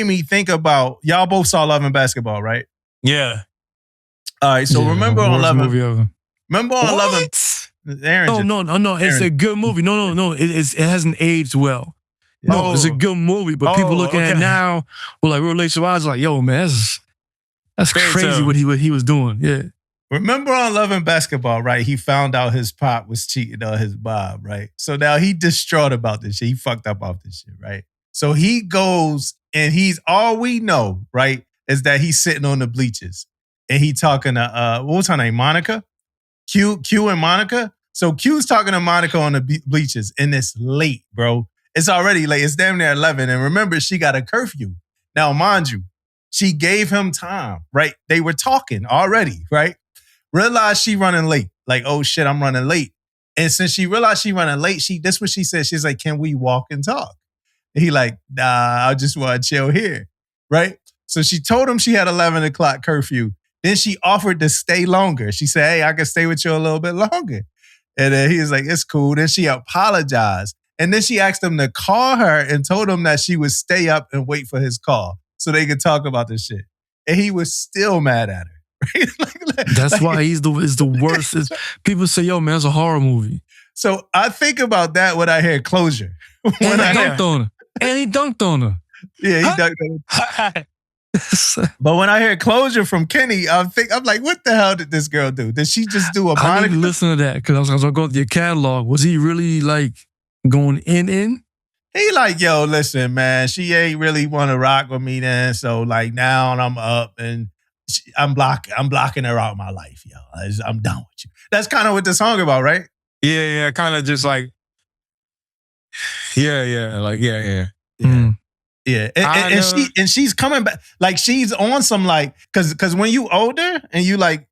me think about, y'all both saw Love and Basketball, right? Yeah. All right, so remember on Love and... Remember on Love and... No. It's a good movie. No. It hasn't aged well. No, it's a good movie, but people looking at it now, well, like relationship-wise, like, yo, man, that's crazy what he was doing. Yeah. Remember on Love and Basketball, right? He found out his pop was cheating on his mom, right? So now he distraught about this shit. He fucked up off this shit, right? So he goes and all we know, right, is that he's sitting on the bleachers and he talking to, what was her name? Monica? Q and Monica? So Q's talking to Monica on the bleachers and it's late, bro. It's already late. It's damn near 11. And remember, she got a curfew. Now, mind you, she gave him time, right? They were talking already, right? Realized she running late. Like, oh shit, I'm running late. And since she realized she running late, this what she said. She's like, can we walk and talk? And he like, nah, I just want to chill here, right? So she told him she had 11 o'clock curfew. Then she offered to stay longer. She said, hey, I can stay with you a little bit longer. And then he was like, it's cool. Then she apologized. And then she asked him to call her and told him that she would stay up and wait for his call so they could talk about this shit. And he was still mad at her. Right? That's why he's the worst. People say, yo, man, it's a horror movie. So I think about that when I hear Closure. And he dunked on her. Yeah, he dunked on her. But when I hear Closure from Kenny, I'm like, what the hell did this girl do? Did she just do a Monica? I need to listen to that because I was going to go to your catalog. Was he really like going in? He like, yo, listen, man, she ain't really want to rock with me then. So like now I'm up and I'm blocking her out of my life, yo. I'm done with you. That's kind of what the song about, right? Yeah, kind of just like, yeah. And she's coming back, like she's on some like, cause when you older and you like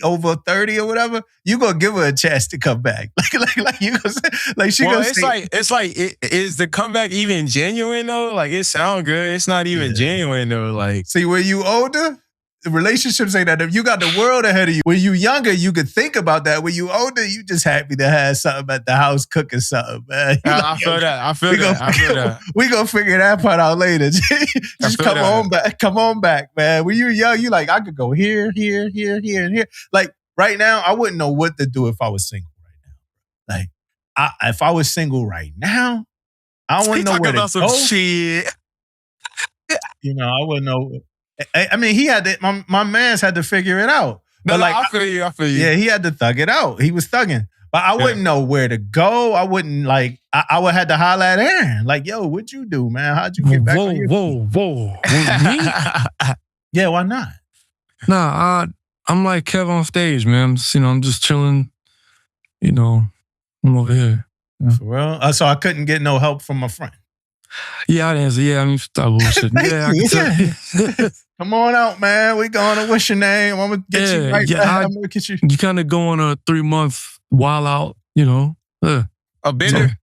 over 30 or whatever, you gonna give her a chance to come back. Like you gonna say, like she Well, gonna say, is the comeback even genuine though? Like it sound good. It's not even genuine though. Like see, when you older, relationships ain't that. If you got the world ahead of you, when you younger, you could think about that. When you older, you just happy to have something at the house cooking something, man. I feel that. We gonna figure that part out later. Just come on back, man. When you young, you like, I could go here, and here. Like right now, I wouldn't know what to do if I was single right now. Like, if I was single right now, I wouldn't know where to go. Shit. You know, I wouldn't know. I mean, he had to, my man's had to figure it out. But like, I feel you. Yeah, he had to thug it out. He was thugging. But I wouldn't know where to go. I wouldn't like, I would have to holler at Aaron. Like, yo, what'd you do, man? How'd you get back on your feet? Whoa. Me? Yeah, why not? Nah, I'm like Kev on stage, man. I'm just chilling. I'm over here. For real? So I couldn't get no help from my friend. Yeah, I'd answer. Yeah, I mean, stop bullshit. Yeah, I can tell. Come on out, man. We going to what's your name? I'm gonna get you right back. I'm gonna get you. You kind of go on a 3-month while out, A bender.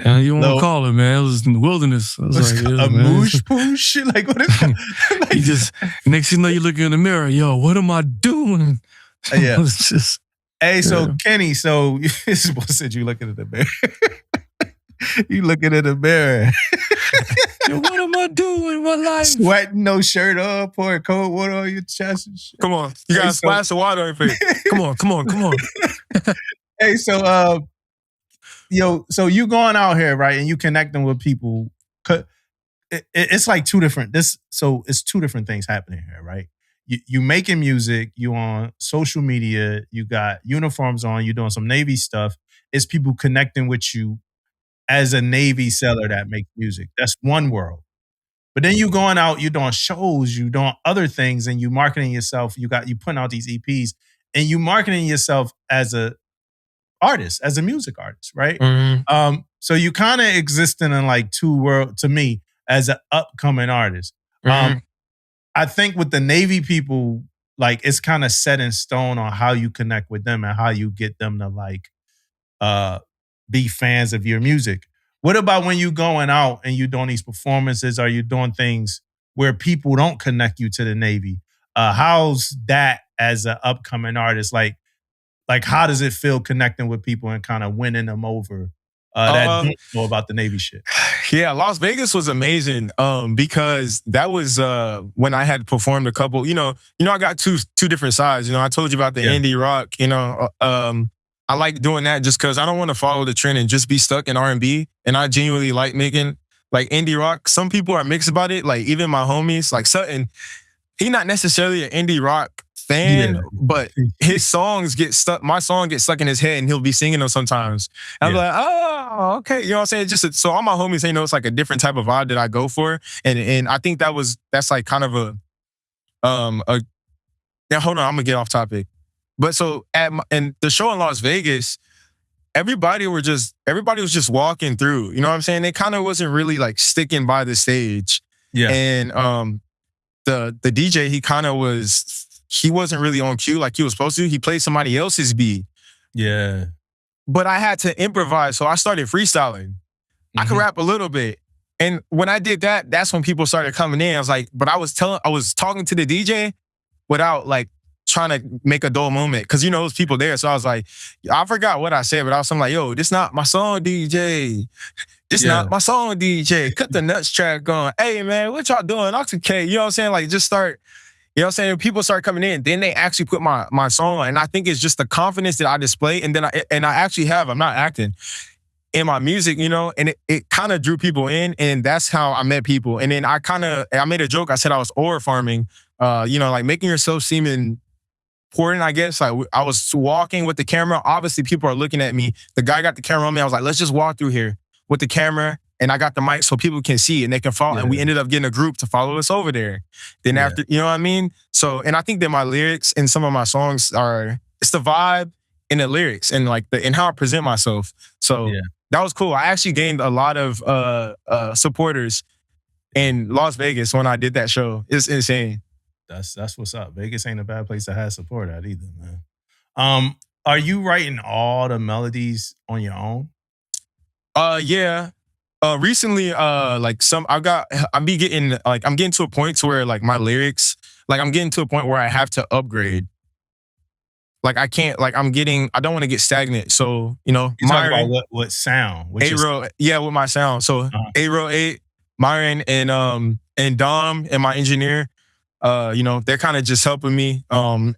And you want to call it, man. It was in the wilderness. I was like, a moosh poosh? Like, what is that? Like, you just, next thing you know, you looking in the mirror. Yo, what am I doing? Yeah. It's just. Hey, so Kenny, so this is what said you looking at the mirror. You looking in the mirror. What am I doing with my life? Sweating, no shirt on, pouring cold water on your chest and shit. Come on. You got a splash of water on your face. Come on. Hey, so so you going out here, right? And you connecting with people. It's like it's two different things happening here, right? You making music, you on social media, you got uniforms on, you doing some Navy stuff. It's people connecting with you as a Navy seller that makes music. That's one world. But then you going out, you doing shows, you doing other things, and you marketing yourself. You putting out these EPs, and you marketing yourself as a artist, as a music artist, right? Mm-hmm. So you kind of existing in like two worlds to me as an upcoming artist. Mm-hmm. I think with the Navy people, like it's kind of set in stone on how you connect with them and how you get them to like be fans of your music. What about when you going out and you doing these performances? Are you doing things where people don't connect you to the Navy? How's that as an upcoming artist? Like how does it feel connecting with people and kind of winning them over that don't know about the Navy shit? Yeah, Las Vegas was amazing because that was when I had performed a couple. I got two different sides. I told you about the indie rock. I like doing that just because I don't want to follow the trend and just be stuck in R&B. And I genuinely like making like indie rock. Some people are mixed about it. Like even my homies, like Sutton, he's not necessarily an indie rock fan, but his songs get stuck. My song gets stuck in his head and he'll be singing them sometimes. And I'm like, oh, okay. You know what I'm saying? So all my homies, it's like a different type of vibe that I go for. And I think that's like kind of now hold on, I'm gonna get off topic. But so and the show in Las Vegas, everybody was just walking through. You know what I'm saying? They kind of wasn't really like sticking by the stage. Yeah. And the DJ, he wasn't really on cue like he was supposed to. He played somebody else's beat. Yeah. But I had to improvise, so I started freestyling. I could rap a little bit. And when I did that, that's when people started coming in. I was like, but I was talking to the DJ without like trying to make a dull moment. Cause there's people there. So I was like, I forgot what I said, but I was like, yo, this not my song, DJ. This not my song, DJ. Cut the nuts track on. Hey man, what y'all doing? Okay. You know what I'm saying? Like just start, you know what I'm saying? People start coming in, then they actually put my song on. And I think it's just the confidence that I display. And then I actually have, I'm not acting, in my music, and it kind of drew people in. And that's how I met people. And then I made a joke. I said I was ore farming, like making yourself seem important, I guess. Like I was walking with the camera. Obviously, people are looking at me. The guy got the camera on me. I was like, let's just walk through here with the camera. And I got the mic so people can see and they can follow. Yeah. And we ended up getting a group to follow us over there. Then after, you know what I mean? So, and I think that my lyrics and some of my songs it's the vibe and the lyrics and like and how I present myself. So that was cool. I actually gained a lot of supporters in Las Vegas when I did that show. It's insane. That's what's up. Vegas ain't a bad place to have support at either, man. Are you writing all the melodies on your own? Yeah. Recently, like I'm getting to a point to where like my lyrics, like I'm getting to a point where I have to upgrade. Like I can't, like I don't want to get stagnant. So, you know, You talking about what sound? with my sound. So A-Roll 8, Myron and Dom and my engineer, you know, they're kind of just helping me. I'm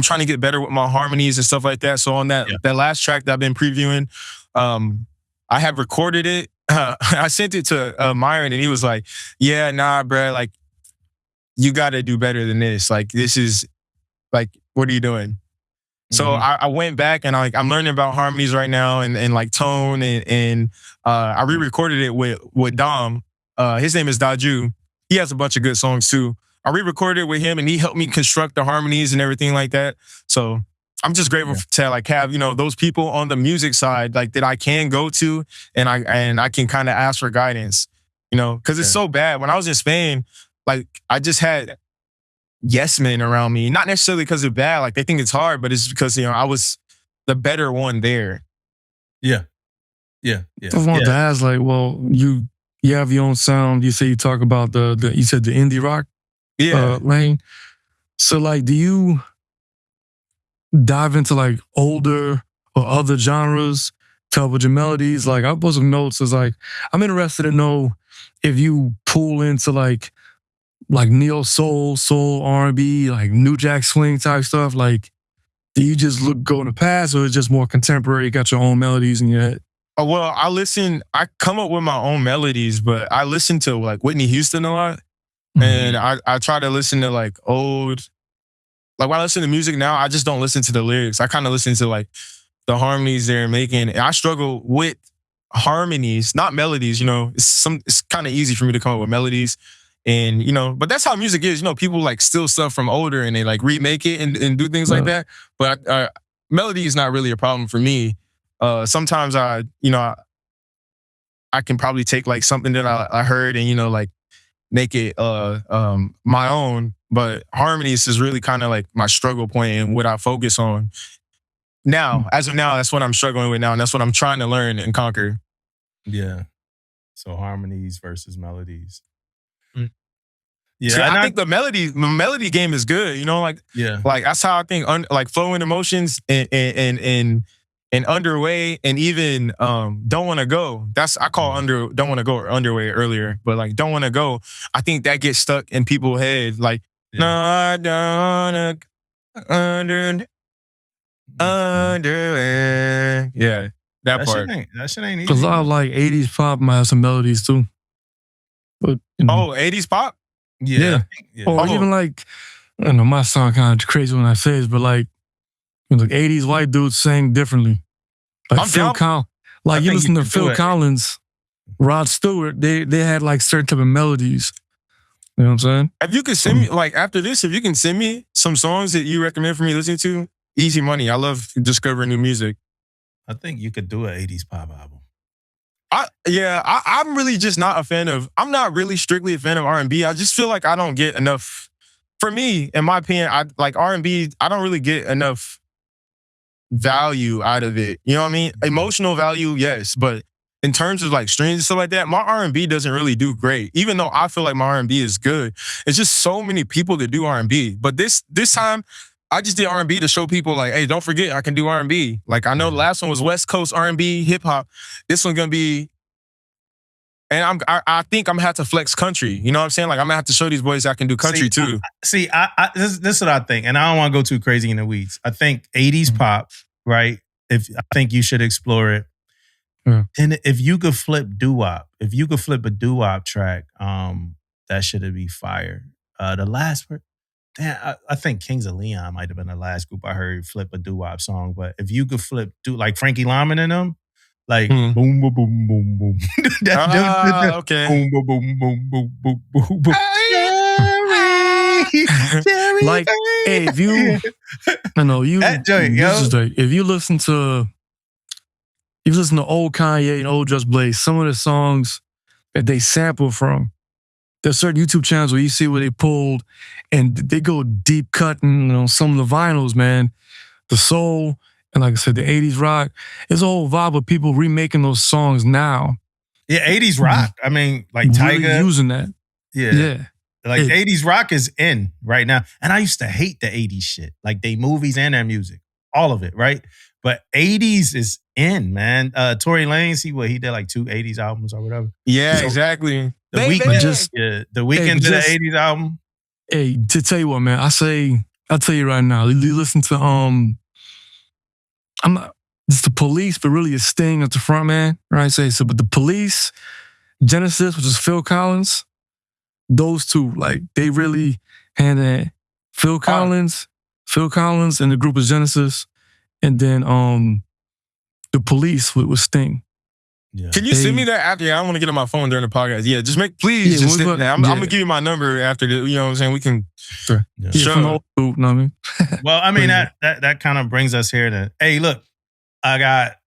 trying to get better with my harmonies and stuff like that. So on that last track that I've been previewing, I have recorded it. I sent it to Myron and he was like, yeah, nah, bro, like you got to do better than this. Like this is like, what are you doing? So I went back and I'm learning about harmonies right now and like tone and I re-recorded it with Dom. His name is Daju. He has a bunch of good songs too. I re-recorded it with him and he helped me construct the harmonies and everything like that. So I'm just grateful to like have, you know, those people on the music side like that I can go to and I can kind of ask for guidance, you know, because it's so bad. When I was in Spain, like I just had yes men around me, not necessarily because it's bad, like they think it's hard, but it's because, you know, I was the better one there. Yeah. I wanted to ask, like, well, you have your own sound. You say you talk about the you said the indie rock lane. So like, do you dive into like older or other genres to help with your melodies? Like I put some notes as like, I'm interested to know if you pull into like neo soul, R&B, like New Jack Swing type stuff. Like, do you just go in the past or it's just more contemporary? You got your own melodies in your head? Oh, well, I come up with my own melodies, but I listen to like Whitney Houston a lot. And I try to listen to like old, like when I listen to music now, I just don't listen to the lyrics. I kind of listen to like the harmonies they're making. And I struggle with harmonies, not melodies, you know. It's kind of easy for me to come up with melodies. And, you know, but that's how music is. You know, people like steal stuff from older and they like remake it and do things like that. But melody is not really a problem for me. Sometimes I can probably take like something that I heard and, you know, like make it my own. But harmonies is really kind of like my struggle point and what I focus on. Now, as of now, that's what I'm struggling with now. And that's what I'm trying to learn and conquer. Yeah. So harmonies versus melodies. Yeah, so I think the melody game is good. You know, like that's how I think. Like flowing emotions and underway and even don't want to go. That's I call don't want to go or underway earlier, but like don't want to go. I think that gets stuck in people's head. Like no, I don't underway. Yeah, that part. That shit ain't easy. Because a lot of like 80s pop might have some melodies too. But you know. 80s pop. Yeah. Or even like, I don't know, my sound kind of crazy when I say this, but like 80s white dudes sang differently. Like Phil Collins. Like you listen to Phil Collins, Rod Stewart, they had like certain type of melodies. You know what I'm saying? If you could send me, like after this, if you can send me some songs that you recommend for me listening to, easy money. I love discovering new music. I think you could do an 80s pop album. I'm really just not a fan of, I'm not really strictly a fan of R&B. I just feel like I don't get enough, for me, in my opinion, I like R&B, I don't really get enough value out of it. You know what I mean? Emotional value, yes, but in terms of like streams and stuff like that, my R&B doesn't really do great. Even though I feel like my R&B is good, it's just so many people that do R&B. But this time, I just did R&B to show people like, hey, don't forget I can do R&B. Like I know the last one was West Coast R&B, hip hop. This one's gonna be, and I think I'm gonna have to flex country. You know what I'm saying? Like I'm gonna have to show these boys I can do country too. This is what I think, and I don't want to go too crazy in the weeds. I think 80s pop, right? I think you should explore it. And if you could flip doo-wop, if you could flip a doo-wop track, that should be fire. The last part. Damn, I think Kings of Leon might have been the last group I heard flip a doo-wop song. But if you could flip like Frankie Lyman and them, like boom, boom, boom, boom, boom. Okay. Boom, boom, boom, boom, boom, boom, boom, boom. Like, hey, if you, I know you. If you listen to old Kanye and old Just Blaze, some of the songs that they sample from, there's certain YouTube channels where you see where they pulled and they go deep cutting on some of the vinyls, man. The soul, and like I said, the 80s rock. It's a whole vibe of people remaking those songs now. Yeah, 80s rock. I mean, like really Tyga. using that. Yeah. Like 80s rock is in right now. And I used to hate the 80s shit. Like they movies and their music. All of it, right? But 80s is in, man. Tory Lanez, he did like 2 80s albums or whatever. Yeah, So, exactly. The Weeknd, the Weeknd did an 80s album. Hey, to tell you what, man, I'll tell you right now. You listen to it's the Police, but really it's Sting at the front, man. Right? But the Police, Genesis, which is Phil Collins, those two, like they really hand in hand. Phil Collins, and the group of Genesis, and then the Police with Sting. Yeah. Can you send me that after? I don't want to get on my phone during the podcast. Yeah, just please just send that. I'm gonna give you my number after the, you know what I'm saying? We can from the old group, know what I mean? Well, I mean that kind of brings us here to, hey, look, I got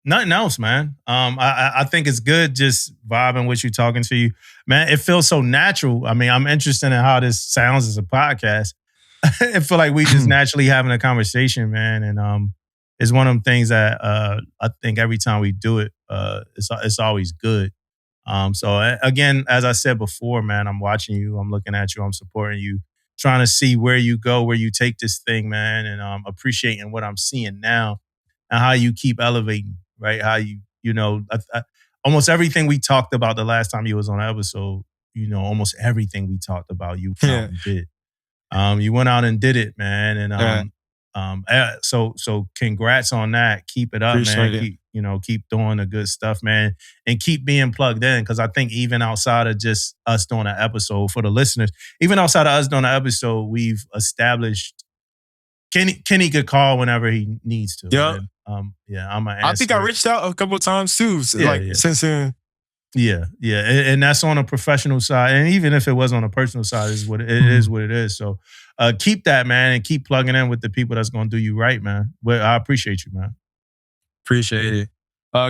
nothing else, man. I think it's good just vibing with you, talking to you. Man, it feels so natural. I mean, I'm interested in how this sounds as a podcast. I feel like we just naturally having a conversation, man. And it's one of them things that I think every time we do it, it's always good. So again, as I said before, man, I'm watching you, I'm looking at you, I'm supporting you, trying to see where you go, where you take this thing, man, and appreciating what I'm seeing now and how you keep elevating, right? How almost everything we talked about the last time you was on the episode, almost everything we talked about, you did. You went out and did it, man, and so congrats on that. Keep it up, Appreciate man. Keep doing the good stuff, man, and keep being plugged in. Because I think even outside of just us doing an episode, for the listeners, even outside of us doing an episode, we've established Kenny could call whenever he needs to. Yeah, I'm an answer. I think I reached out a couple of times too. Since then. Yeah, and that's on a professional side, and even if it was on a personal side, is what it is. What it is. So keep that, man, and keep plugging in with the people that's going to do you right, man. Well, I appreciate you, man. Appreciate it.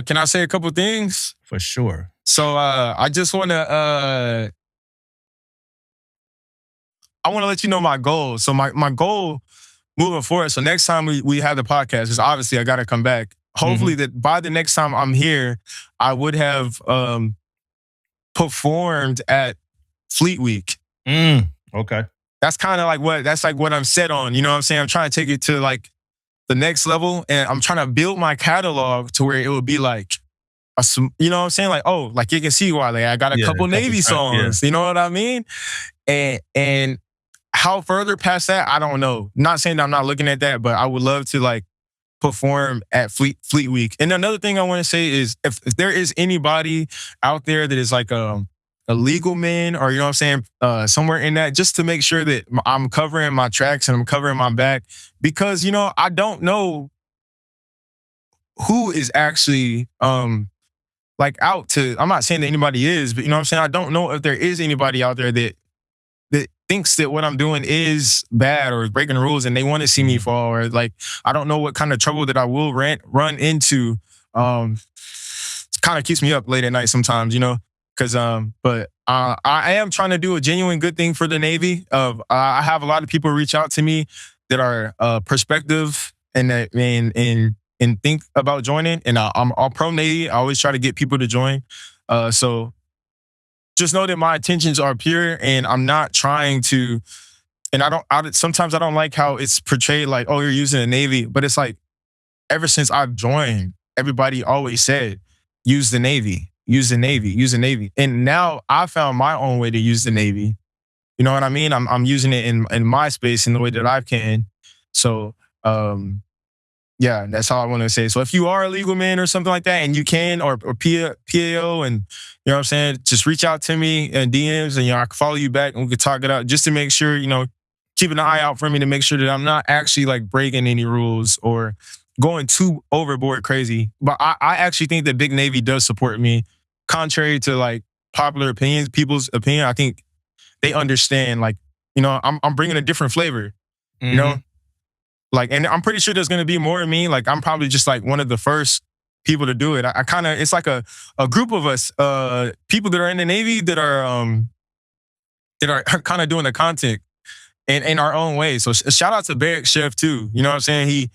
Can I say a couple things? For sure. So I just want to let you know my goal. So my goal moving forward. So next time we have the podcast, is obviously I got to come back. Hopefully that by the next time I'm here, I would have performed at Fleet Week. Okay. That's kind of like what I'm set on. You know what I'm saying? I'm trying to take it to like the next level, and I'm trying to build my catalog to where it would be like, you know what I'm saying? Like, oh, like you can see why I got a couple Navy songs. You know what I mean? And how further past that, I don't know. Not saying that I'm not looking at that, but I would love to like perform at Fleet Week. And another thing I want to say is if there is anybody out there that is like a legal man, or you know what I'm saying, somewhere in that, just to make sure that I'm covering my tracks and I'm covering my back, because I don't know who is actually like out to. I'm not saying that anybody is, but you know what I'm saying, I don't know if there is anybody out there that thinks that what I'm doing is bad or breaking rules and they want to see me fall, or like I don't know what kind of trouble that I will run into. It kind of keeps me up late at night sometimes, because but I am trying to do a genuine good thing for the Navy. I have a lot of people reach out to me that are perspective and think about joining, and I'm pro Navy. I always try to get people to join. So just know that my intentions are pure, and I'm not trying to. And sometimes I don't like how it's portrayed like, oh, you're using the Navy, but it's like ever since I've joined, everybody always said, use the Navy, use the Navy, use the Navy. And now I found my own way to use the Navy. You know what I mean? I'm using it in my space in the way that I can. So, yeah, that's all I want to say. So if you are a legal man or something like that, and you can, or PAO, and you know what I'm saying, just reach out to me in DMs, and I can follow you back and we can talk it out, just to make sure, keeping an eye out for me to make sure that I'm not actually like breaking any rules or going too overboard crazy. But I actually think that Big Navy does support me, contrary to like popular opinions, people's opinion. I think they understand, like, I'm bringing a different flavor, Like, and I'm pretty sure there's going to be more of me. Like, I'm probably just like one of the first people to do it. I kind of, it's like a group of us, people that are in the Navy that are kind of doing the content in our own way. So shout out to Barrick Chef too. You know what I'm saying?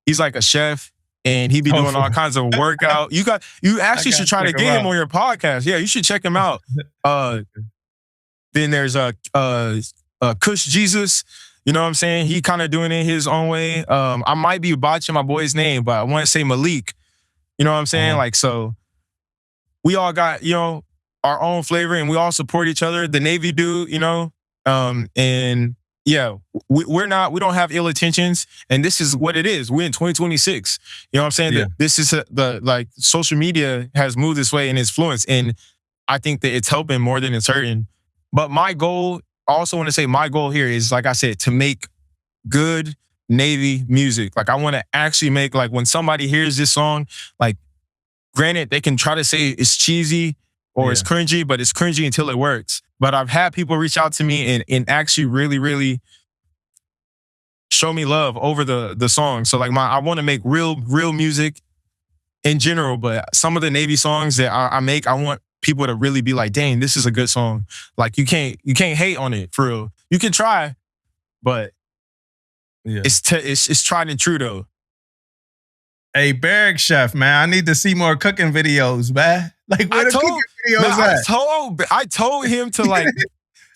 He's like a chef and he be doing all kinds of workout. You actually should try to get him on your podcast. Yeah, you should check him out. Then there's Kush Jesus. You know what I'm saying? He kind of doing it his own way. I might be botching my boy's name, but I want to say Malik. You know what I'm saying? Like, so we all got, you know, our own flavor and we all support each other. The Navy do, you know, and yeah, we don't have ill intentions, and this is what it is. We're in 2026. You know what I'm saying? Yeah. This is like social media has moved this way and it's influenced, and I think that it's helping more than it's hurting. But my goal, I also want to say my goal here is, like I said, to make good Navy music. Like I want to actually make, like when somebody hears this song, like granted, they can try to say it's cheesy or it's cringy, but it's cringy until it works. But I've had people reach out to me and actually really, really show me love over the song. So like I want to make real music in general, but some of the Navy songs that I make, I want people to really be like, dang, this is a good song. Like you can't hate on it for real. You can try, but it's tried and true though. Hey, Barrick Chef, man, I need to see more cooking videos, man. Like, where the cooking videos at? I told him to like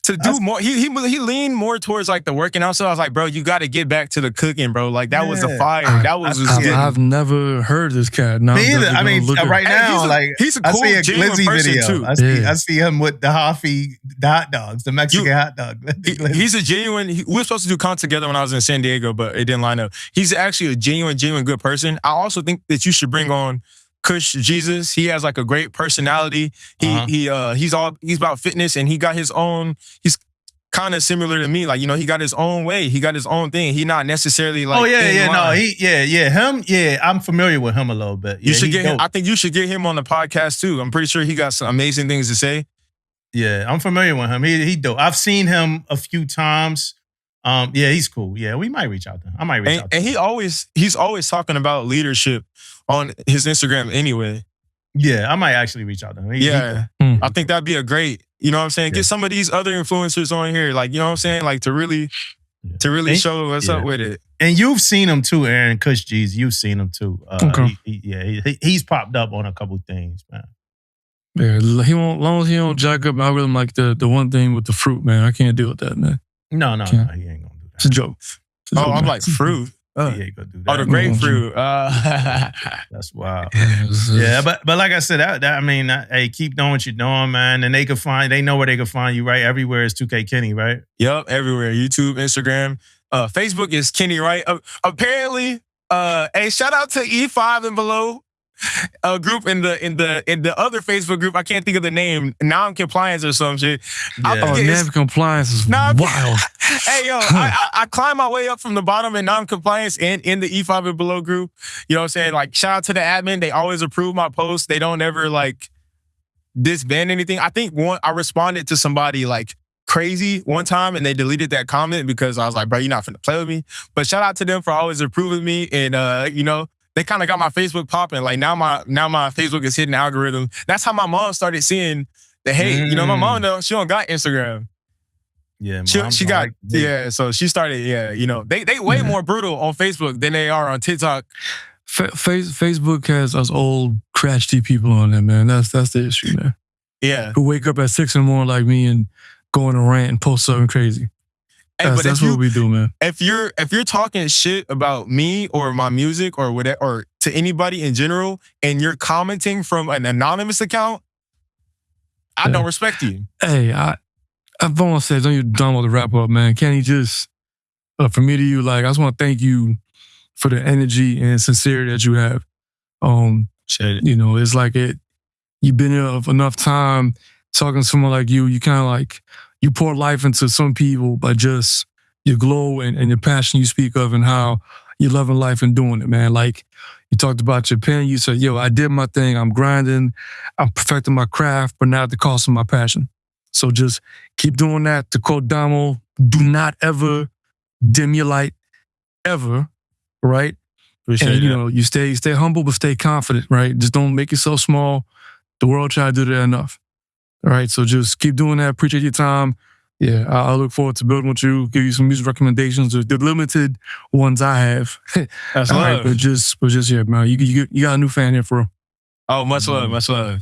to do more. He leaned more towards like the working out. So I was like, bro, you got to get back to the cooking, bro. Like that was a fire. That was I've never heard this cat. Now me either. I mean, right now, he's a cool, I see a genuine Glizzy person video. too. I see him with the hot dogs, the Mexican hot dog. He's a genuine. We were supposed to do content together when I was in San Diego, but it didn't line up. He's actually a genuine good person. I also think that you should bring on Kush Jesus. He has like a great personality. He's about fitness and he got his own. He's kind of similar to me. Like, you know, he got his own way. He got his own thing. He not necessarily like. Him. I'm familiar with him a little bit. You should get him. I think you should get him on the podcast too. I'm pretty sure he got some amazing things to say. Yeah, I'm familiar with him. He dope. I've seen him a few times. He's cool. Yeah, we might reach out to him. I might reach out to him. And he's always talking about leadership on his Instagram anyway. Yeah, I might actually reach out to him. I think that'd be a great, you know what I'm saying? Get some of these other influencers on here, like, you know what I'm saying? Like to really show what's up with it. And you've seen him too, Aaron, Kush G's. You've seen him too. He's popped up on a couple things, man. Yeah, he won't, as long as he don't jack up algorithm like the one thing with the fruit, man. I can't deal with that, man. No, he ain't gonna do that. It's a joke. I'm like, fruit. He ain't gonna do that. Oh, the grapefruit. That's wild. Yeah, but like I said, I mean, hey, keep doing what you're doing, man. And they know where they can find you, right? Everywhere is 2K Kenny, right? Yep, everywhere. YouTube, Instagram, Facebook is Kenny Wright. Apparently, hey, shout out to E5 and below. Group in the other Facebook group. I can't think of the name. Non-compliance or some shit. Non-compliance is wild. Hey, yo, I climbed my way up from the bottom in non-compliance and in the E5 and below group. You know what I'm saying? Like, shout out to the admin. They always approve my posts. They don't ever like disband anything. I think I responded to somebody like crazy one time and they deleted that comment because I was like, bro, you're not finna play with me. But shout out to them for always approving me and you know, they kind of got my Facebook popping. Like now my Facebook is hitting the algorithm. That's how my mom started seeing the hate. You know, my mom though, she don't got Instagram. Yeah, she got so she started. Yeah, you know, they way more brutal on Facebook than they are on TikTok. Facebook has us old crashy people on there, man. That's the issue, man. Yeah, who wake up at 6 in the morning like me and go on a rant and post something crazy. Hey, that's what we do, man. If you're talking shit about me or my music or whatever, or to anybody in general, and you're commenting from an anonymous account, I don't respect you. Hey, I've almost said, don't you done with the wrap up, man? Can you just, for me to you, like, I just want to thank you for the energy and sincerity that you have. You know, it's like you've been here enough time talking to someone like you kind of like, you pour life into some people by just your glow and your passion you speak of and how you're loving life and doing it, man. Like you talked about your pen, you said, yo, I did my thing, I'm grinding, I'm perfecting my craft, but not at the cost of my passion. So just keep doing that. To quote Damo, do not ever dim your light, ever, right? Appreciate And you that. know, you stay humble, but stay confident, right? Just don't make yourself small. The world try to do that enough. All right, so just keep doing that. Appreciate your time. Yeah, I look forward to building with you. Give you some music recommendations. The limited ones I have. That's All love. right, but just yeah, man. You got a new fan here, for real. Oh, much love, much love.